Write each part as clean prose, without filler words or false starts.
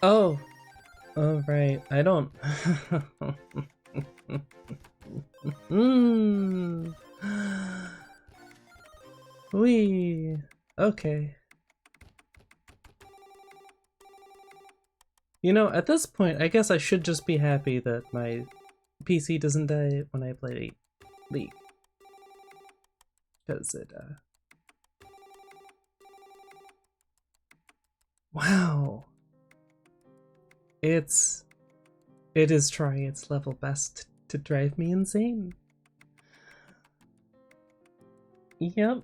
Oh! Oh, right. I don't... Wee. Okay. You know, at this point, I guess I should just be happy that my PC doesn't die when I play League. Because it, wow. It is trying its level best to drive me insane. Yep.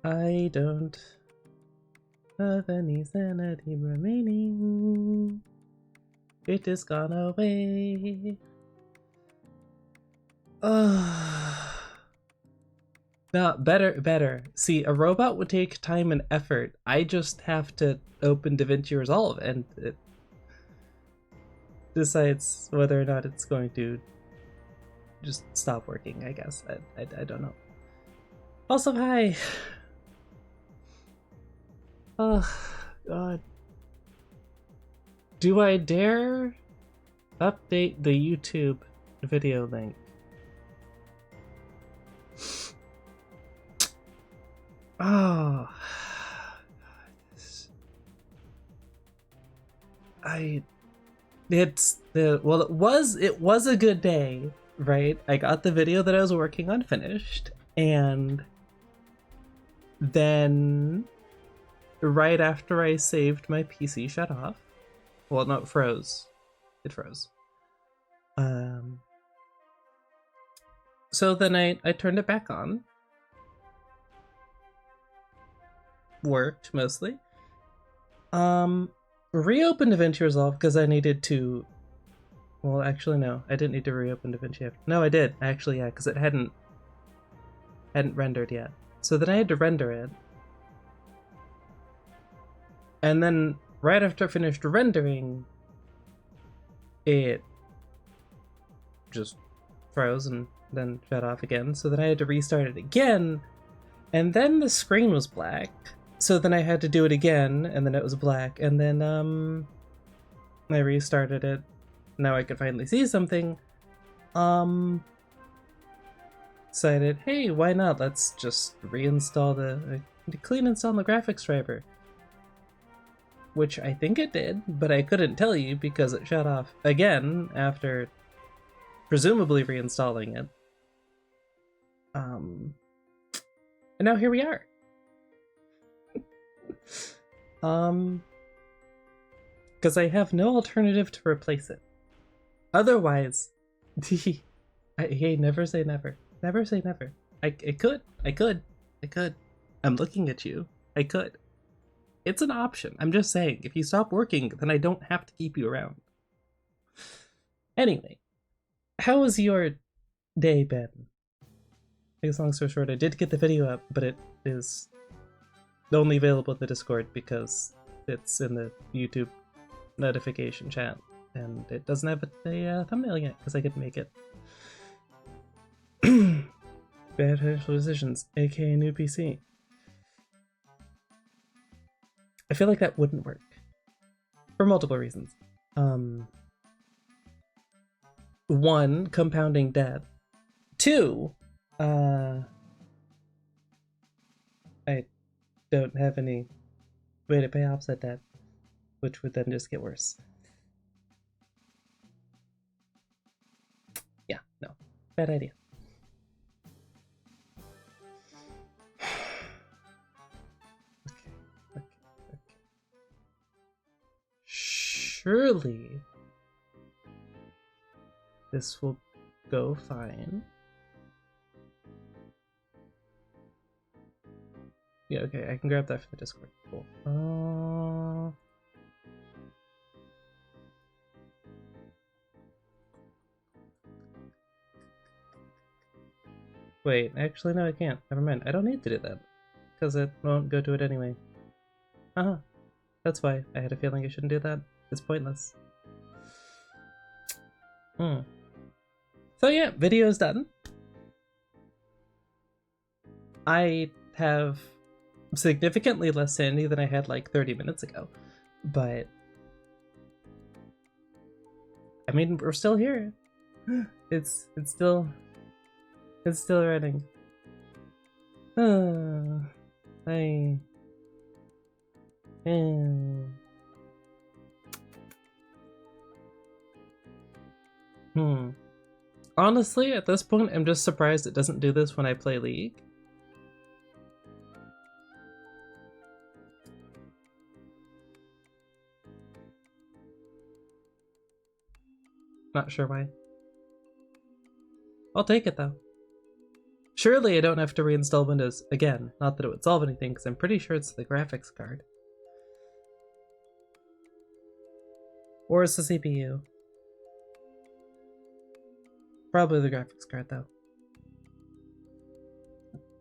I don't have any sanity remaining. It is gone away. No, better. See, a robot would take time and effort. I just have to open DaVinci Resolve and it decides whether or not it's going to just stop working, I guess. I don't know. Also, hi. Oh, God. Do I dare update the YouTube video link? Oh. It was a good day, right? I got the video that I was working on finished, and then right after I saved, my PC shut off. Well, no, it froze. It froze. So then I turned it back on. Worked mostly. Reopened DaVinci Resolve because I needed to. Well, actually, no, I didn't need to reopen DaVinci. No, I did actually, yeah, because it hadn't rendered yet. So then I had to render it, and then right after I finished rendering, it just froze and then shut off again. So then I had to restart it again, and then the screen was black. So then I had to do it again, and then it was black, and then I restarted it. Now I could finally see something. Decided, hey, why not? Let's just reinstall the clean install the graphics driver. Which I think it did, but I couldn't tell you because it shut off again after presumably reinstalling it. And now here we are. Because I have no alternative to replace it. Otherwise, hey, never say never. Never say never. I could. I'm looking at you. I could. It's an option. I'm just saying, if you stop working, then I don't have to keep you around. Anyway, how has your day been? I guess long story short, I did get the video up, but it is only available in the Discord because it's in the YouTube notification chat, and it doesn't have a thumbnail yet because I couldn't make it. Bad financial decisions, aka new PC. I feel like that wouldn't work for multiple reasons. One, compounding debt. Two, I don't have any way to pay off that debt, which would then just get worse. Yeah, no, bad idea. Okay. Surely this will go fine. Yeah, okay, I can grab that from the Discord. Cool. Wait, actually, no, I can't. Never mind. I don't need to do that, because it won't go to it anyway. That's why. I had a feeling I shouldn't do that. It's pointless. So yeah, video's done. I have significantly less sanity than I had like 30 minutes ago. But I mean, we're still here. It's still running. I Honestly, at this point, I'm just surprised it doesn't do this when I play League. Not sure why. I'll take it though. Surely I don't have to reinstall Windows again. Not that it would solve anything, because I'm pretty sure it's the graphics card. Or it's the CPU. Probably the graphics card though.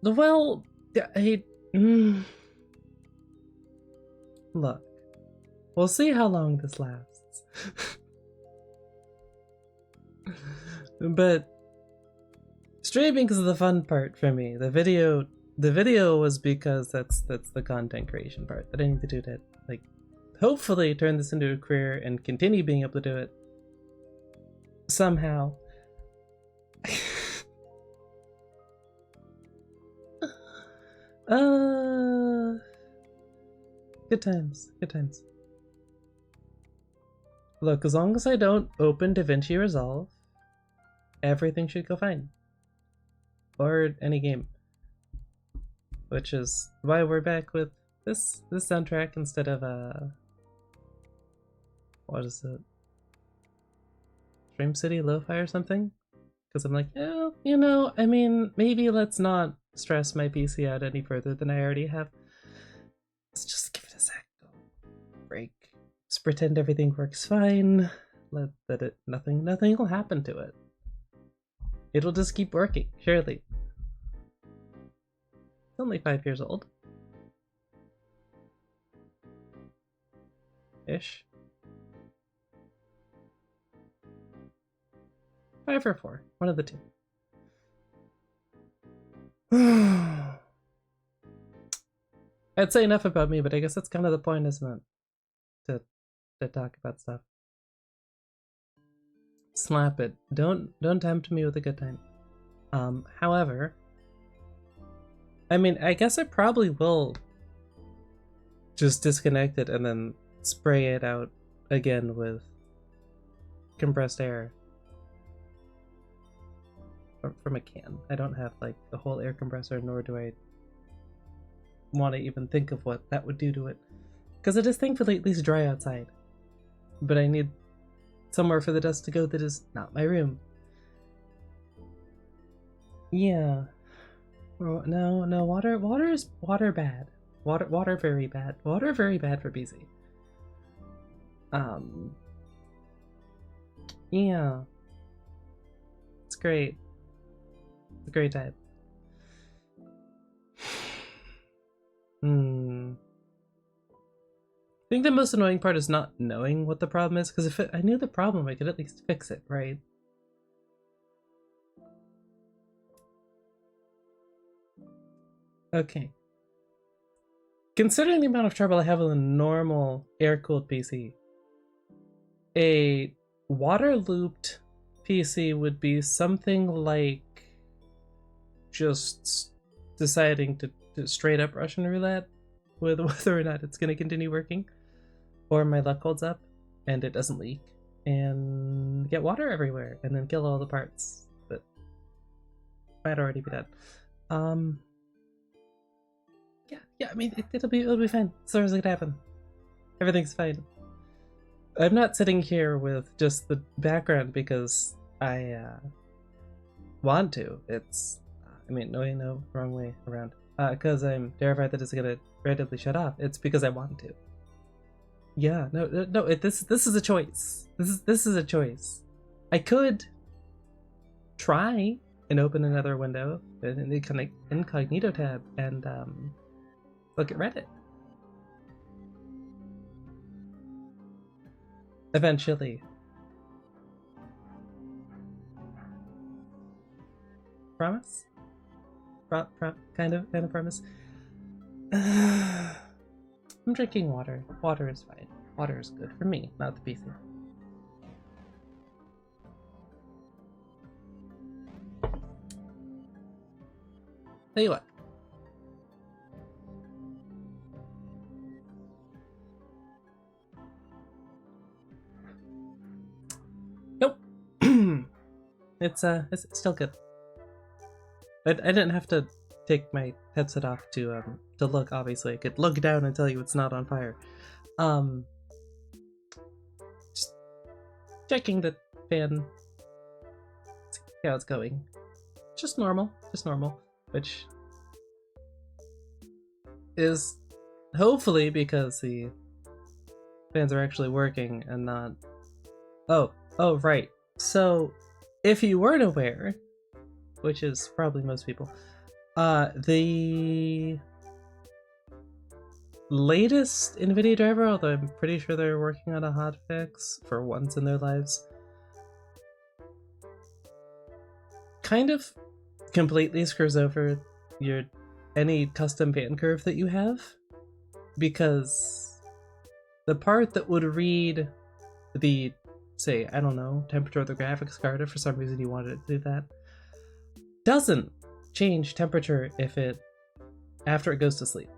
Well, look. We'll see how long this lasts. But streaming is the fun part for me. The video was because that's the content creation part that I need to do to, like, hopefully turn this into a career and continue being able to do it somehow. Good times, good times. Look, as long as I don't open DaVinci Resolve, everything should go fine. Or any game. Which is why we're back with this soundtrack instead of what is it? Dream City Lo-Fi or something? Because I'm like, oh, you know, I mean, maybe let's not stress my PC out any further than I already have. Let's just give it a sec. Break. Just pretend everything works fine. Let it nothing will happen to it. It'll just keep working, surely. It's only 5 years old. Ish. 5 or 4. One of the two. I'd say enough about me, but I guess that's kind of the point, isn't it? To talk about stuff. Slap it. Don't tempt me with a good time. However, I mean, I guess I probably will just disconnect it and then spray it out again with compressed air from a can. I don't have like the whole air compressor, nor do I want to even think of what that would do to it, because it is thankfully at least dry outside, but I need somewhere for the dust to go that is not my room. Yeah. No, water bad. Water very bad. Water very bad for BZ. Yeah. It's great. It's a great time. I think the most annoying part is not knowing what the problem is, because if I knew the problem, I could at least fix it, right? Okay. Considering the amount of trouble I have with a normal air-cooled PC, a water-looped PC would be something like just deciding to straight up Russian roulette with whether or not it's going to continue working, or my luck holds up and it doesn't leak and get water everywhere and then kill all the parts that might already be dead. Yeah, I mean, it'll be fine. So as it could happen. Everything's fine. I'm not sitting here with just the background because I want to. It's, I mean, no wrong way around. Because I'm terrified that it's gonna randomly shut off. It's because I want to. Yeah, no. This is a choice. This is a choice. I could try and open another window in the incognito tab and look at Reddit. Eventually. Promise? Kind of promise. I'm drinking water. Water is fine. Water is good for me, not the PC. Tell you what. Nope. It's still good. I didn't have to take my headset off to look. Obviously, I could look down and tell you it's not on fire. Just checking the fan. See how it's going. Just normal, which is hopefully because the fans are actually working and not. Oh, right. So, if you weren't aware, which is probably most people, the latest NVIDIA driver, although I'm pretty sure they're working on a hotfix for once in their lives, kind of completely screws over any custom fan curve that you have, because the part that would read the, say, I don't know, temperature of the graphics card, if for some reason you wanted it to do that, doesn't change temperature after it goes to sleep.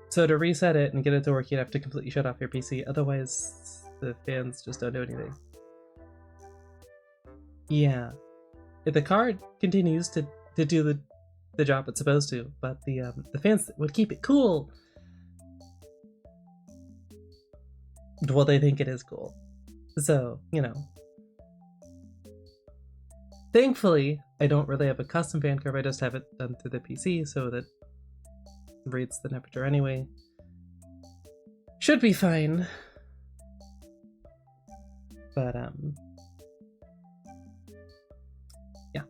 So to reset it and get it to work, you'd have to completely shut off your PC, otherwise the fans just don't do anything. Yeah. The card continues to do the job it's supposed to, but the fans would keep it cool. Well, they think it is cool. So, you know. Thankfully, I don't really have a custom fan curve, I just have it done through the PC so that it reads the temperature anyway. Should be fine. But, yeah.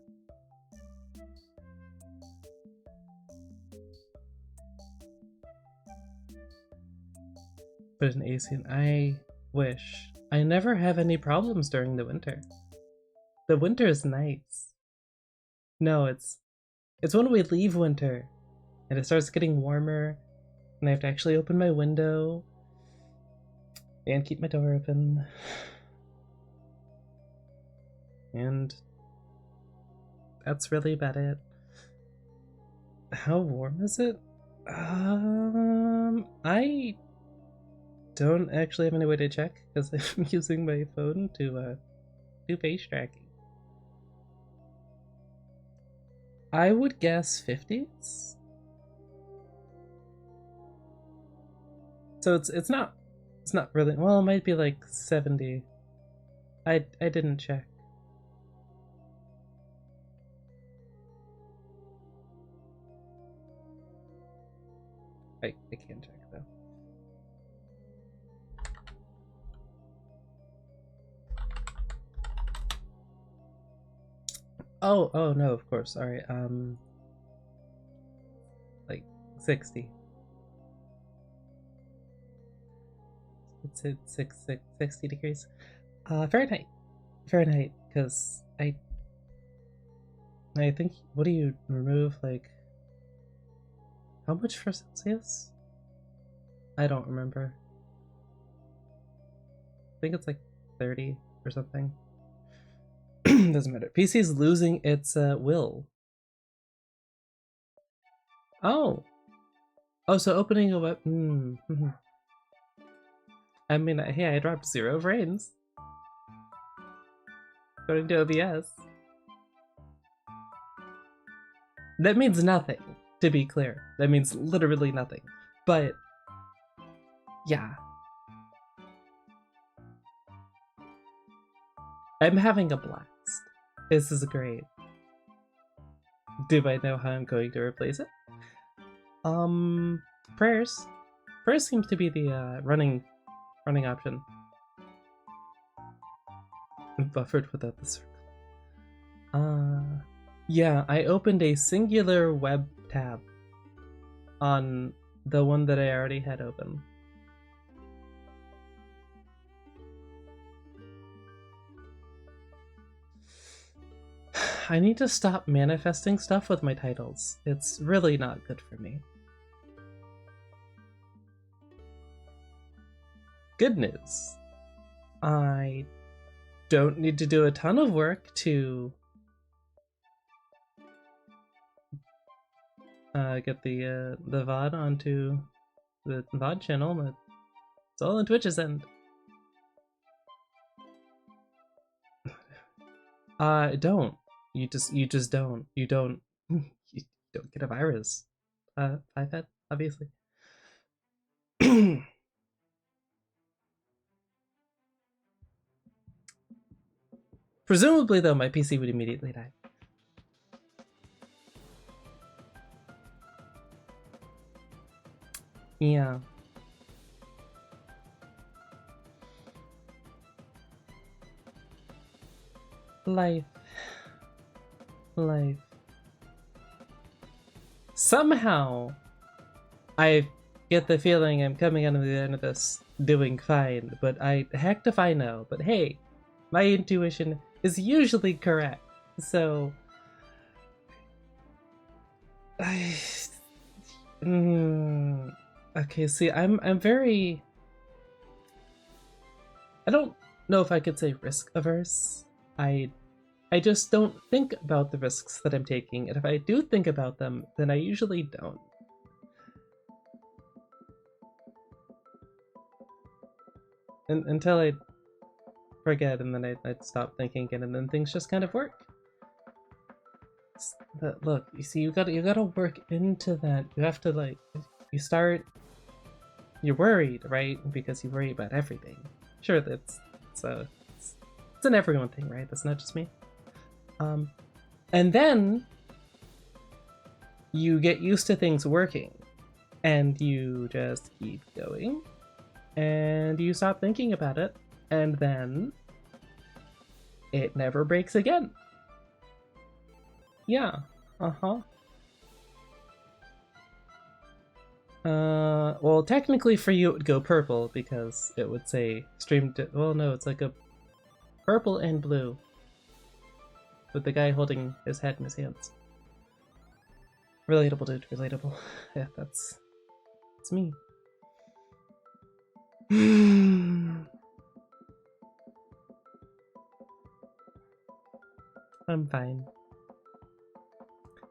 Put an AC in. I wish. I never have any problems during the winter. The winter is nice. No, it's when we leave winter and it starts getting warmer and I have to actually open my window and keep my door open. And that's really about it. How warm is it? I don't actually have any way to check because I'm using my phone to do face tracking. I would guess 50s. So it's not really, well, it might be like 70. I didn't check. I can't check though. Oh no, of course. Sorry. Like 60. It's 60 degrees. Fahrenheit, because I think, what do you remove, like, how much for Celsius? I don't remember. I think it's like 30 or something. Doesn't matter. PC is losing its will. Oh, so opening a web. I mean, hey, I dropped 0 frames according to OBS. That means nothing, to be clear. That means literally nothing. But yeah, I'm having a blast. This is great. Do I know how I'm going to replace it? Prayers. Prayers seems to be the running option. Buffered without the circle. Yeah, I opened a singular web tab on the one that I already had open. I need to stop manifesting stuff with my titles. It's really not good for me. Good news. I don't need to do a ton of work to get the VOD onto the VOD channel. It's all on Twitch's end. Don't. You just don't. You don't you don't get a virus. I've had, obviously. Presumably though, my PC would immediately die. Yeah. Life. Somehow, I get the feeling I'm coming out of the end of this doing fine, but heck if I know. But hey, my intuition is usually correct, so okay. See, I'm very. I don't know if I could say risk averse. I just don't think about the risks that I'm taking, and if I do think about them, then I usually don't. Until I forget, and then I'd stop thinking again, and then things just kind of work. But look, you see, you gotta work into that. You have to, like, you start. You're worried, right? Because you worry about everything. Sure, it's an everyone thing, right? That's not just me. And then you get used to things working, and you just keep going, and you stop thinking about it, and then it never breaks again. Yeah. Well, technically for you it would go purple because it would say well, no, it's like a purple and blue with the guy holding his head in his hands. Relatable, dude. Relatable. Yeah, that's me. I'm fine.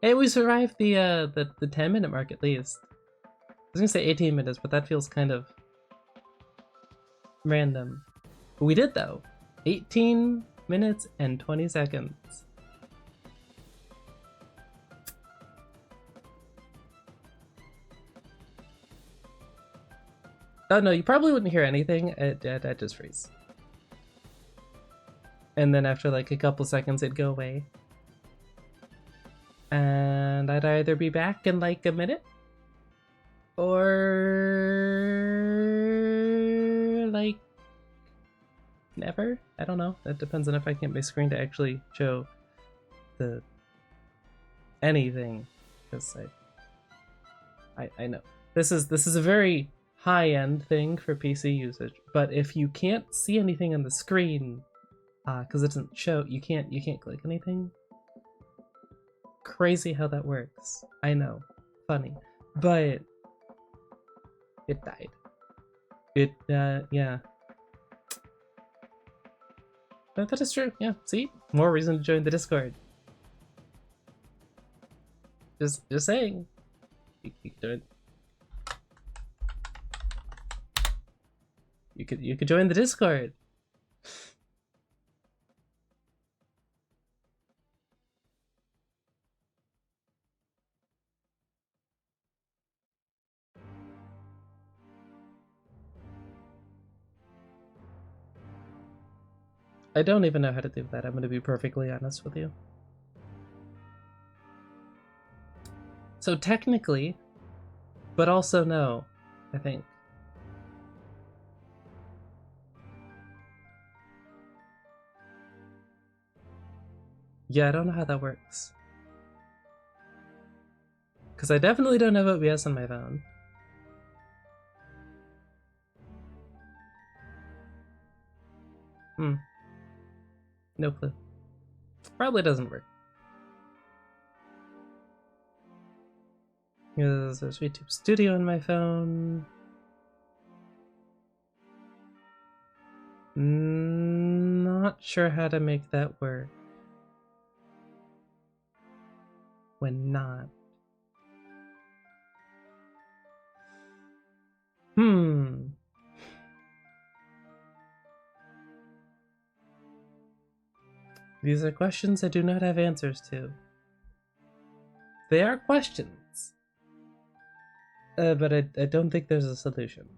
Hey, we survived the 10-minute mark at least. I was gonna say 18 minutes, but that feels kind of random. But we did though. 18 minutes and 20 seconds. Oh no, you probably wouldn't hear anything. I'd just freeze. And then after like a couple seconds, it'd go away. And I'd either be back in like a minute, or like never. I don't know. That depends on if I can get my screen to actually show the anything, because I know this is a very high-end thing for PC usage, but if you can't see anything on the screen because it doesn't show, you can't click anything. Crazy how that works. I know, funny, but it died. It yeah. But that is true. Yeah, see, more reason to join the Discord. Just saying. You could join. You could join the Discord. I don't even know how to do that. I'm going to be perfectly honest with you. So technically, but also no, I think. Yeah, I don't know how that works. Because I definitely don't have OBS on my phone. No clue. Probably doesn't work. Because there's YouTube Studio on my phone. Not sure how to make that work when not. These are questions I do not have answers to. They are questions. But I don't think there's a solution.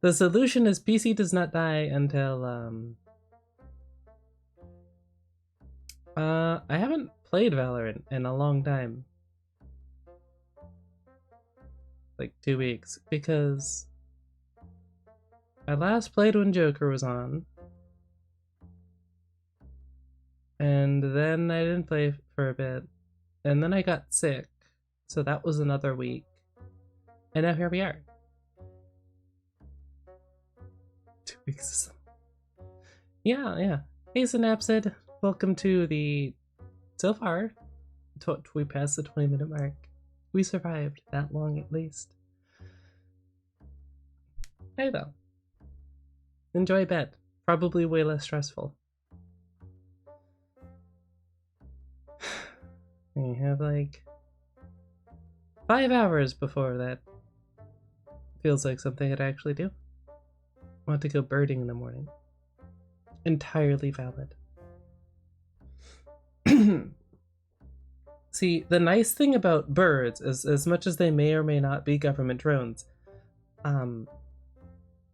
The solution is PC does not die until I haven't played Valorant in a long time. Like 2 weeks, because I last played when Joker was on. And then I didn't play for a bit. And then I got sick. So that was another week. And now here we are. 2 weeks. Yeah. Hey Synapsid, welcome to the... So far, we passed the 20-minute mark. We survived that long at least. Hey though. Enjoy bed. Probably way less stressful. You have like 5 hours before that. Feels like something I'd actually do. Want to go birding in the morning. Entirely valid. See, the nice thing about birds is, as much as they may or may not be government drones,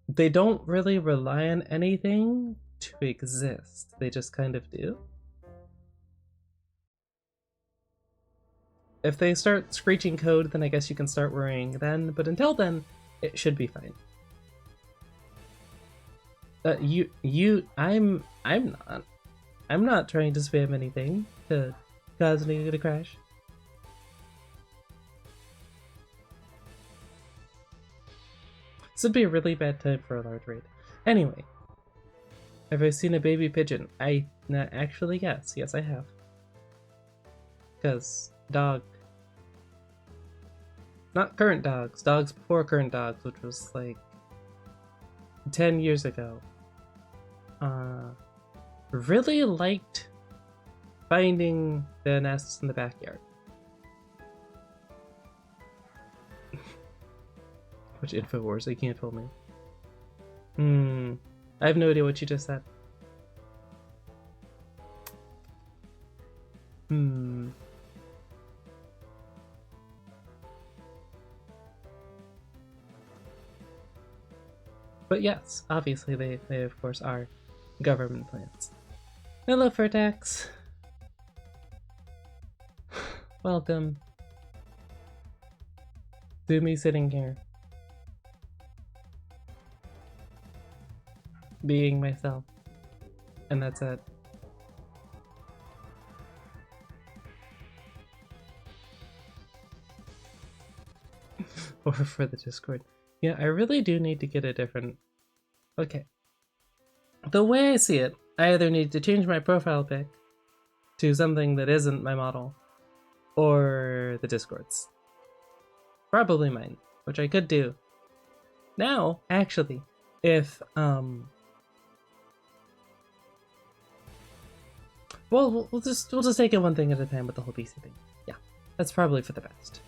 they don't really rely on anything to exist. They just kind of do. If they start screeching code, then I guess you can start worrying then, but until then, it should be fine. I'm not trying to spam anything to cause anything to crash. This would be a really bad time for a large raid. Anyway, have I seen a baby pigeon? Actually, yes. Yes, I have. Because dog. Not current dogs. Dogs before current dogs, which was like 10 years ago. Really liked finding the nests in the backyard. Which InfoWars, they can't fool me. I have no idea what you just said. But yes, obviously they of course are government plans. Hello, Furtax. Welcome. To me sitting here. Being myself. And that's it. Or for the Discord. Yeah, I really do need to get a different... Okay. The way I see it, I either need to change my profile pic to something that isn't my model, or the Discord's. Probably mine, which I could do. Now, actually, if, well, we'll just take it one thing at a time with the whole PC thing. Yeah, that's probably for the best.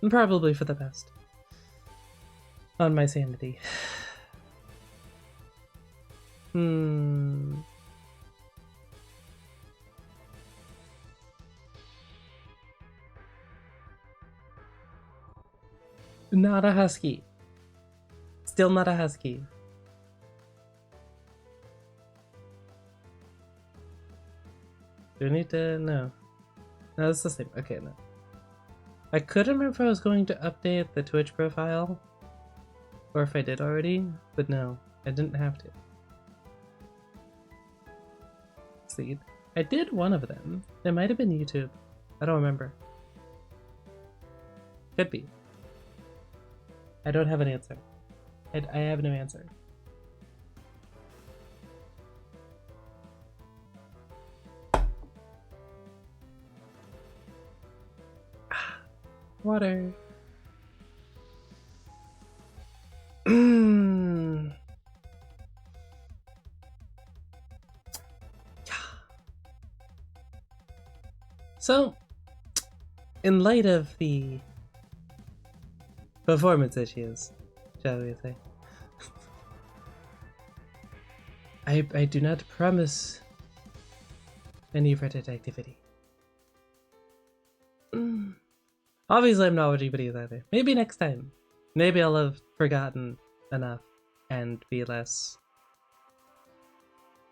Probably for the best. On my sanity. Not a husky. Still not a husky. Do I need to? No. No, it's the same. Okay, no. I couldn't remember if I was going to update the Twitch profile, or if I did already, but no, I didn't have to. See, I did one of them. It might have been YouTube. I don't remember. Could be. I don't have an answer. I have no answer. Water. So, in light of the performance issues, shall we say, I do not promise any Reddit activity. Obviously, I'm not watching videos either. Maybe next time. Maybe I'll have forgotten enough and be less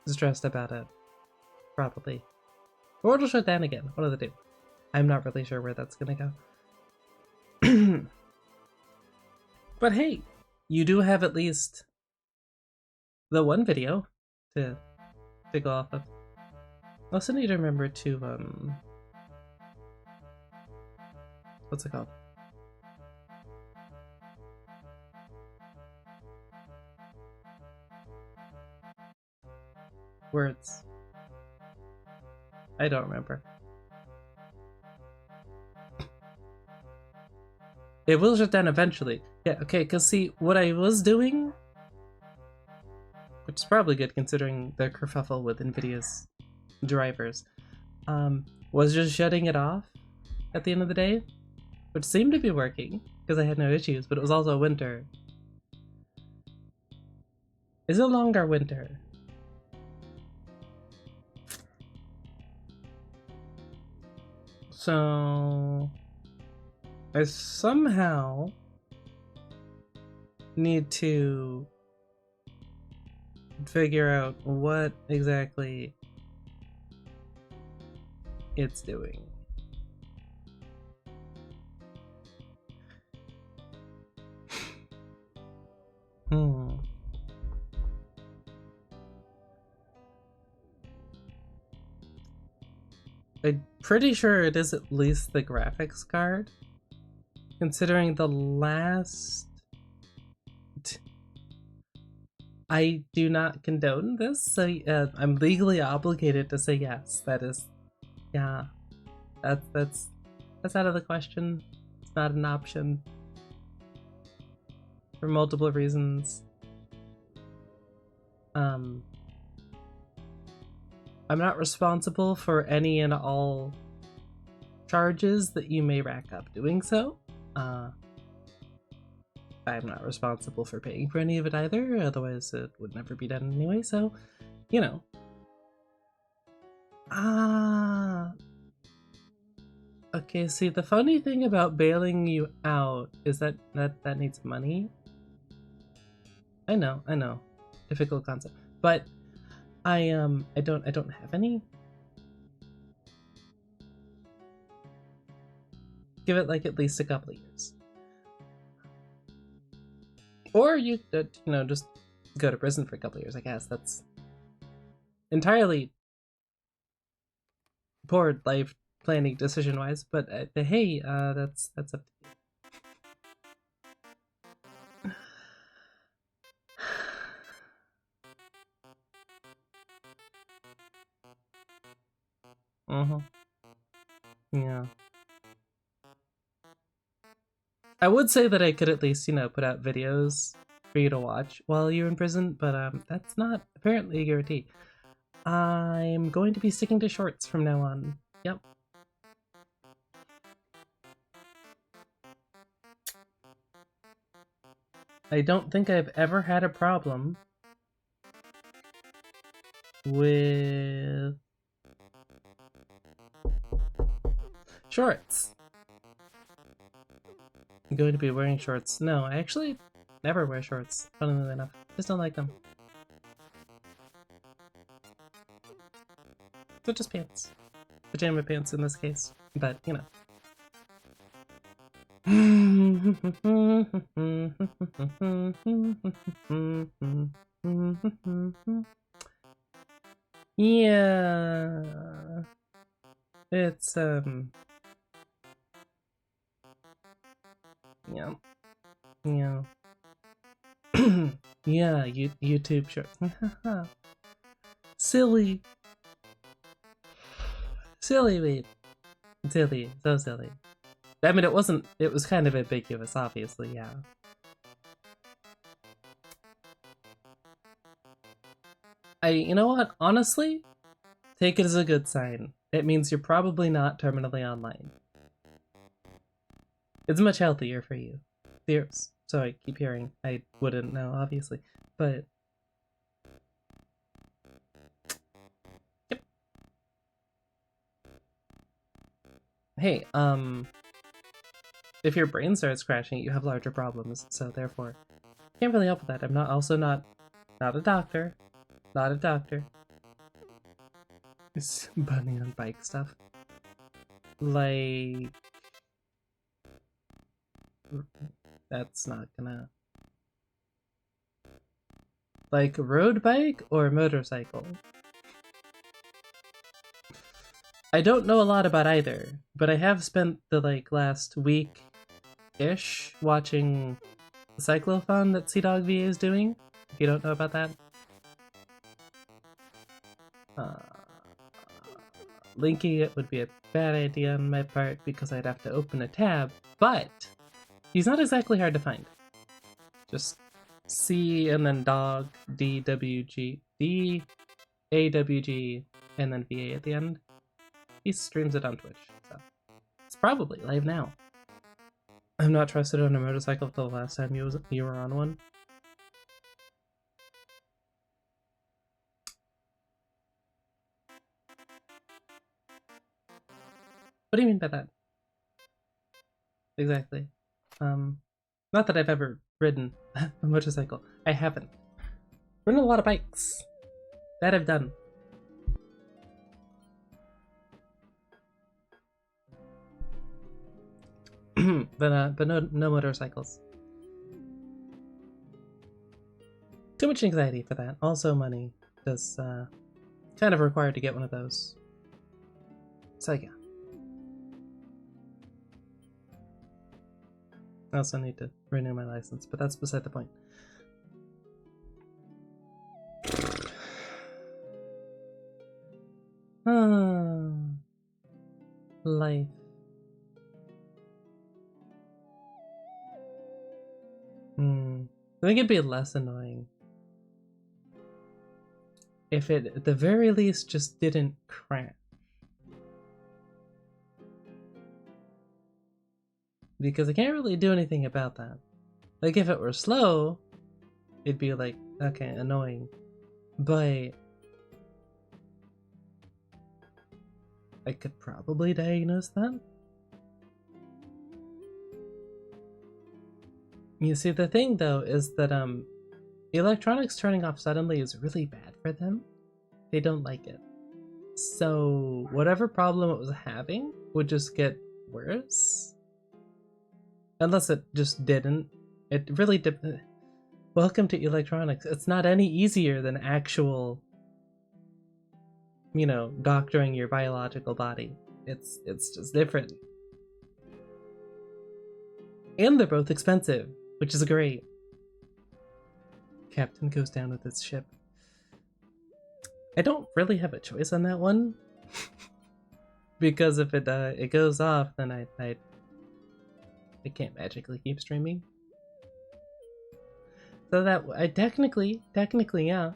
stressed about it. Probably. Or it'll shut down again. One of the two. I'm not really sure where that's gonna go. But hey, you do have at least the one video to go off of. I also need to remember to what's it called? Words. I don't remember. It will shut down eventually. Yeah, okay, because see, what I was doing, which is probably good considering the kerfuffle with NVIDIA's drivers, was just shutting it off at the end of the day, which seemed to be working, because I had no issues, but it was also winter. Is it longer winter? So I somehow need to figure out what exactly it's doing. I'm pretty sure it is at least the graphics card, considering the last... I do not condone this, so I'm legally obligated to say yes. That is, yeah, that's out of the question. It's not an option for multiple reasons. I'm not responsible for any and all charges that you may rack up doing so. I'm not responsible for paying for any of it either, otherwise it would never be done anyway, so, you know. Okay, see, the funny thing about bailing you out is that needs money. I know. Difficult concept. But I don't have any. Give it like at least a couple of years. Or you know, just go to prison for a couple of years, I guess. That's entirely poor life planning decision wise, but hey, that's up to you. Yeah. I would say that I could at least, you know, put out videos for you to watch while you're in prison, but that's not apparently a guarantee. I'm going to be sticking to shorts from now on. Yep. I don't think I've ever had a problem with shorts. I'm going to be wearing shorts. No, I actually never wear shorts, funnily enough. Just don't like them. They're just pants. Pajama pants in this case, but you know. Yeah. It's yeah. Yeah. Yeah, YouTube shorts. Silly. Silly, wait. Silly. So silly. I mean, it wasn't, it was kind of ambiguous, obviously, yeah. You know what, honestly, take it as a good sign. It means you're probably not terminally online. It's much healthier for you. So I keep hearing. I wouldn't know, obviously, but yep. Hey, if your brain starts crashing, you have larger problems. So therefore, can't really help with that. I'm not a doctor, not a doctor. It's bunny on bike stuff. Like, that's not gonna. Like road bike or motorcycle? I don't know a lot about either, but I have spent the last week-ish watching the cyclothon that CDogVA is doing. If you don't know about that. Linking it would be a bad idea on my part because I'd have to open a tab, but he's not exactly hard to find. Just C and then dog, DWG, DAWG, and then VA at the end. He streams it on Twitch, so it's probably live now. I'm not trusted on a motorcycle till the last time you were on one. What do you mean by that? Exactly. Not that I've ever ridden a motorcycle. I haven't. Ridden a lot of bikes. That I've done. but no motorcycles. Too much anxiety for that. Also money does kind of required to get one of those. So yeah. I also need to renew my license, but that's beside the point. Life. I think it'd be less annoying if it, at the very least, just didn't crash. Because I can't really do anything about that. Like, if it were slow, it'd be like, okay, annoying. But I could probably diagnose that. You see, the thing though is that electronics turning off suddenly is really bad for them. They don't like it. So whatever problem it was having would just get worse. Unless it just didn't. It really did. Welcome to electronics. It's not any easier than actual, you know, doctoring your biological body. It's just different. And they're both expensive, which is great. Captain goes down with his ship. I don't really have a choice on that one. Because if it goes off, then I can't magically keep streaming. So that I technically, yeah.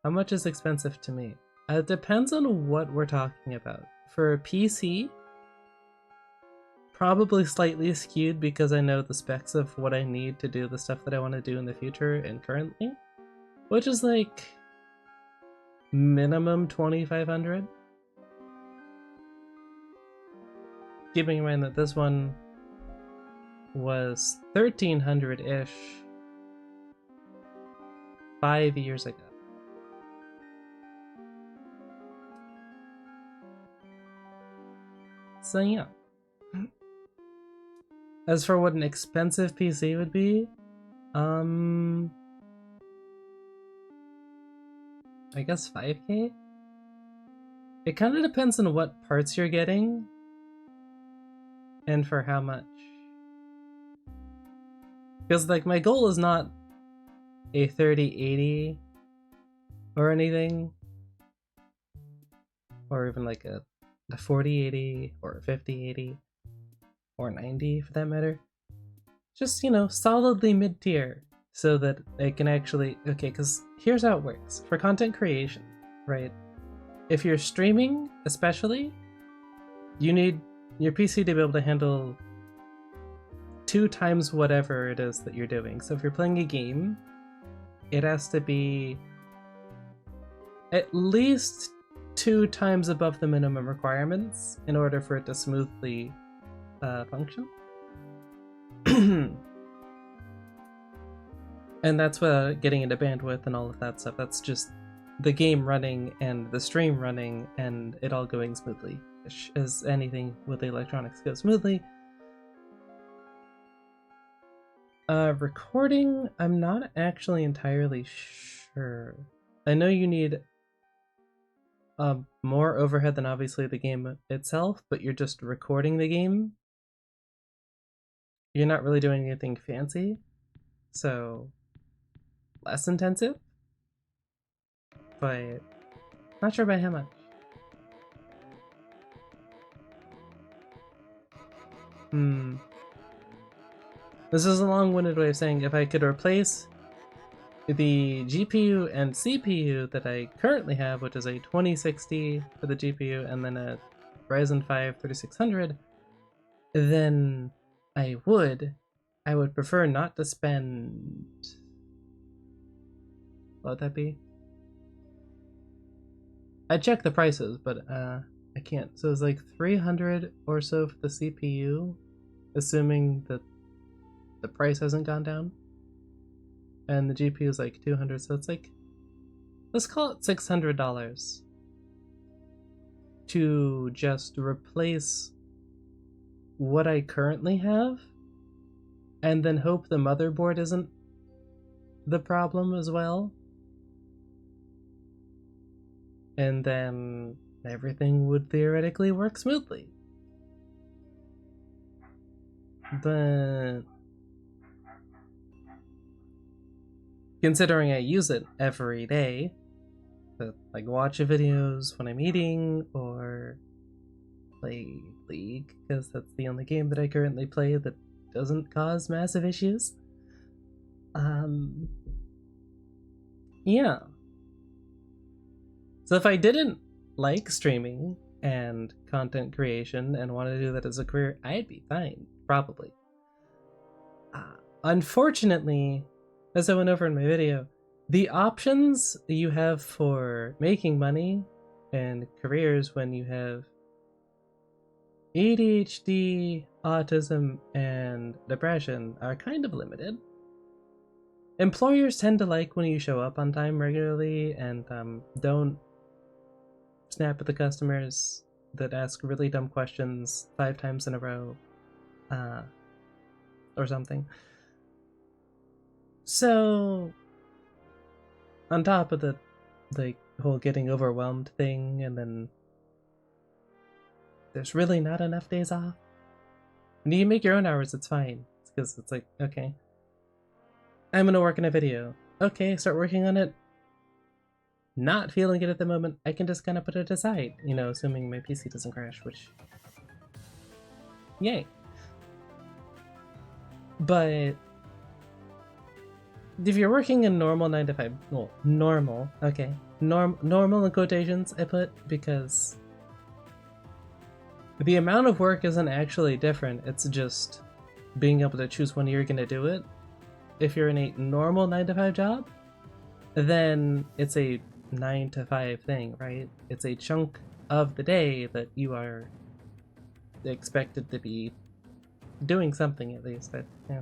How much is expensive to me? It depends on what we're talking about. For a PC, probably slightly skewed because I know the specs of what I need to do the stuff that I want to do in the future and currently, which is like minimum 2,500. Keeping in mind that this one was 1,300-ish 5 years ago. So yeah. As for what an expensive PC would be, I guess 5K? It kind of depends on what parts you're getting and for how much. Because like my goal is not a 3080 or anything, or even like a 4080 or a 5080. or 90 for that matter. Just, you know, solidly mid-tier so that it can actually... Okay, because here's how it works. For content creation, right? If you're streaming, especially, you need your PC to be able to handle 2 times whatever it is that you're doing. So if you're playing a game, it has to be at least 2 times above the minimum requirements in order for it to smoothly function. And that's getting into bandwidth and all of that stuff. That's just the game running and the stream running and it all going smoothly. As anything with the electronics goes smoothly. Recording, I'm not actually entirely sure. I know you need more overhead than obviously the game itself, but you're just recording the game. You're not really doing anything fancy, so less intensive, but not sure by how much. This is a long-winded way of saying if I could replace the GPU and CPU that I currently have, which is a 2060 for the GPU and then a Ryzen 5 3600, then I would prefer not to spend... What would that be? I checked the prices, but I can't. So it's like 300 or so for the CPU, assuming that the price hasn't gone down. And the GPU is like 200, so it's like, let's call it $600 to just replace what I currently have, and then hope the motherboard isn't the problem as well. And then everything would theoretically work smoothly. But considering I use it every day, to like watch videos when I'm eating or play League, because that's the only game that I currently play that doesn't cause massive issues. Yeah. So if I didn't like streaming and content creation and want to do that as a career, I'd be fine, probably. Unfortunately, as I went over in my video, the options you have for making money and careers when you have ADHD, autism, and depression are kind of limited. Employers tend to like when you show up on time regularly and don't snap at the customers that ask really dumb questions 5 times in a row, or something. So, on top of the whole getting overwhelmed thing, and then there's really not enough days off. And you make your own hours, it's fine. Because it's like, okay, I'm gonna work on a video. Okay, start working on it. Not feeling it at the moment, I can just kind of put it aside, you know, assuming my PC doesn't crash, which... Yay. But if you're working a normal 9 to 5, well, normal, okay, normal in quotations I put, because the amount of work isn't actually different, it's just being able to choose when you're gonna do it. If you're in a normal 9 to 5 job, then it's a 9 to 5 thing, right? It's a chunk of the day that you are expected to be doing something, at least. Yeah.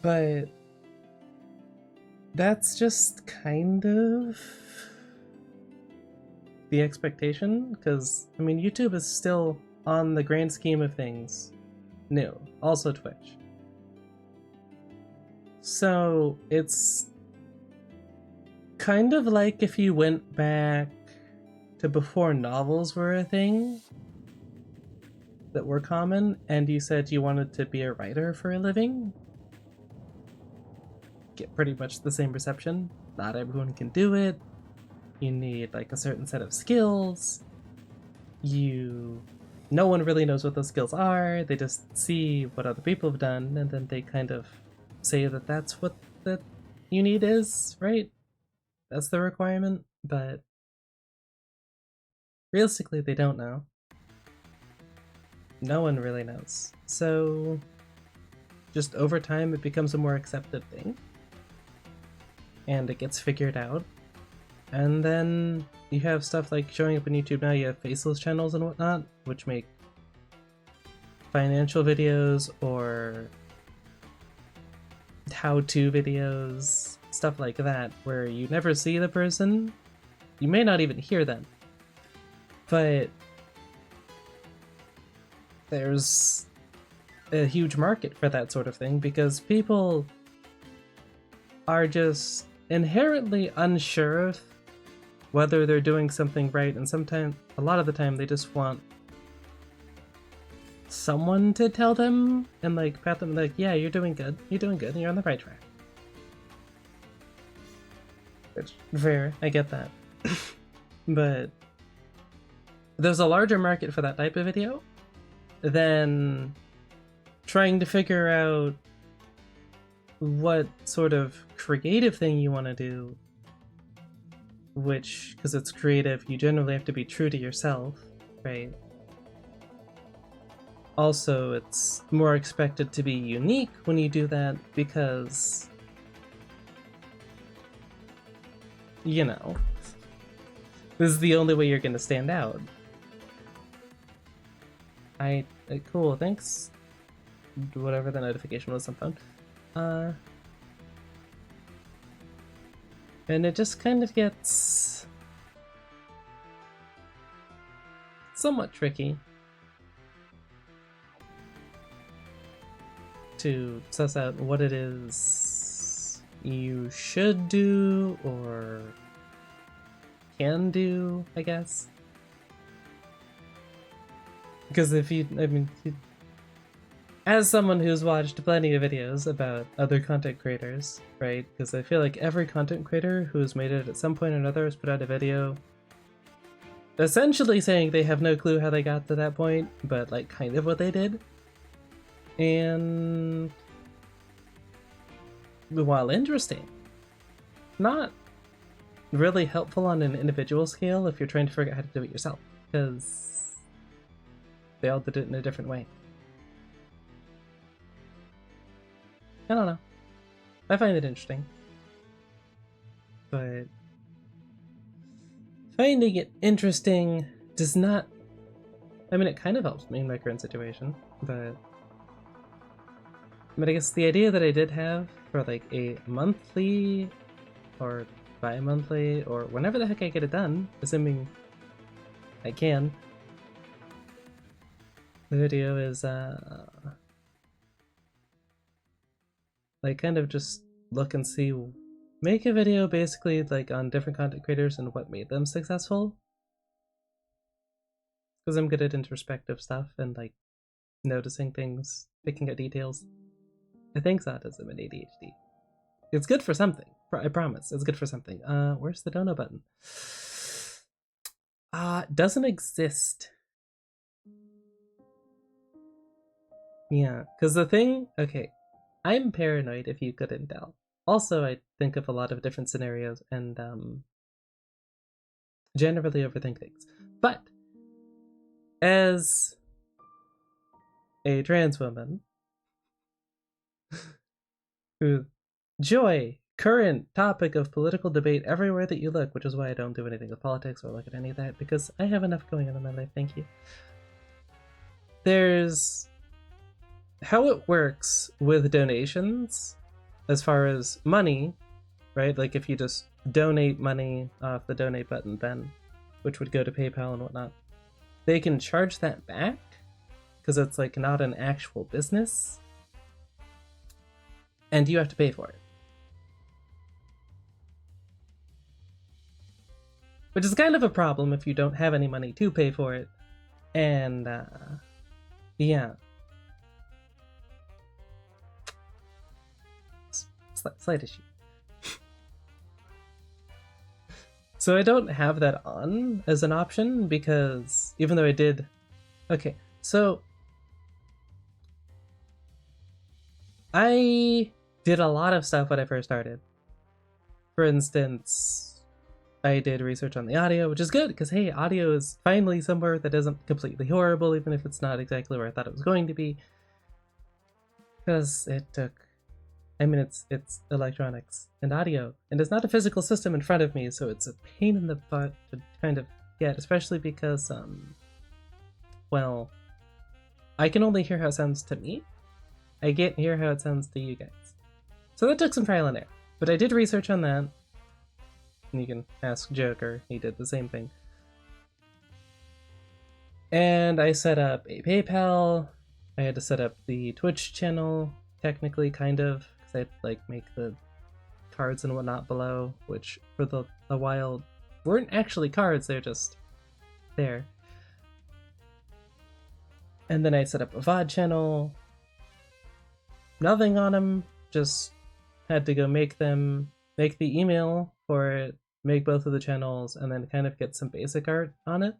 But that's just kind of the expectation, because I mean YouTube is still, on the grand scheme of things, new. Also Twitch. So it's kind of like if you went back to before novels were a thing that were common, and you said you wanted to be a writer for a living. Get pretty much the same reception. Not everyone can do it. You need like a certain set of skills. You no one really knows what those skills are. They just see what other people have done, and then they kind of say that that's what the you need is, right? That's the requirement, but realistically, they don't know. No one really knows. So, just over time, it becomes a more accepted thing, and it gets figured out. And then you have stuff like showing up on YouTube now. You have faceless channels and whatnot, which make financial videos or how-to videos, stuff like that, where you never see the person. You may not even hear them. But there's a huge market for that sort of thing because people are just inherently unsure of whether they're doing something right, and sometimes, a lot of the time, they just want someone to tell them and like pat them like, yeah, you're doing good, and you're on the right track. Which, fair, I get that. But there's a larger market for that type of video than trying to figure out what sort of creative thing you want to do, which, because it's creative, you generally have to be true to yourself, right? Also, it's more expected to be unique when you do that because, you know, this is the only way you're going to stand out. Cool, thanks. Whatever the notification was on phone. And it just kind of gets somewhat tricky to suss out what it is you should do or can do, I guess. Because if you, I mean, as someone who's watched plenty of videos about other content creators, right? Because I feel like every content creator who's made it at some point or another has put out a video essentially saying they have no clue how they got to that point, but like kind of what they did. And while interesting, not really helpful on an individual scale if you're trying to figure out how to do it yourself, because they all did it in a different way. I don't know. I find it interesting. But finding it interesting does not... I mean, it kind of helps me in my current situation, but I guess the idea that I did have for like a monthly or bi-monthly or whenever the heck I get it done, assuming I can, the video is like kind of just look and see, make a video basically like on different content creators and what made them successful. Because I'm good at introspective stuff and like noticing things, picking out details. I think it's autism and ADHD. It's good for something. I promise. It's good for something. Where's the dono button? Doesn't exist. Yeah, because the thing... Okay. I'm paranoid, if you couldn't tell. Also, I think of a lot of different scenarios and generally overthink things. But as a trans woman who... Joy! Current topic of political debate everywhere that you look, which is why I don't do anything with politics or look at any of that, because I have enough going on in my life, thank you. There's how it works with donations as far as money, right? Like if you just donate money off the donate button then, which would go to PayPal and whatnot, they can charge that back because it's like not an actual business and you have to pay for it. Which is kind of a problem if you don't have any money to pay for it. And, yeah. Slight issue. So I don't have that on as an option because even though I did Okay, so I did a lot of stuff when I first started. For instance, I did research on the audio, which is good because hey, audio is finally somewhere that isn't completely horrible, even if it's not exactly where I thought it was going to be. Because it took, I mean, it's electronics and audio, and it's not a physical system in front of me, so it's a pain in the butt to kind of get, especially because well, I can only hear how it sounds to me. I can't hear how it sounds to you guys. So that took some trial and error. But I did research on that. And you can ask Joker, he did the same thing. And I set up a PayPal. I had to set up the Twitch channel, technically, kind of, because I'd like make the cards and whatnot below, which for a while weren't actually cards, they're just there. And then I set up a VOD channel. Nothing on them, just had to go make the email for it, make both of the channels, and then kind of get some basic art on it.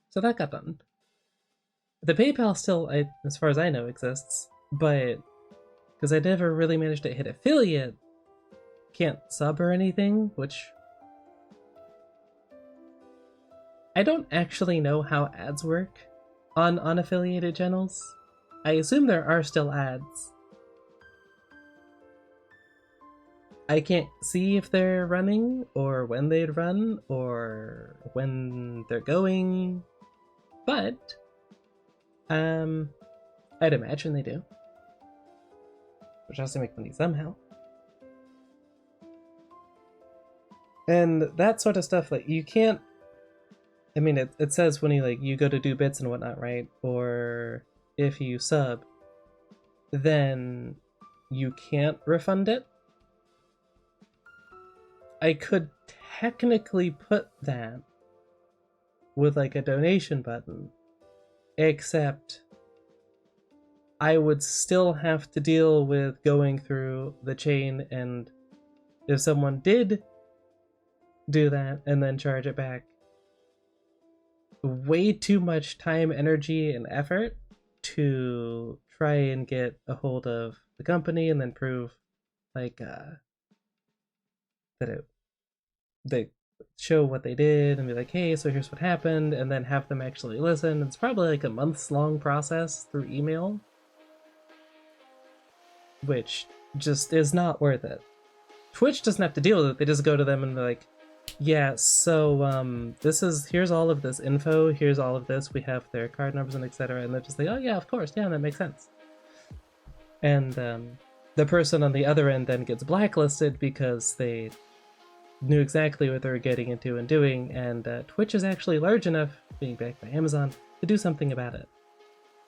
So that got done. The PayPal still, as far as I know, exists, but because I never really managed to hit affiliate, can't sub or anything, which I don't actually know how ads work on unaffiliated channels. I assume there are still ads. I can't see if they're running, or when they'd run, or when they're going, but I'd imagine they do. Which has to make money somehow. And that sort of stuff, like, you can't, I mean, it says when you go to do bits and whatnot, right? Or if you sub, then you can't refund it. I could technically put that with like a donation button, except I would still have to deal with going through the chain, and if someone did do that and then charge it back, way too much time, energy, and effort to try and get a hold of the company and then prove like that they show what they did and be like, hey, so here's what happened, and then have them actually listen. It's probably like a months long process through email, which just is not worth it. Twitch doesn't have to deal with it. They just go to them and be like, yeah, so here's all of this info, here's all of this, we have their card numbers and etc. And they're just like, oh yeah, of course, yeah, that makes sense. And the person on the other end then gets blacklisted because they knew exactly what they were getting into and doing, and Twitch is actually large enough, being backed by Amazon, to do something about it.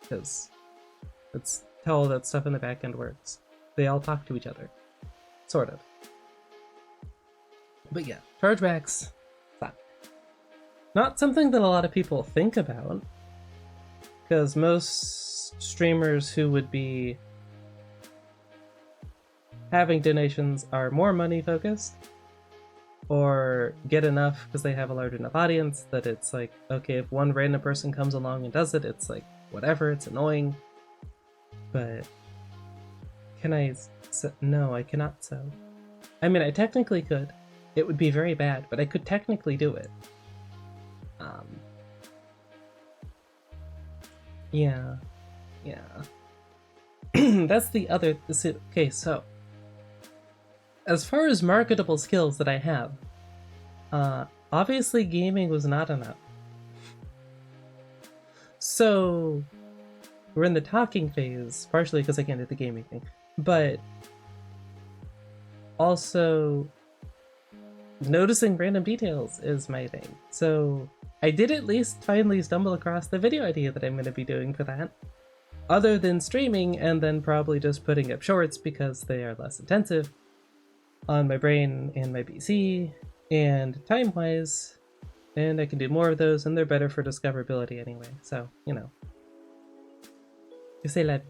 Because that's how all that stuff in the back end works. They all talk to each other. Sort of. But yeah, chargebacks, not something that a lot of people think about, because most streamers who would be having donations are more money focused, or get enough because they have a large enough audience that it's like, okay, if one random person comes along and does it, it's like, whatever, it's annoying. But can I no, I cannot sew. I mean, I technically could. It would be very bad, but I could technically do it. Yeah. That's the other, okay, so as far as marketable skills that I have, obviously gaming was not enough. So we're in the talking phase, partially because I can't do the gaming thing, but also noticing random details is my thing. So I did at least finally stumble across the video idea that I'm going to be doing for that, other than streaming and then probably just putting up shorts because they are less intensive on my brain and my PC and time-wise, and I can do more of those, and they're better for discoverability anyway, so, you know. You say that.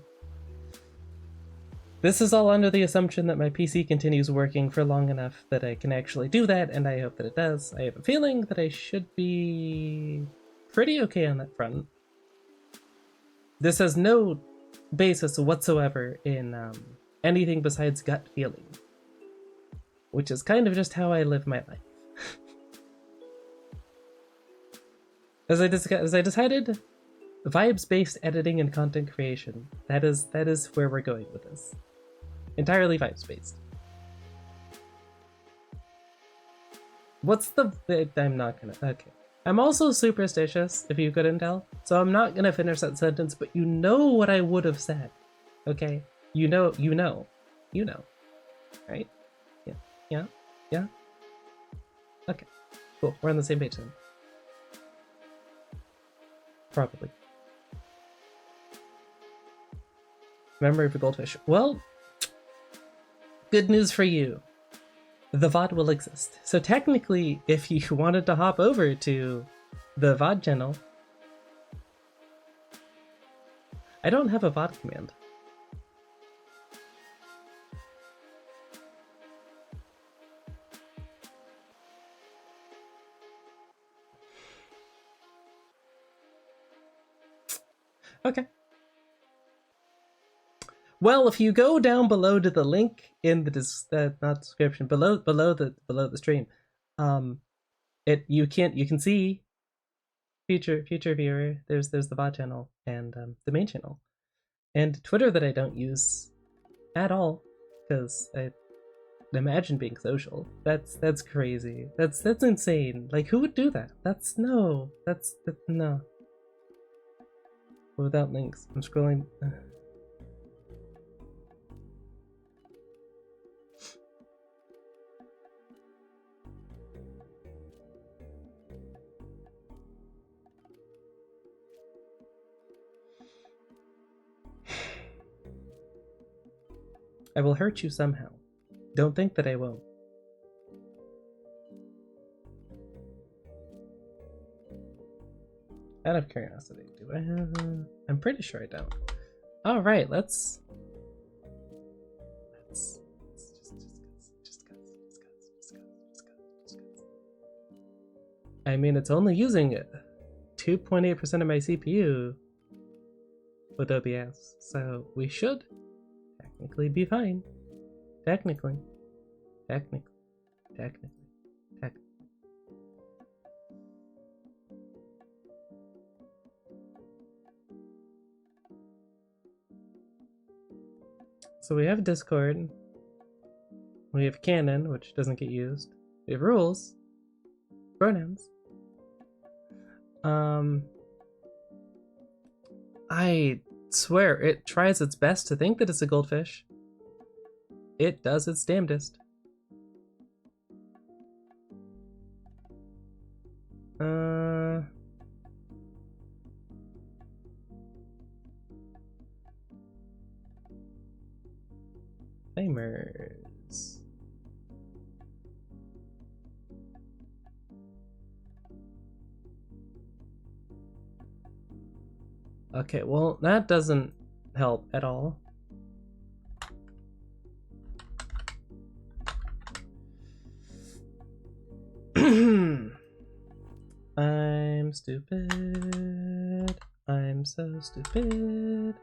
This is all under the assumption that my PC continues working for long enough that I can actually do that, and I hope that it does. I have a feeling that I should be pretty okay on that front. This has no basis whatsoever in anything besides gut feeling, which is kind of just how I live my life. As I decided, vibes-based editing and content creation. That is where we're going with this. Entirely vibes-based. What's the... I'm not gonna... Okay. I'm also superstitious, if you couldn't tell, so I'm not gonna finish that sentence, but you know what I would have said. Okay? You know. Right? Yeah? Okay. Cool. We're on the same page then. Probably. Memory of a goldfish. Well, good news for you. The VOD will exist. So technically, if you wanted to hop over to the VOD channel, I don't have a VOD command. Okay. Well, if you go down below to the link in the not description, below the stream, you can see future viewer. There's the VOD channel and the main channel, and Twitter that I don't use at all because I imagine being social. That's crazy. That's insane. Like, who would do that? That's no. Without links, I'm scrolling. I will hurt you somehow. Don't think that I won't. Out of curiosity, do I have I'm pretty sure I don't. Alright, let's just I mean, it's only using 2.8% of my CPU with OBS, so we should technically be fine. Technically. So we have Discord. We have canon, which doesn't get used. We have rules. Pronouns. I swear, it tries its best to think that it's a goldfish. It does its damnedest. Famers. Okay, well, that doesn't help at all. I'm stupid. I'm so stupid.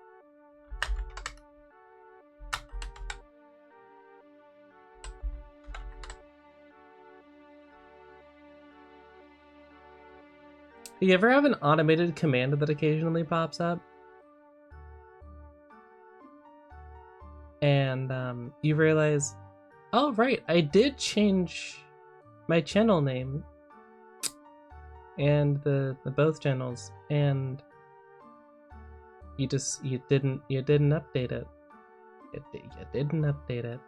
Do you ever have an automated command that occasionally pops up? And you realize, oh right, I did change my channel name and the both channels, and you didn't update it. You didn't update it.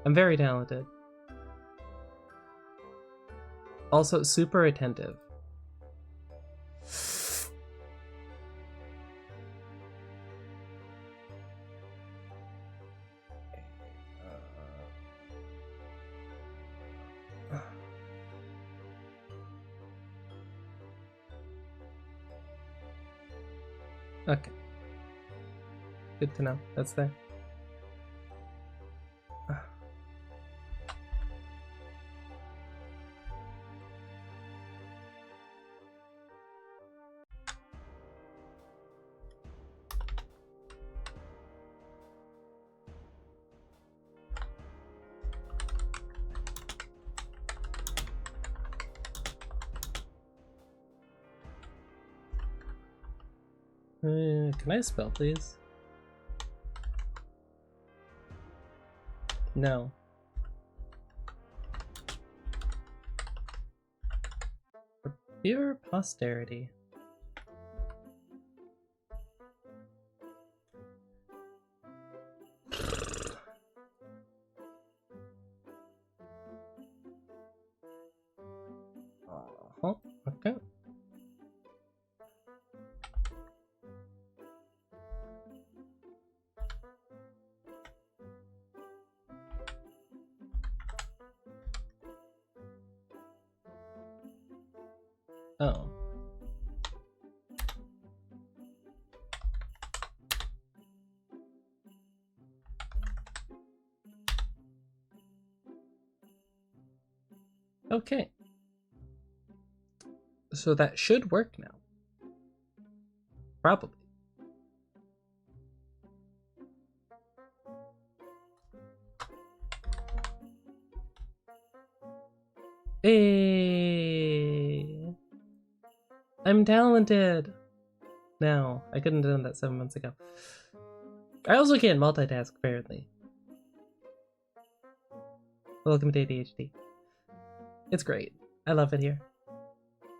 I'm very talented. Also super attentive. Okay. Good to know. That's there. Can I spell, please? No. For pure posterity. Okay. Oh. Okay. So that should work now. Probably. Hey, I'm talented. Now, I couldn't have done that 7 months ago. I also can't multitask, apparently. Welcome to ADHD. It's great. I love it here.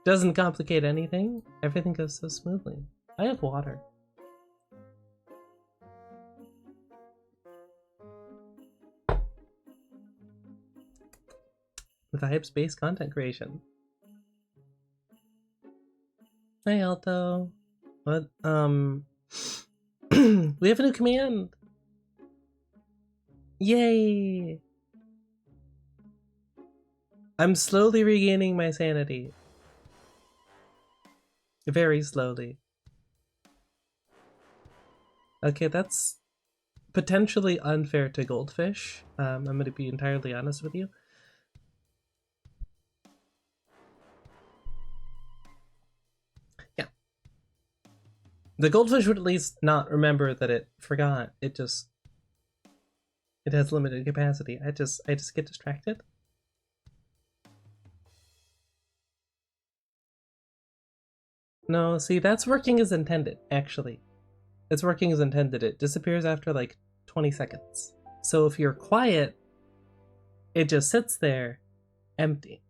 Doesn't complicate anything. Everything goes so smoothly. I have water. Vibes-based content creation. Hey, Alto. What? We have a new command. Yay! I'm slowly regaining my sanity. Very slowly. Okay, that's potentially unfair to goldfish. I'm going to be entirely honest with you. Yeah. The goldfish would at least not remember that it forgot. It has limited capacity. I just get distracted. No, see, that's working as intended, actually. It's working as intended. It disappears after like 20 seconds. So if you're quiet, it just sits there empty.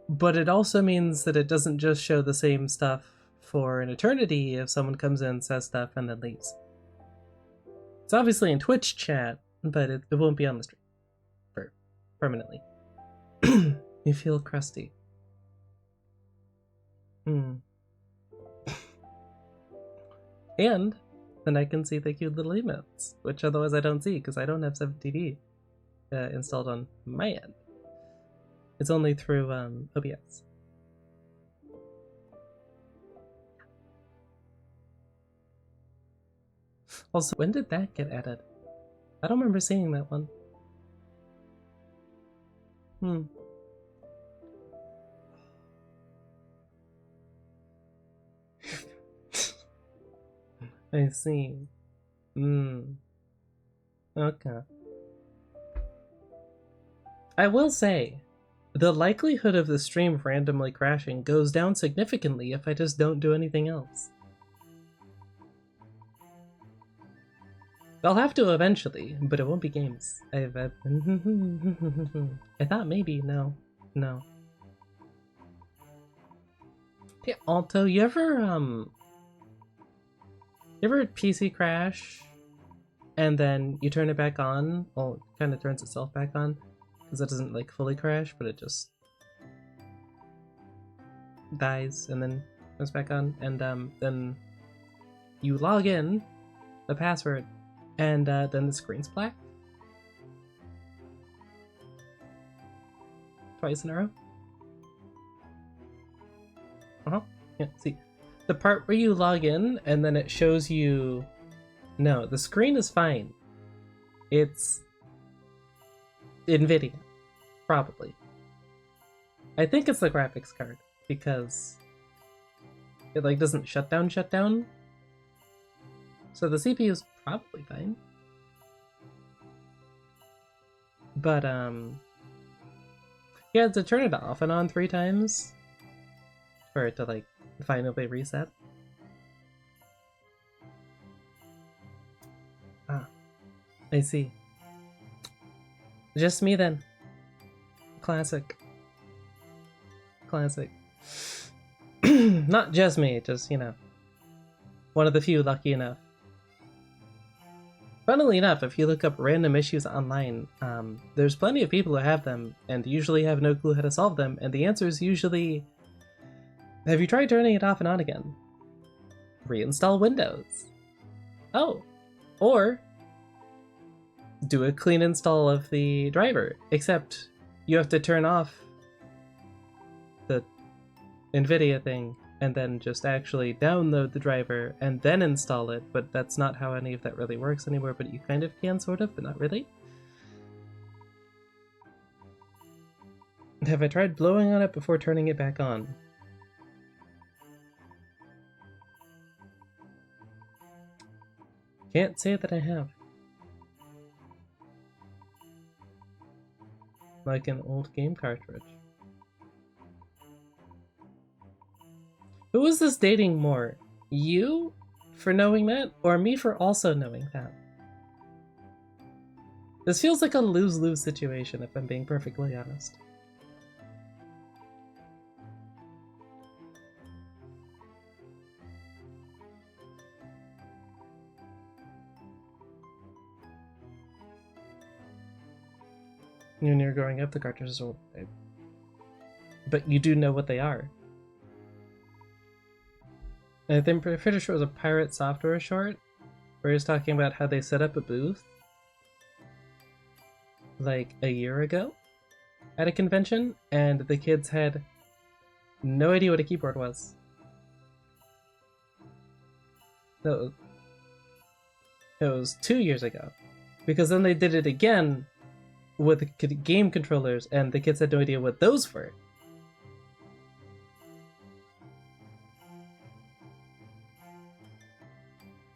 But it also means that it doesn't just show the same stuff for an eternity if someone comes in, says stuff, and then leaves. It's obviously in Twitch chat, but it won't be on the stream for permanently. You feel crusty. And then I can see the cute little emotes, which otherwise I don't see because I don't have 7TV installed on my end. It's only through OBS. Also, when did that get added? I don't remember seeing that one. I see. Okay. I will say, the likelihood of the stream randomly crashing goes down significantly if I just don't do anything else. I'll have to eventually, but it won't be games. I thought maybe, no. Yeah, Alto, you ever PC crash and then you turn it back on? Well, it kind of turns itself back on because it doesn't like fully crash, but it just dies and then comes back on, and then you log in the password and then the screen's black twice in a row. Yeah, see, the part where you log in and then it shows you, no, the screen is fine. It's NVIDIA, probably. I think it's the graphics card because it like doesn't shut down. So the CPU is probably fine. But you had to turn it off and on 3 times for it to like finally reset. Ah, I see. Just me then. Classic. Classic. Not just me, just, you know, one of the few lucky enough. Funnily enough, if you look up random issues online, there's plenty of people who have them and usually have no clue how to solve them, and the answer is usually, have you tried turning it off and on again? Reinstall Windows. Oh, or do a clean install of the driver, except you have to turn off the NVIDIA thing and then just actually download the driver and then install it, but that's not how any of that really works anymore, but you kind of can, sort of, but not really. Have I tried blowing on it before turning it back on? Can't say that I have. Like an old game cartridge. Who is this dating more? You for knowing that, or me for also knowing that? This feels like a lose-lose situation, if I'm being perfectly honest. When you're growing up, the cartridges are... But you do know what they are. I think I'm pretty sure it was a Pirate Software short, where he's talking about how they set up a booth like a year ago at a convention, and the kids had no idea what a keyboard was. No, it was 2 years ago, because then they did it again with game controllers, and the kids had no idea what those were.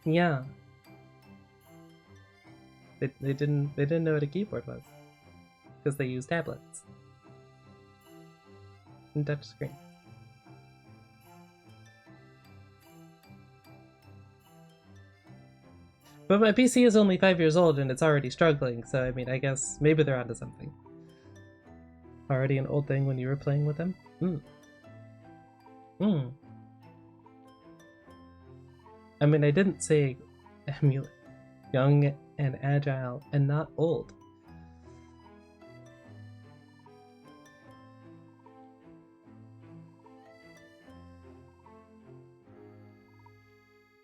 Yeah. They didn't know what a keyboard was, because they used tablets and touch screen. But my PC is only 5 years old and it's already struggling, so I mean, I guess maybe they're onto something. Already an old thing when you were playing with them? I mean, I didn't say emulate. Young and agile and not old.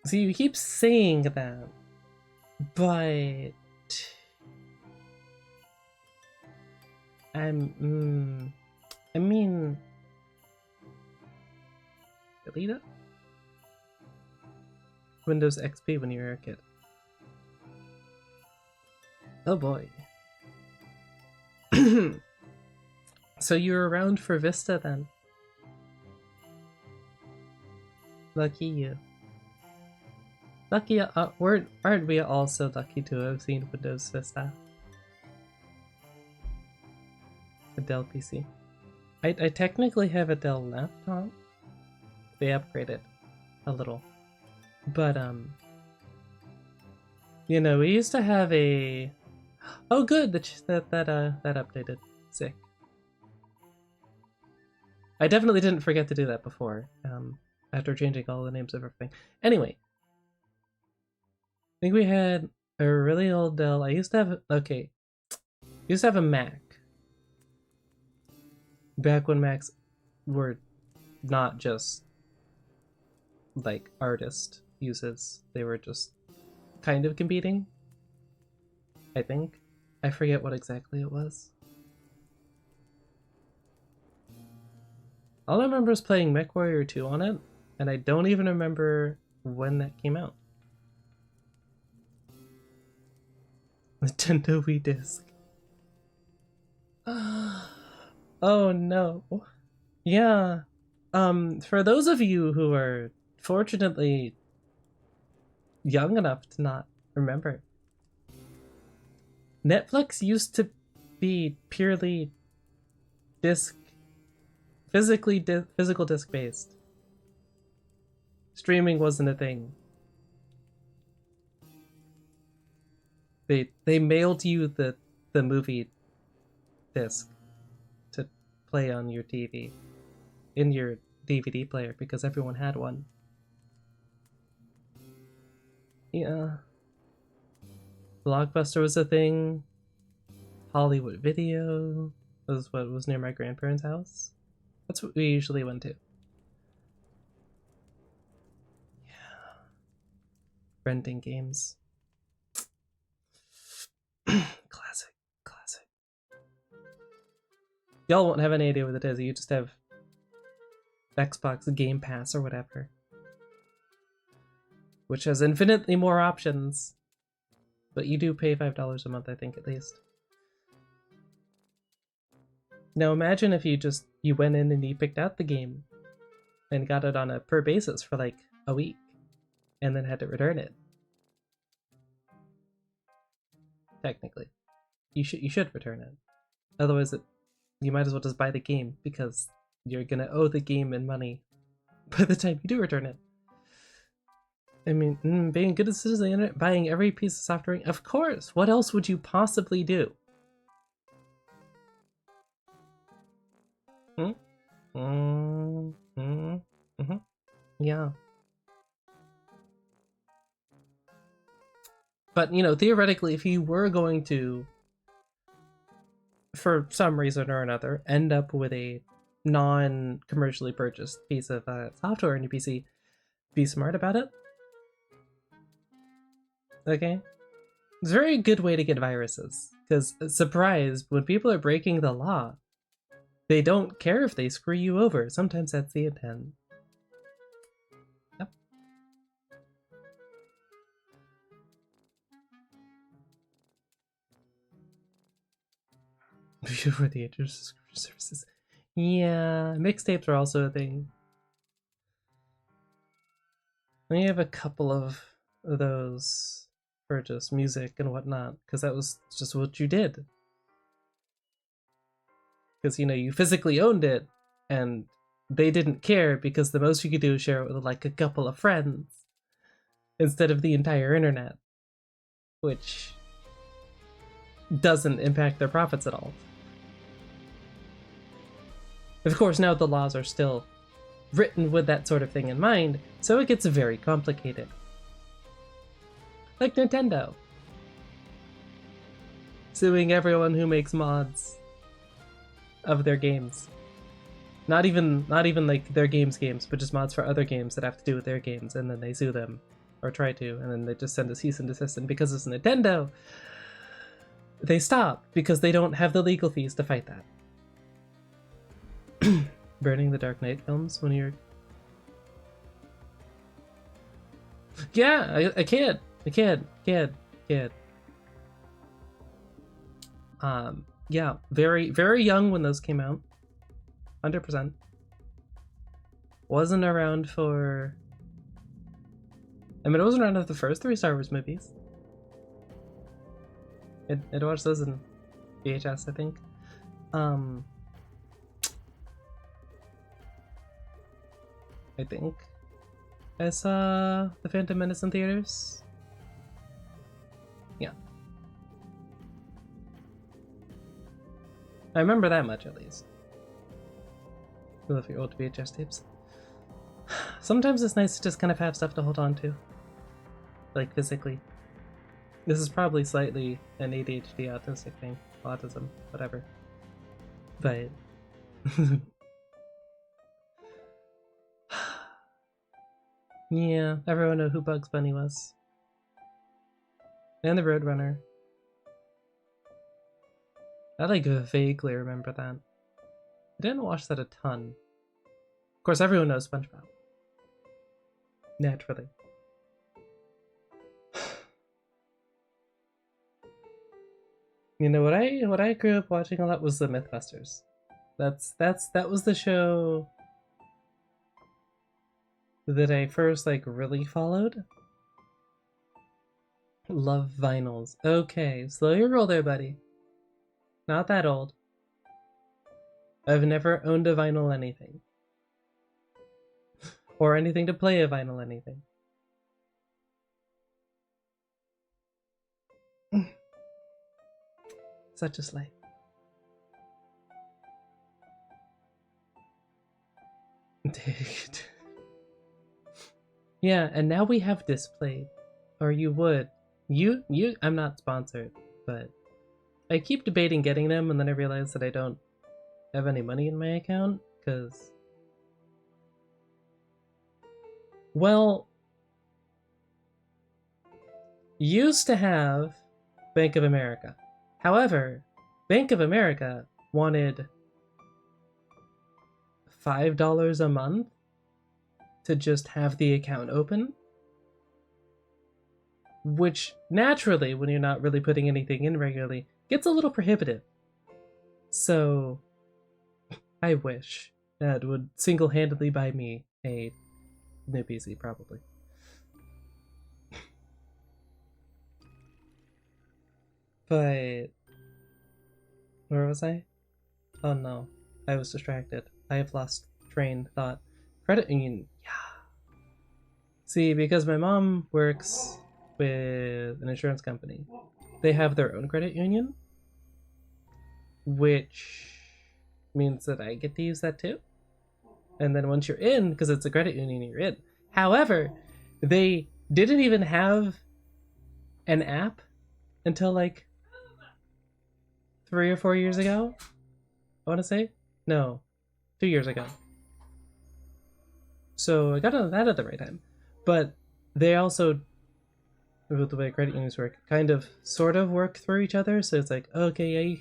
See, you keep saying that, but I mean, delete it? Windows XP when you were a kid. Oh boy. So you were around for Vista then? Lucky you. Lucky, aren't we also lucky to have seen Windows Vista? A Dell PC. I technically have a Dell laptop. They upgraded a little. But, you know, we used to have a... Oh good, that updated. Sick. I definitely didn't forget to do that before, after changing all the names of everything. Anyway. I think we had a really old Dell. I used to have... Okay. I used to have a Mac. Back when Macs were not just, like, artist uses. They were just kind of competing. I think. I forget what exactly it was. All I remember is playing MechWarrior 2 on it, and I don't even remember when that came out. Nintendo Wii Disc. Oh no. Yeah. For those of you who are fortunately young enough to not remember, Netflix used to be purely physical disc based. streaming wasn't a thing. They mailed you the movie disc to play on your TV in your DVD player because everyone had one. Yeah. Blockbuster was a thing. Hollywood Video was what was near my grandparents' house. That's what we usually went to. Yeah. Renting games. Classic. Y'all won't have any idea what it is. You just have Xbox Game Pass or whatever, which has infinitely more options, but you do pay $5 a month, I think, at least. Now imagine if you went in and you picked out the game and got it on a per basis for like a week and then had to return it. Technically, you should return it. Otherwise, you might as well just buy the game because you're gonna owe the game in money by the time you do return it. I mean, being good as citizen of the internet, buying every piece of software, of course. What else would you possibly do? Yeah. But, you know, theoretically, if you were going to, for some reason or another, end up with a non-commercially purchased piece of software in your PC, be smart about it. Okay? It's a very good way to get viruses. Because, surprise, when people are breaking the law, they don't care if they screw you over. Sometimes that's the intent. Yep. For the subscription services. Yeah, mixtapes are also a thing. We have a couple of those for just music and whatnot, because that was just what you did. Because, you know, you physically owned it, and they didn't care because the most you could do is share it with like a couple of friends instead of the entire internet, which doesn't impact their profits at all. Of course, now the laws are still written with that sort of thing in mind, so it gets very complicated. Like Nintendo suing everyone who makes mods of their games. Not even like their games, but just mods for other games that have to do with their games, and then they sue them, or try to, and then they just send a cease and desist, and because it's Nintendo, they stop, because they don't have the legal fees to fight that. Burning the Dark Knight films when you're... Yeah, I can't. Yeah, very, very young when those came out. 100%. Wasn't around for... I mean, it wasn't around for the first 3 Star Wars movies. I'd watched those in VHS, I think. I think I saw The Phantom Menace in theaters. Yeah. I remember that much, at least. I love your old VHS tapes. Sometimes it's nice to just kind of have stuff to hold on to. Like, physically. This is probably slightly an ADHD autistic thing. Autism, whatever. But... yeah, everyone knew who Bugs Bunny was. And the Roadrunner. I like vaguely remember that. I didn't watch that a ton. Of course, everyone knows SpongeBob. Naturally. You know what I grew up watching a lot was the Mythbusters. That was the show that I first like really followed. Love vinyls. Okay, slow your roll there, buddy. Not that old. I've never owned a vinyl anything. or anything to play a vinyl anything. Such a life. Dude. Yeah, and now we have displayed. Or you would. I'm not sponsored, but I keep debating getting them, and then I realize that I don't have any money in my account, because... Well... Used to have Bank of America. However, Bank of America wanted $5 a month to just have the account open, which naturally, when you're not really putting anything in regularly, gets a little prohibitive. So I wish that would single-handedly buy me a new PC, probably. But where was I? Oh no, I was distracted. I have lost train of thought. Credit union, yeah. See, because my mom works with an insurance company, they have their own credit union, which means that I get to use that too. And then once you're in, because it's a credit union, you're in. However, they didn't even have an app until like 3 or 4 years ago, I want to say. No, 2 years ago. So I got that at the right time. But they also, with the way credit unions work, kind of sort of work through each other. So it's like, okay, yeah, you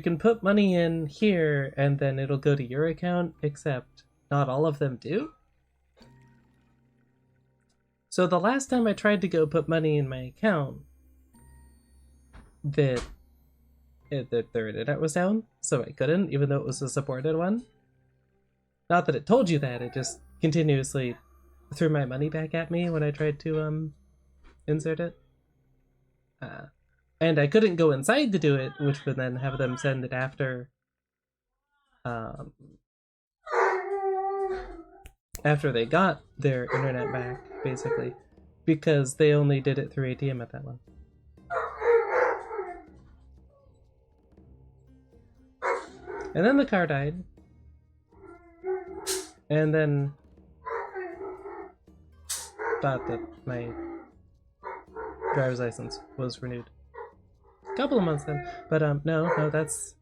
can put money in here and then it'll go to your account, except not all of them do. So the last time I tried to go put money in my account, their internet was down, so I couldn't, even though it was a supported one. Not that it told you that, it just continuously threw my money back at me when I tried to insert it. And I couldn't go inside to do it, which would then have them send it after after they got their internet back, basically, because they only did it through ATM at that one. And then the car died. And then thought that my driver's license was renewed. A couple of months then. But no, that's,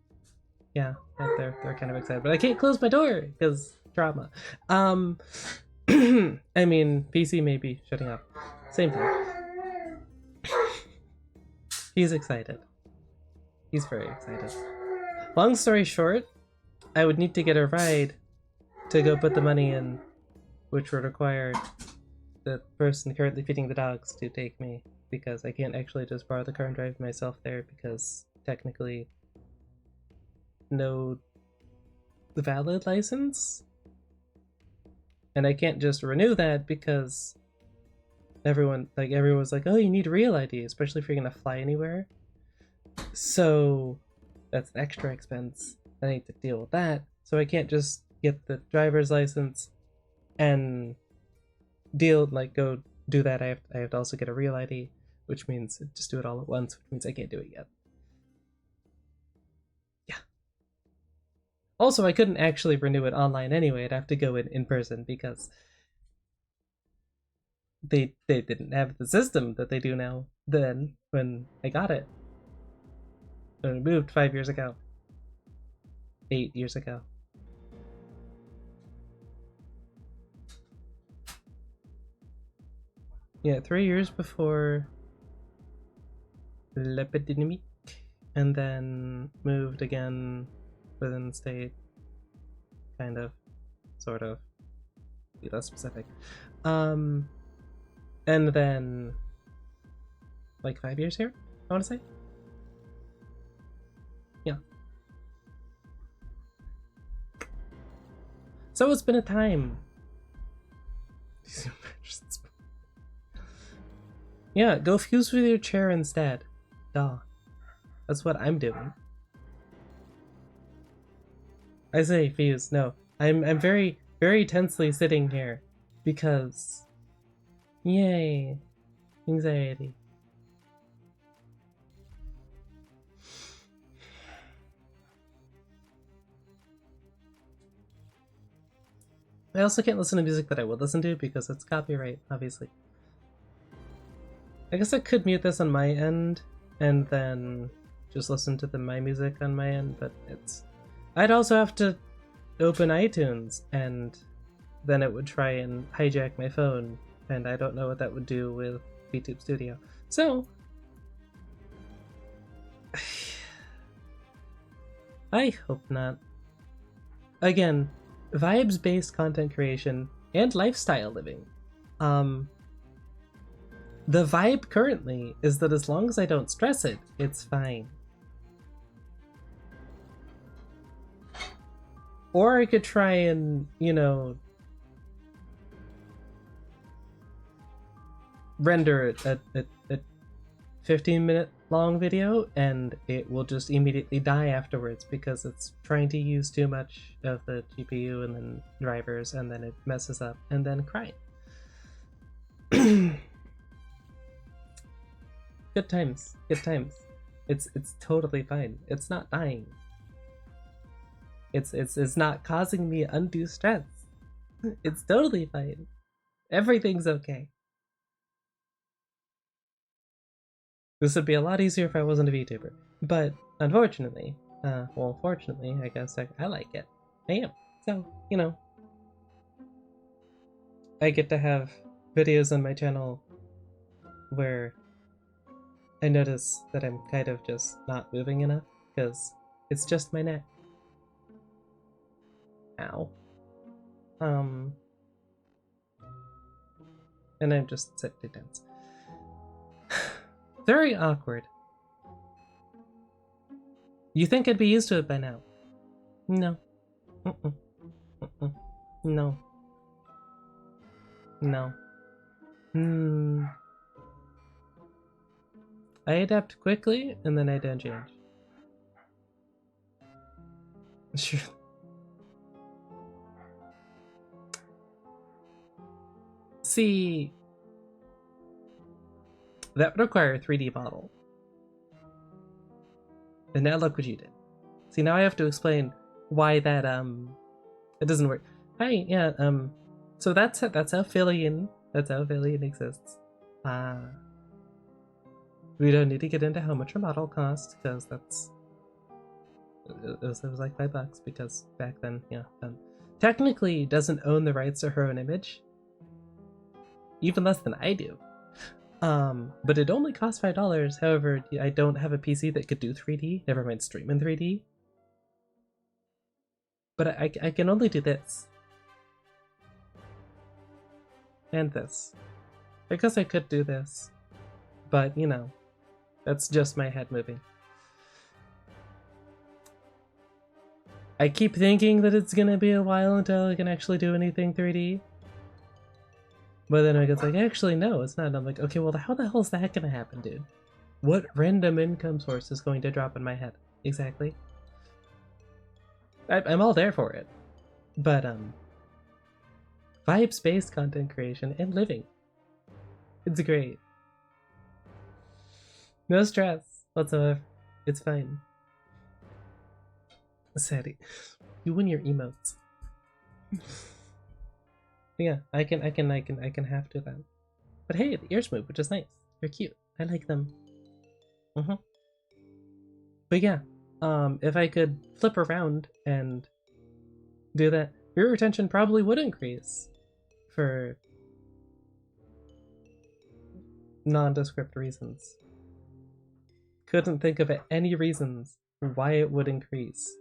yeah, they're kind of excited. But I can't close my door because trauma. I mean, PC may be shutting off. Same thing. He's excited. He's very excited. Long story short, I would need to get a ride to go put the money in, which would require the person currently feeding the dogs to take me, because I can't actually just borrow the car and drive myself there, because technically no valid license, and I can't just renew that because everyone was like, oh, you need real ID, especially if you're gonna fly anywhere. So that's an extra expense. I need to deal with that, so I can't just get the driver's license and go do that. I have to also get a real ID, which means just do it all at once, which means I can't do it yet. Yeah. Also, I couldn't actually renew it online anyway. I'd have to go in person because they didn't have the system that they do now then when I got it. When I moved 5 years ago. 8 years ago. Yeah, 3 years before l'épidémie, and then moved again within the state, kind of, sort of, be less specific. And then like 5 years here, I want to say. Yeah. So it's been a time. Yeah, go fuse with your chair instead. Duh. That's what I'm doing. I say fuse, no. I'm very very tensely sitting here because, yay, anxiety. I also can't listen to music that I would listen to because it's copyright, obviously. I guess I could mute this on my end and then just listen to my music on my end, but I'd also have to open iTunes and then it would try and hijack my phone, and I don't know what that would do with VTube Studio. So I hope not. Again, vibes-based content creation and lifestyle living. The vibe currently is that as long as I don't stress it, it's fine. Or I could try and, you know, render a 15-minute long video and it will just immediately die afterwards because it's trying to use too much of the GPU and then drivers, and then it messes up and then crying. Good times, good times. It's totally fine. It's not dying. It's not causing me undue stress. It's totally fine. Everything's okay. This would be a lot easier if I wasn't a VTuber, but unfortunately, fortunately, I guess I like it. I am. So, you know, I get to have videos on my channel where I notice that I'm kind of just not moving enough because it's just my neck. Ow. And I'm just sitting tense. Very awkward. You think I'd be used to it by now? No. No. No. I adapt quickly and then I don't change. Sure. See, that would require a 3D model. And now look what you did. See, now I have to explain why that it doesn't work. Hi, yeah, so that's how Phillian exists. We don't need to get into how much a model costs because it was like $5 because back then, yeah. Technically doesn't own the rights to her own image, even less than I do. But it only costs $5. However, I don't have a PC that could do 3D, never mind stream in 3D. But I can only do this. And this. Because I could do this. But, you know, that's just my head moving. I keep thinking that it's gonna be a while until I can actually do anything 3D. But then I get like, actually, no, it's not. And I'm like, okay, well, how the hell is that gonna happen, dude? What random income source is going to drop in my head? Exactly. I'm all there for it. But, vibes-based content creation and living. It's great. No stress whatsoever. It's fine. Sadie, you and your emotes. Yeah, I can have to that. But hey, the ears move, which is nice. They're cute. I like them. But yeah, if I could flip around and do that, viewer retention probably would increase for nondescript reasons. Couldn't think of any reasons why it would increase.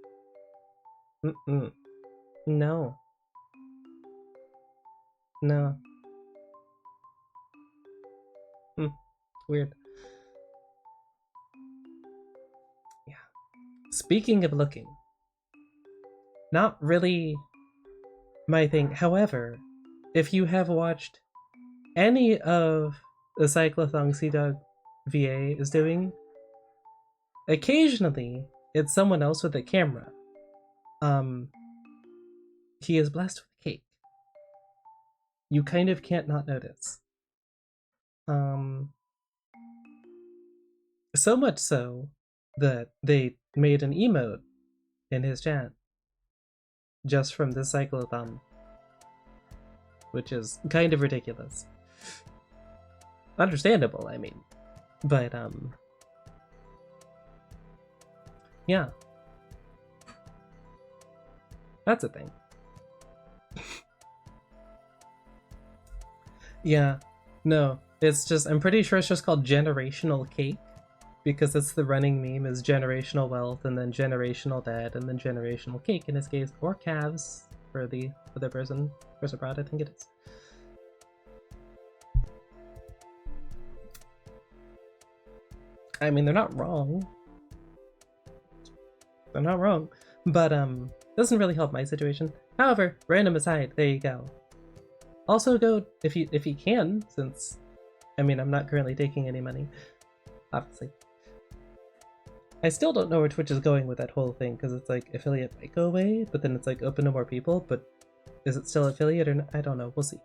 No. No. Weird. Yeah. Speaking of looking, not really my thing. However, if you have watched any of the Cyclothon Sea-Dog VA is doing, occasionally it's someone else with a camera. He is blessed with a cake. you kind of can't not notice. So much so that they made an emote in his chat just from this cyclothon, which is kind of ridiculous. Understandable, I mean, but yeah, that's a thing. Yeah, no, it's just, I'm pretty sure it's just called generational cake, because it's the running meme is generational wealth and then generational debt and then generational cake in this case, or calves for the other person abroad, I think it is. I mean, they're not wrong. They're not wrong, but doesn't really help my situation. However, random aside, there you go. Also go if you can, since I mean I'm not currently taking any money, obviously. I still don't know where Twitch is going with that whole thing, because it's like affiliate might go away, but then it's like open to more people, but is it still affiliate or not? I don't know, we'll see.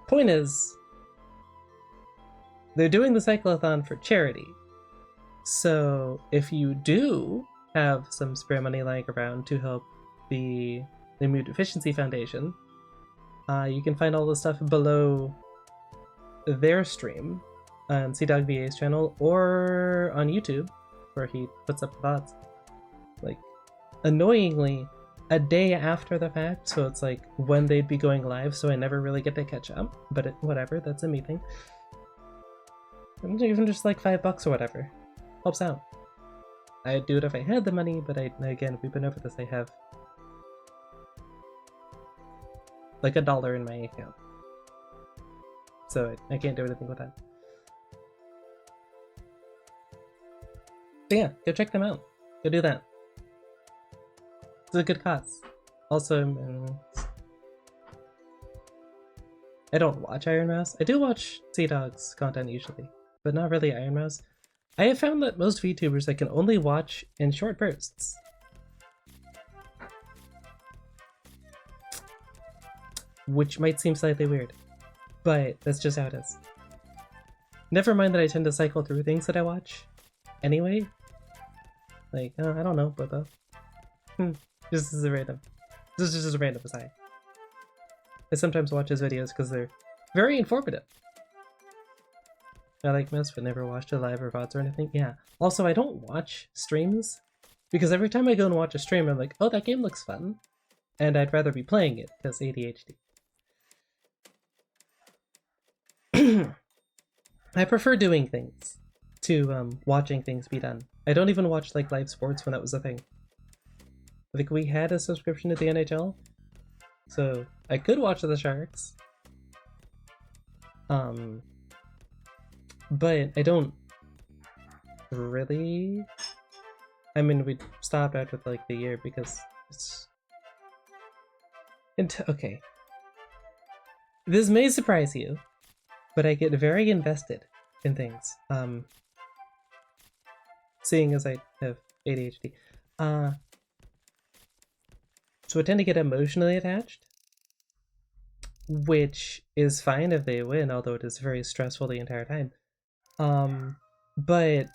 Point is, they're doing the cyclothon for charity. So if you do have some spare money lying around to help the Immune Deficiency Foundation, you can find all the stuff below their stream on CDogVA's channel or on YouTube, where he puts up the VODs. Like, annoyingly, a day after the fact, so it's like when they'd be going live, so I never really get to catch up, but whatever, that's a me thing. Even just like $5 or whatever. Helps out. I'd do it if I had the money, but again, we've been over this, I have like $1 in my account. So I can't do anything with that. So yeah, go check them out. Go do that. It's a good cause. Also, I don't watch Iron Mouse. I do watch CDog's content usually, but not really Iron Mouse. I have found that most VTubers I can only watch in short bursts. Which might seem slightly weird, but that's just how it is. Never mind that I tend to cycle through things that I watch anyway. Like, I don't know, Bobo. This is just a random aside. I sometimes watch his videos because they're very informative. I like Mouse, but never watched a live or VODs or anything. Yeah. Also, I don't watch streams because every time I go and watch a stream, I'm like, oh, that game looks fun. And I'd rather be playing it because ADHD. I prefer doing things to watching things be done. I don't even watch like live sports when that was a thing. I think we had a subscription to the NHL, so I could watch the Sharks. But I don't really. I mean, we stopped after like the year because it's. Okay. This may surprise you, but I get very invested in things. Seeing as I have ADHD. So I tend to get emotionally attached, which is fine if they win, although it is very stressful the entire time. But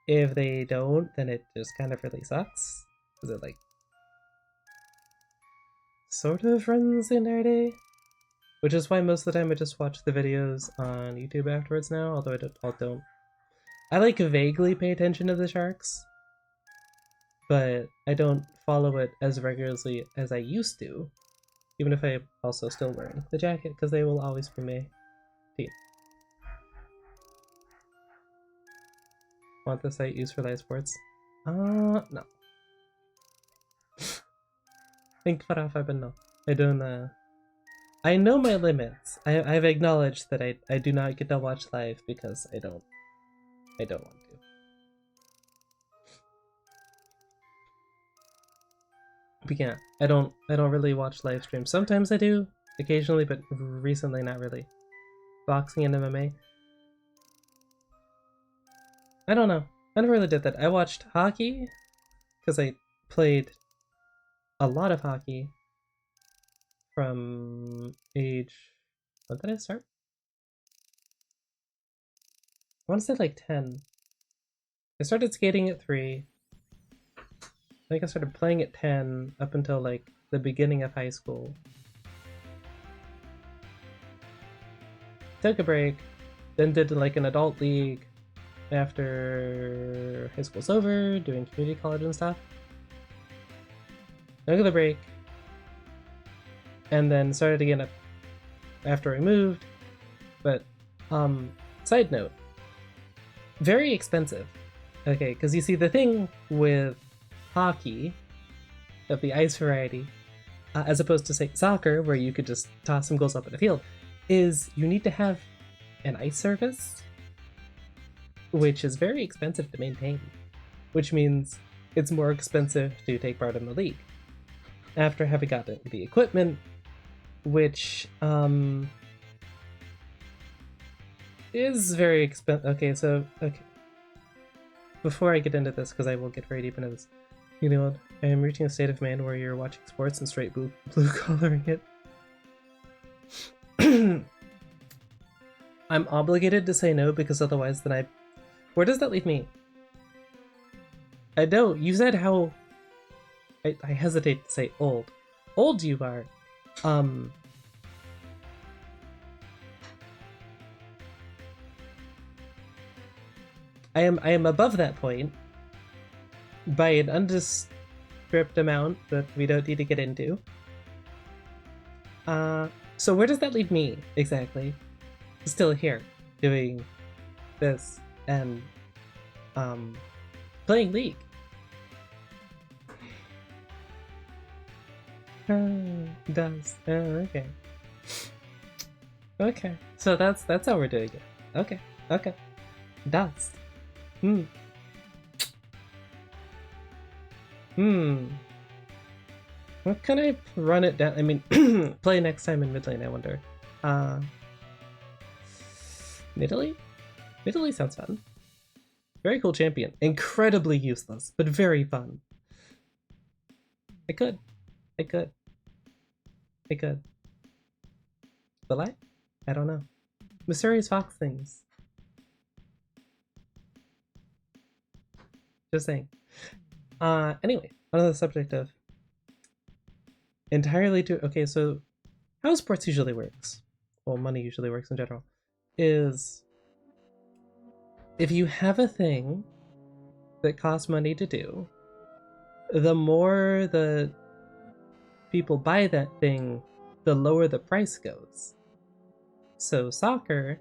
if they don't, then it just kind of really sucks. Because it like sort of ruins the entire day. Which is why most of the time I just watch the videos on YouTube afterwards now, although I don't. I like vaguely pay attention to the Sharks, but I don't follow it as regularly as I used to, even if I also still wearing the jacket, because they will always be my team. Want the site used for live sports? No. Think para off, but no. I don't, I know my limits. I've acknowledged that I do not get to watch live because I don't want to. But yeah, I don't really watch live streams. Sometimes I do, occasionally, but recently not really. Boxing and MMA. I don't know. I never really did that. I watched hockey because I played a lot of hockey from age... When did I start? I want to say like 10. I started skating at 3. I think I started playing at 10 up until like the beginning of high school. Took a break, then did like an adult league after high school's over, doing community college and stuff. Took the break, and then started again after I moved. But side note, very expensive. Okay, because you see the thing with hockey of the ice variety, as opposed to say soccer, where you could just toss some goals up in the field, is you need to have an ice surface, which is very expensive to maintain, which means it's more expensive to take part in the league. After having gotten the equipment, which is very expensive. Okay, before I get into this, because I will get very deep into this, you know what? I am reaching a state of man where you're watching sports and straight blue collaring it. I'm obligated to say no, because otherwise then where does that leave me? I know, you said how... I hesitate to say old. Old you are. I am above that point by an undescript amount that we don't need to get into. So where does that leave me, exactly? Still here, doing this, and, playing League. Does. Okay. Okay, so that's how we're doing it. Okay. Dust. What can I run it down? I mean, play next time in mid lane, I wonder. Nidalee? Nidalee sounds fun. Very cool champion. Incredibly useless, but very fun. I could. Will I? I don't know. Mysterious fox things. Just saying. Anyway, on the subject of okay, so how sports usually works, well, money usually works in general, is if you have a thing that costs money to do, the more the people buy that thing, the lower the price goes. So soccer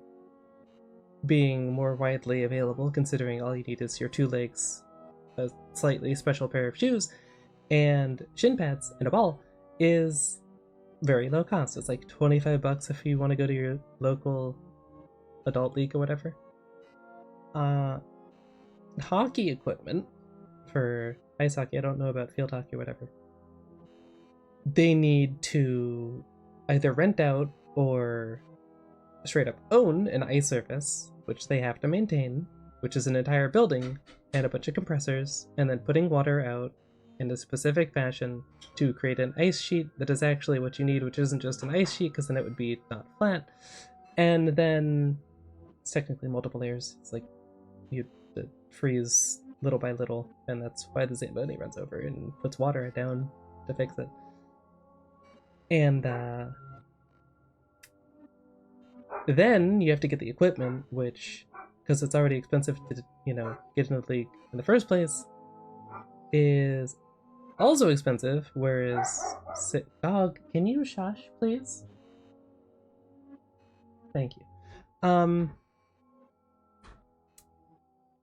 being more widely available, considering all you need is your 2 legs, a slightly special pair of shoes, and shin pads and a ball, is very low cost. It's like 25 bucks if you want to go to your local adult league or whatever. Hockey equipment for ice hockey, I don't know about field hockey or whatever, they need to either rent out or straight up own an ice surface, which they have to maintain, which is an entire building and a bunch of compressors, and then putting water out in a specific fashion to create an ice sheet that is actually what you need, which isn't just an ice sheet, because then it would be not flat. And then it's technically multiple layers. It's like you freeze little by little, and that's why the Zamboni runs over and puts water down to fix it. And then you have to get the equipment, which, because it's already expensive to, get into the league in the first place, is also expensive, whereas... Dog, can you shush, please? Thank you.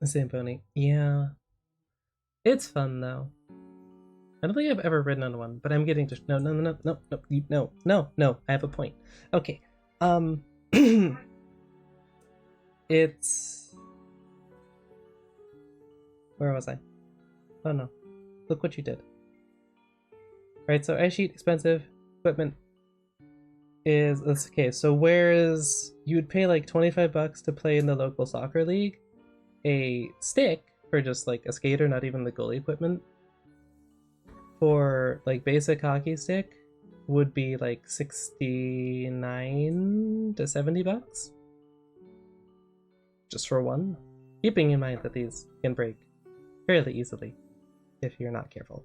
Zamboni. Yeah. It's fun, though. I don't think I've ever ridden on one, but I'm getting to... No. I have a point. Okay. It's... Where was I? Oh no. Look what you did. Right, so ice sheet, expensive. Equipment is... Okay, so whereas you would pay like 25 bucks to play in the local soccer league, a stick for just like a skater, not even the goalie equipment, for like basic hockey stick would be like 69 to 70 bucks. Just for one. Keeping in mind that these can break fairly easily if you're not careful.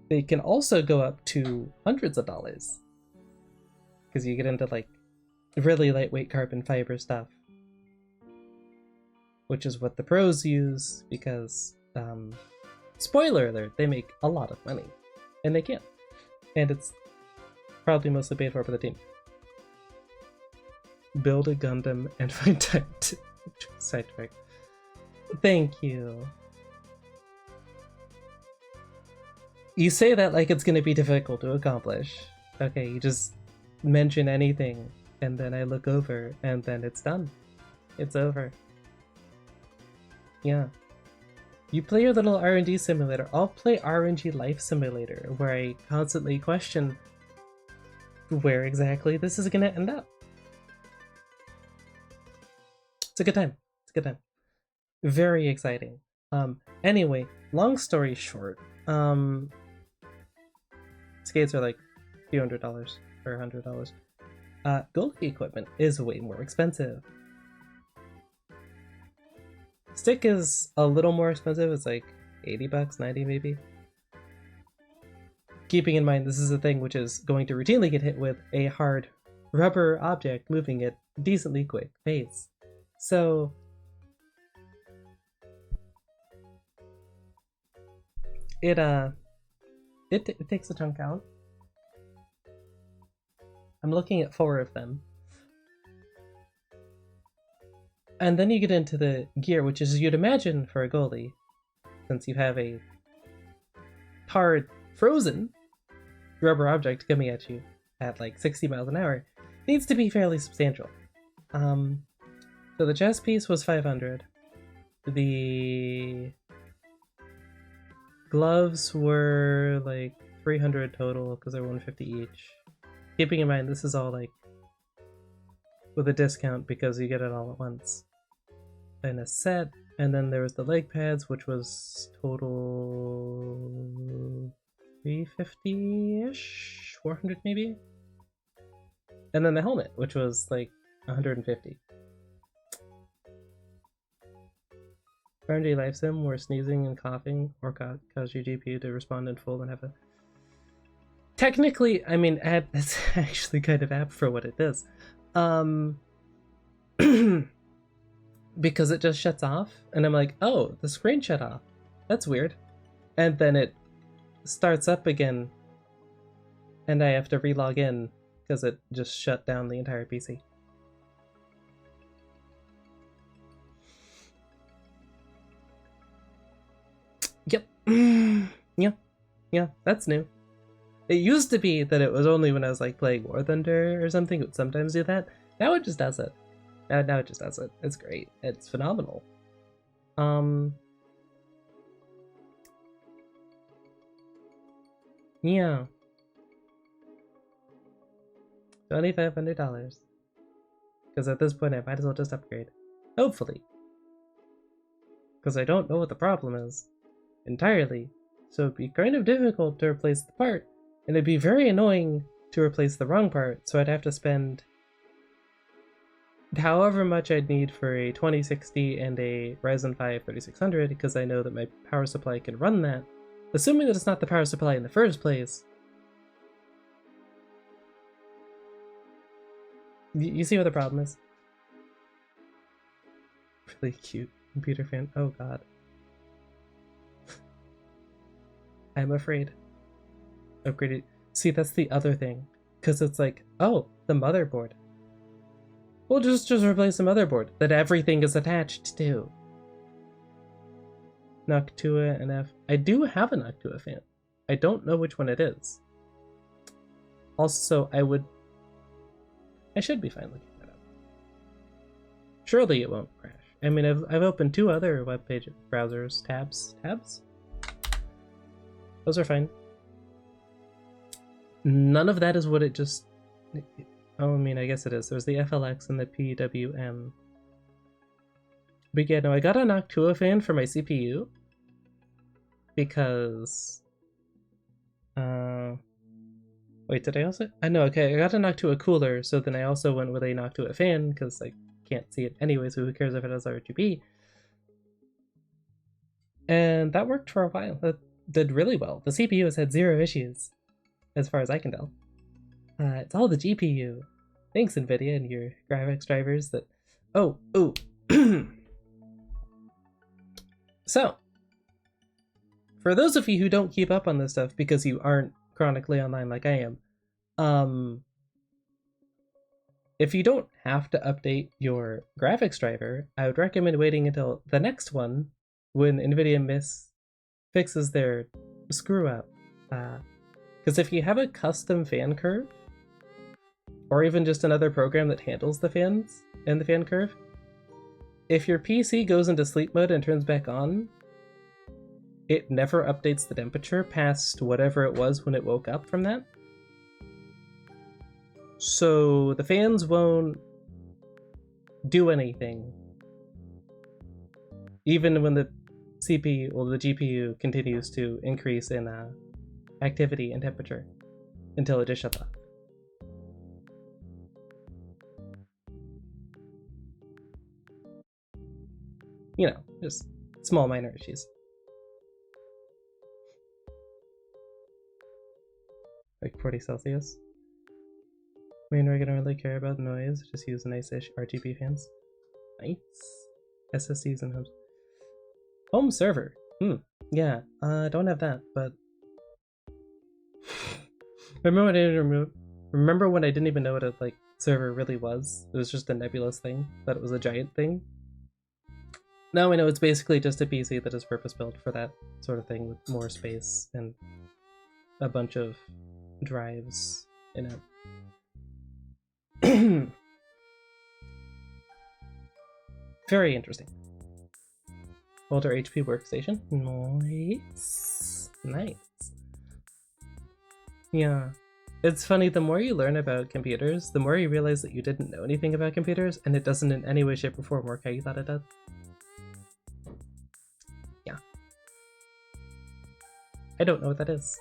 They can also go up to hundreds of dollars. Because you get into like really lightweight carbon fiber stuff. Which is what the pros use because, spoiler alert, they make a lot of money. And they can. And it's probably mostly paid for by the team. Build a Gundam and find time to sidetrack. Thank you. You say that like it's gonna be difficult to accomplish. Okay, you just mention anything, and then I look over, and then it's done. It's over. Yeah. You play your little R&D simulator. I'll play RNG Life Simulator, where I constantly question where exactly this is gonna end up. It's a good time. It's a good time. Very exciting. Anyway, long story short, skates are like a few $100 or $100. Goalie equipment is way more expensive. Stick is a little more expensive. It's like 80 bucks, 90 maybe. Keeping in mind this is a thing which is going to routinely get hit with a hard rubber object moving at decently quick pace. So it takes a chunk out. I'm looking at 4 of them. And then you get into the gear, which is you'd imagine for a goalie, since you have a hard, frozen rubber object coming at you at like 60 miles an hour, needs to be fairly substantial. So the chest piece was 500. The gloves were like 300 total because they're 150 each. Keeping in mind this is all like with a discount because you get it all at once in a set. And then there was the leg pads, which was total 350-ish, 400 maybe. And then the helmet, which was like 150. RNG Life Sim, where sneezing and coughing or cause your GPU to respond in full and have a... Technically, I mean, it's actually kind of apt for what it does. Because it just shuts off, and I'm like, oh, the screen shut off. That's weird. And then it starts up again, and I have to re-log in because it just shut down the entire PC. Yep. Yeah, that's new. It used to be that it was only when I was like playing War Thunder or something it would sometimes do that. Now it just does it. Now it just does it. It's great. It's phenomenal. Yeah. $2,500. Because at this point I might as well just upgrade. Hopefully. Because I don't know what the problem is entirely. So it'd be kind of difficult to replace the part. And it'd be very annoying to replace the wrong part, so I'd have to spend however much I'd need for a 2060 and a Ryzen 5 3600, because I know that my power supply can run that, assuming that it's not the power supply in the first place. You see what the problem is? Really cute computer fan. Oh god. I'm afraid. Upgraded. See, that's the other thing. Because it's like, oh, the motherboard. We'll just replace the motherboard that everything is attached to. Noctua and F. I do have a Noctua fan. I don't know which one it is. Also, I should be fine looking that up. Surely it won't crash. I mean, I've opened 2 other web page browsers, tabs? Those are fine. None of that is what it just... Oh, I mean, I guess it is. There's the FLX and the PWM. But yeah, no, I got a Noctua fan for my CPU. Because Wait, did I also? I know, okay, I got to knock to a cooler, so then I also went with a knock to a fan, because I can't see it anyway, so who cares if it has RGB? And that worked for a while. That did really well. The CPU has had 0 issues, as far as I can tell. It's all the GPU. Thanks, NVIDIA, and your graphics drivers that... Oh. So, for those of you who don't keep up on this stuff because you aren't chronically online like I am, if you don't have to update your graphics driver, I would recommend waiting until the next one when NVIDIA fixes their screw up. Because if you have a custom fan curve, or even just another program that handles the fans and the fan curve, if your PC goes into sleep mode and turns back on, it never updates the temperature past whatever it was when it woke up from that. So the fans won't do anything, even when the CPU or the GPU continues to increase in activity and temperature until it just shuts off. You know, just small minor issues. Like 40 Celsius. I mean, we're gonna really care about noise, just use nice-ish RGB fans. Nice. SSDs and home. Home server. Yeah, don't have that, but... Remember when I didn't even know what a, like, server really was? It was just a nebulous thing, that it was a giant thing? Now I know it's basically just a PC that is purpose-built for that sort of thing with more space and a bunch of drives in it. Very interesting. Older HP workstation. Nice. Yeah. It's funny, the more you learn about computers, the more you realize that you didn't know anything about computers, and it doesn't in any way, shape, or form work how you thought it did. Yeah. I don't know what that is.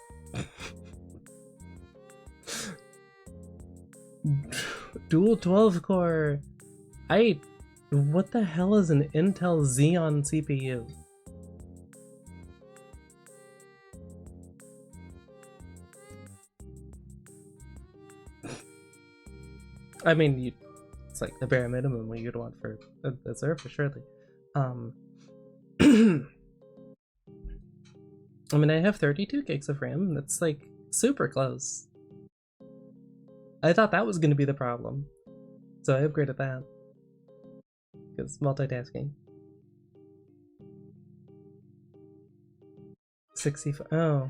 Dual 12 core. What the hell is an Intel Xeon CPU? I mean, it's like the bare minimum what you'd want for a server, surely. I mean, I have 32 gigs of RAM. That's like super close. I thought that was going to be the problem, so I upgraded that. Because multitasking. 65. Oh.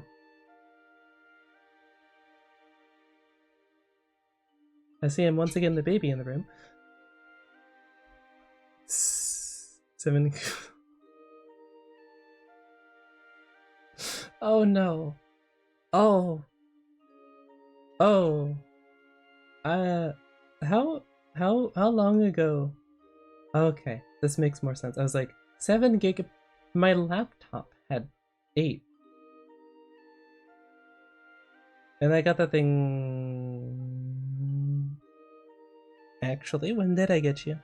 I see him once again, the baby in the room. 7. Oh no. Oh. Oh. How long ago? Okay, this makes more sense. I was like, 7 gig. My laptop had 8. And I got that thing... Actually, when did I get you?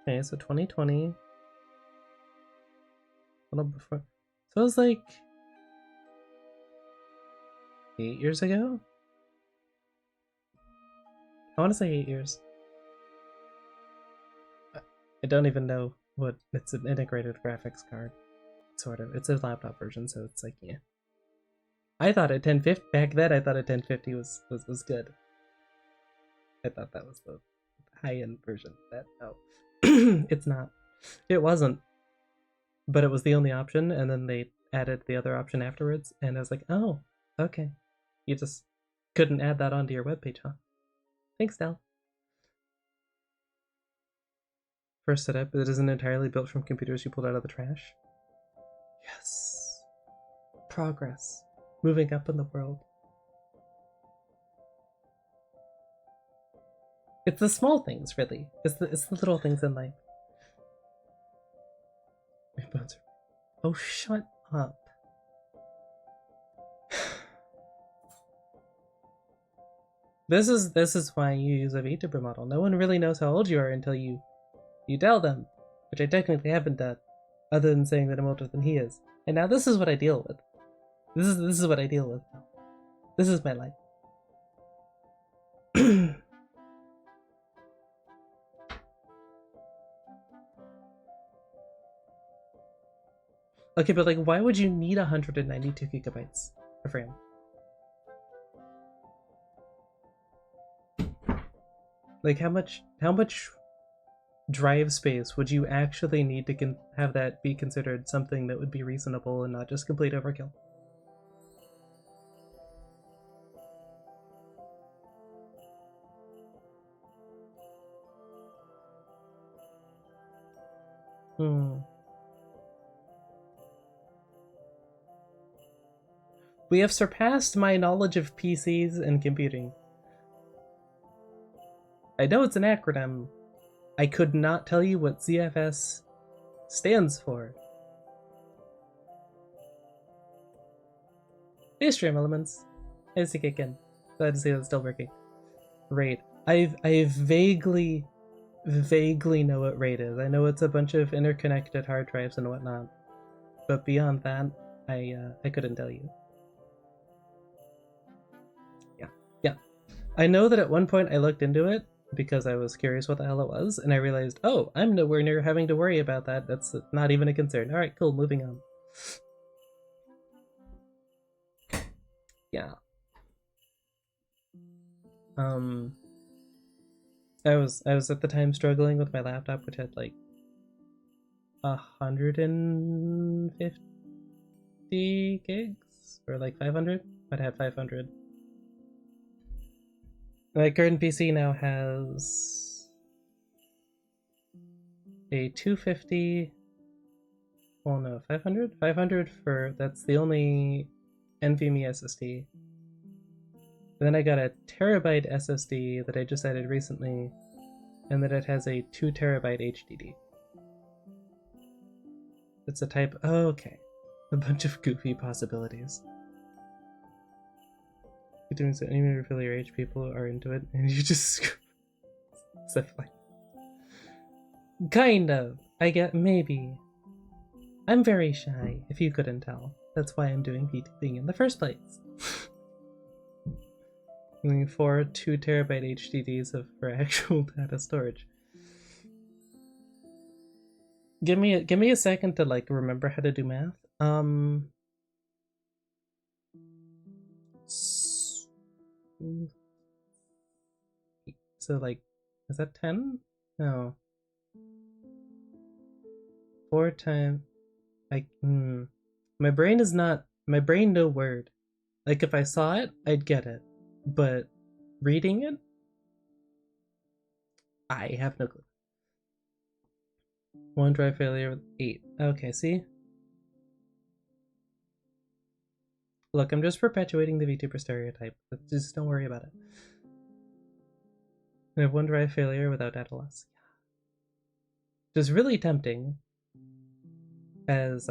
Okay, so 2020. A little before. So it was like 8 years ago? I want to say 8 years. I don't even know what... It's an integrated graphics card. Sort of. It's a laptop version, so it's like, yeah. I thought a 1050... Back then, I thought a 1050 was good. I thought that was the high-end version. That no. It's not. It wasn't. But it was the only option, and then they added the other option afterwards, and I was like, oh, okay. You just couldn't add that onto your webpage, huh? Thanks, Dell. First setup, it isn't entirely built from computers you pulled out of the trash. Yes. Progress. Moving up in the world. It's the small things, really. It's the little things in life. My bones are... Oh, shut up. This is why you use a VTuber model. No one really knows how old you are until you tell them, which I technically haven't done, other than saying that I'm older than he is. And now this is what I deal with. This is what I deal with now. This is my life. Okay, but like, why would you need 192 gigabytes of RAM? Like, how much drive space would you actually need to have that be considered something that would be reasonable and not just complete overkill? We have surpassed my knowledge of PCs and computing. I know it's an acronym. I could not tell you what ZFS stands for. Hey, stream elements. Nice to kick in. Glad to see that it's still working. RAID. I vaguely know what RAID is. I know it's a bunch of interconnected hard drives and whatnot. But beyond that, I couldn't tell you. Yeah. I know that at one point I looked into it because I was curious what the hell it was, and I realized, oh, I'm nowhere near having to worry about that. That's not even a concern. Alright, cool, moving on. Yeah. I was at the time struggling with my laptop, which had like 150 gigs, or like 500. I'd have 500. My current PC now has a 250. Well, no, 500. 500 for that's the only NVMe SSD. And then I got a terabyte SSD that I just added recently, and that it has a 2 terabyte HDD. It's a type. Oh, okay, a bunch of goofy possibilities. You're doing so even if really your age people are into it, and you just stuff like. Kind of. I get maybe. I'm very shy, if you couldn't tell. That's why I'm doing VTubing in the first place. Using 4 2 terabyte HDDs for actual data storage. Give me a second to like remember how to do math. So like, is that 10? No. 4 times. My brain no word. Like if I saw it, I'd get it. But reading it, I have no clue. One drive failure with 8. Okay, see? Look, I'm just perpetuating the VTuber stereotype. Just don't worry about it. I have one drive failure without data loss. Which is really tempting, as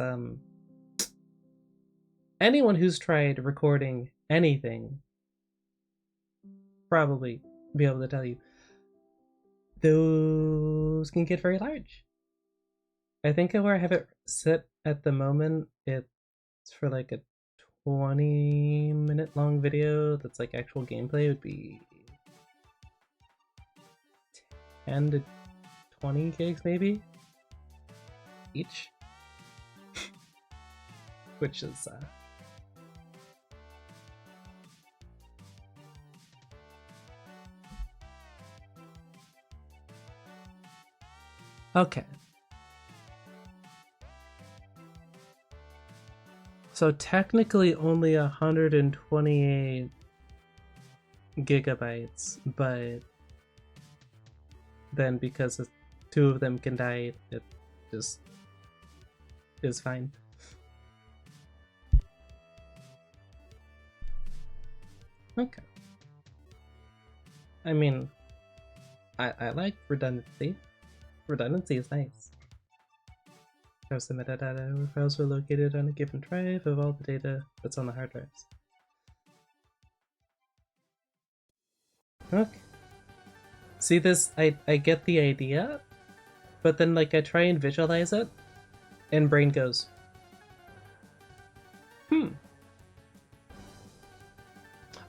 anyone who's tried recording anything probably be able to tell you. Those can get very large. I think where I have it set at the moment, it's for like a 20-minute long video that's like actual gameplay would be 10 to 20 gigs maybe each. Which is okay. So technically only 128 gigabytes, but then because 2 of them can die, it just is fine. Okay. I mean, I like redundancy. Redundancy is nice. There's the metadata where files were located on a given drive of all the data that's on the hard drives. Okay. See this, I get the idea, but then like I try and visualize it, and brain goes,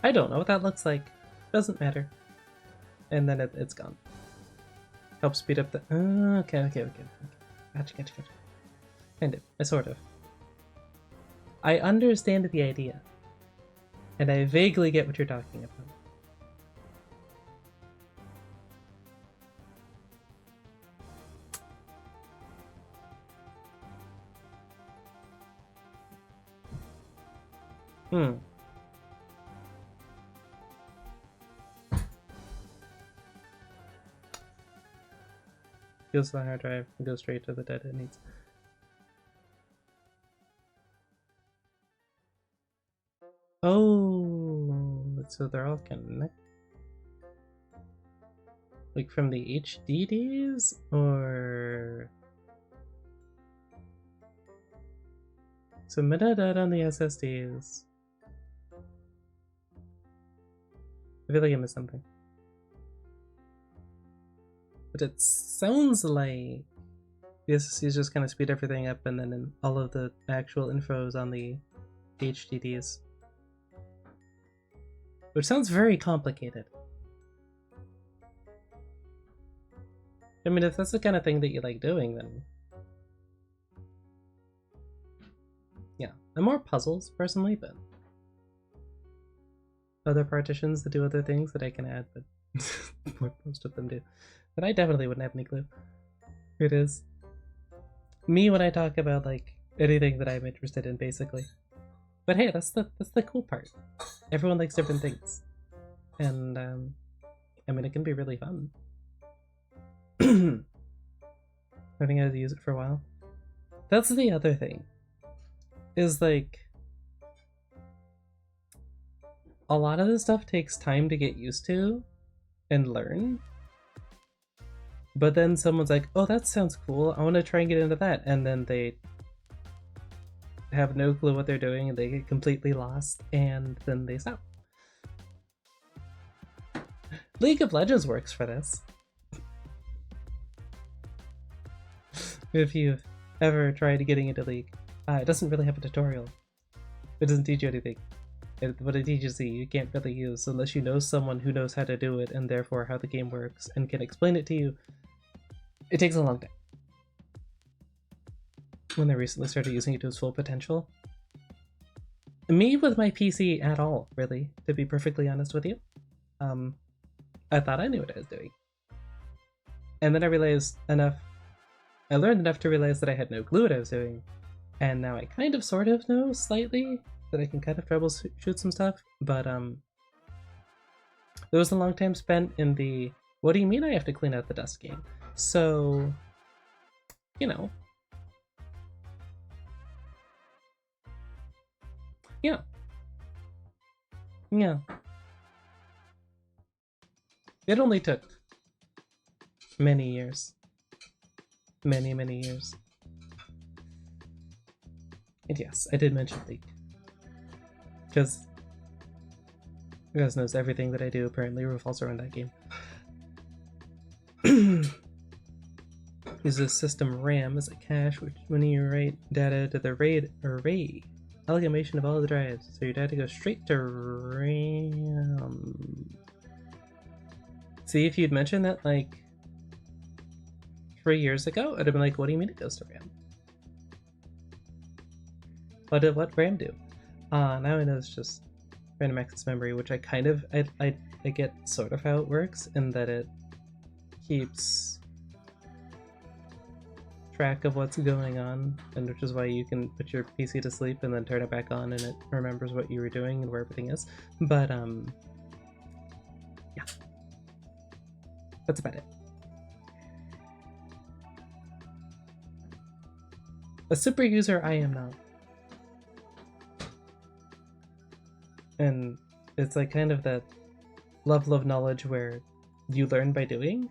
I don't know what that looks like. Doesn't matter. And then it's gone. Help speed up the... okay. Gotcha. Kind of. Sort of. I understand the idea. And I vaguely get what you're talking about. Goes to the hard drive and goes straight to the data it needs. Oh, so they're all connected. Like from the HDDs, or so metadata on the SSDs. I feel like I missed something. But it sounds like the SSDs just kind of speed everything up, and then all of the actual info is on the HDDs. Which sounds very complicated. I mean, if that's the kind of thing that you like doing, then... yeah. I'm more puzzles, personally, but... other partitions that do other things that I can add, but most of them do. But I definitely wouldn't have any clue. It is me when I talk about like anything that I'm interested in, basically. But hey, that's the cool part. Everyone likes different things, and I mean, it can be really fun. Learning how to use it for a while. That's the other thing. Is like a lot of this stuff takes time to get used to and learn. But then someone's like, oh, that sounds cool, I want to try and get into that. And then they have no clue what they're doing and they get completely lost, and then they stop. League of Legends works for this. If you've ever tried getting into League, it doesn't really have a tutorial. It doesn't teach you anything. What it teaches you can't really use unless you know someone who knows how to do it, and therefore how the game works, and can explain it to you. It takes a long time. When they recently started using it to its full potential. Me with my PC at all, really, to be perfectly honest with you. I thought I knew what I was doing. And then I realized I learned enough to realize that I had no clue what I was doing. And now I kind of sort of know slightly that I can kind of troubleshoot some stuff, but there was a long time spent in the, what do you mean I have to clean out the dust game? So, you know. Yeah. Yeah. It only took many years. Many years. And yes, I did mention League. Because you guys knows everything that I do apparently revolves around that game. Uses system RAM as a cache, which when you write data to the RAID array, amalgamation of all the drives, so your data goes straight to RAM. See, if you'd mentioned that like 3 years ago, I'd have been like, what do you mean it goes to RAM? What did RAM do? Now I know it's just random access memory, which I kind of, I get sort of how it works, in that it keeps track of what's going on, and which is why you can put your PC to sleep and then turn it back on and it remembers what you were doing and where everything is. But yeah, that's about it. A super user I am not. And it's like kind of that level of knowledge where you learn by doing,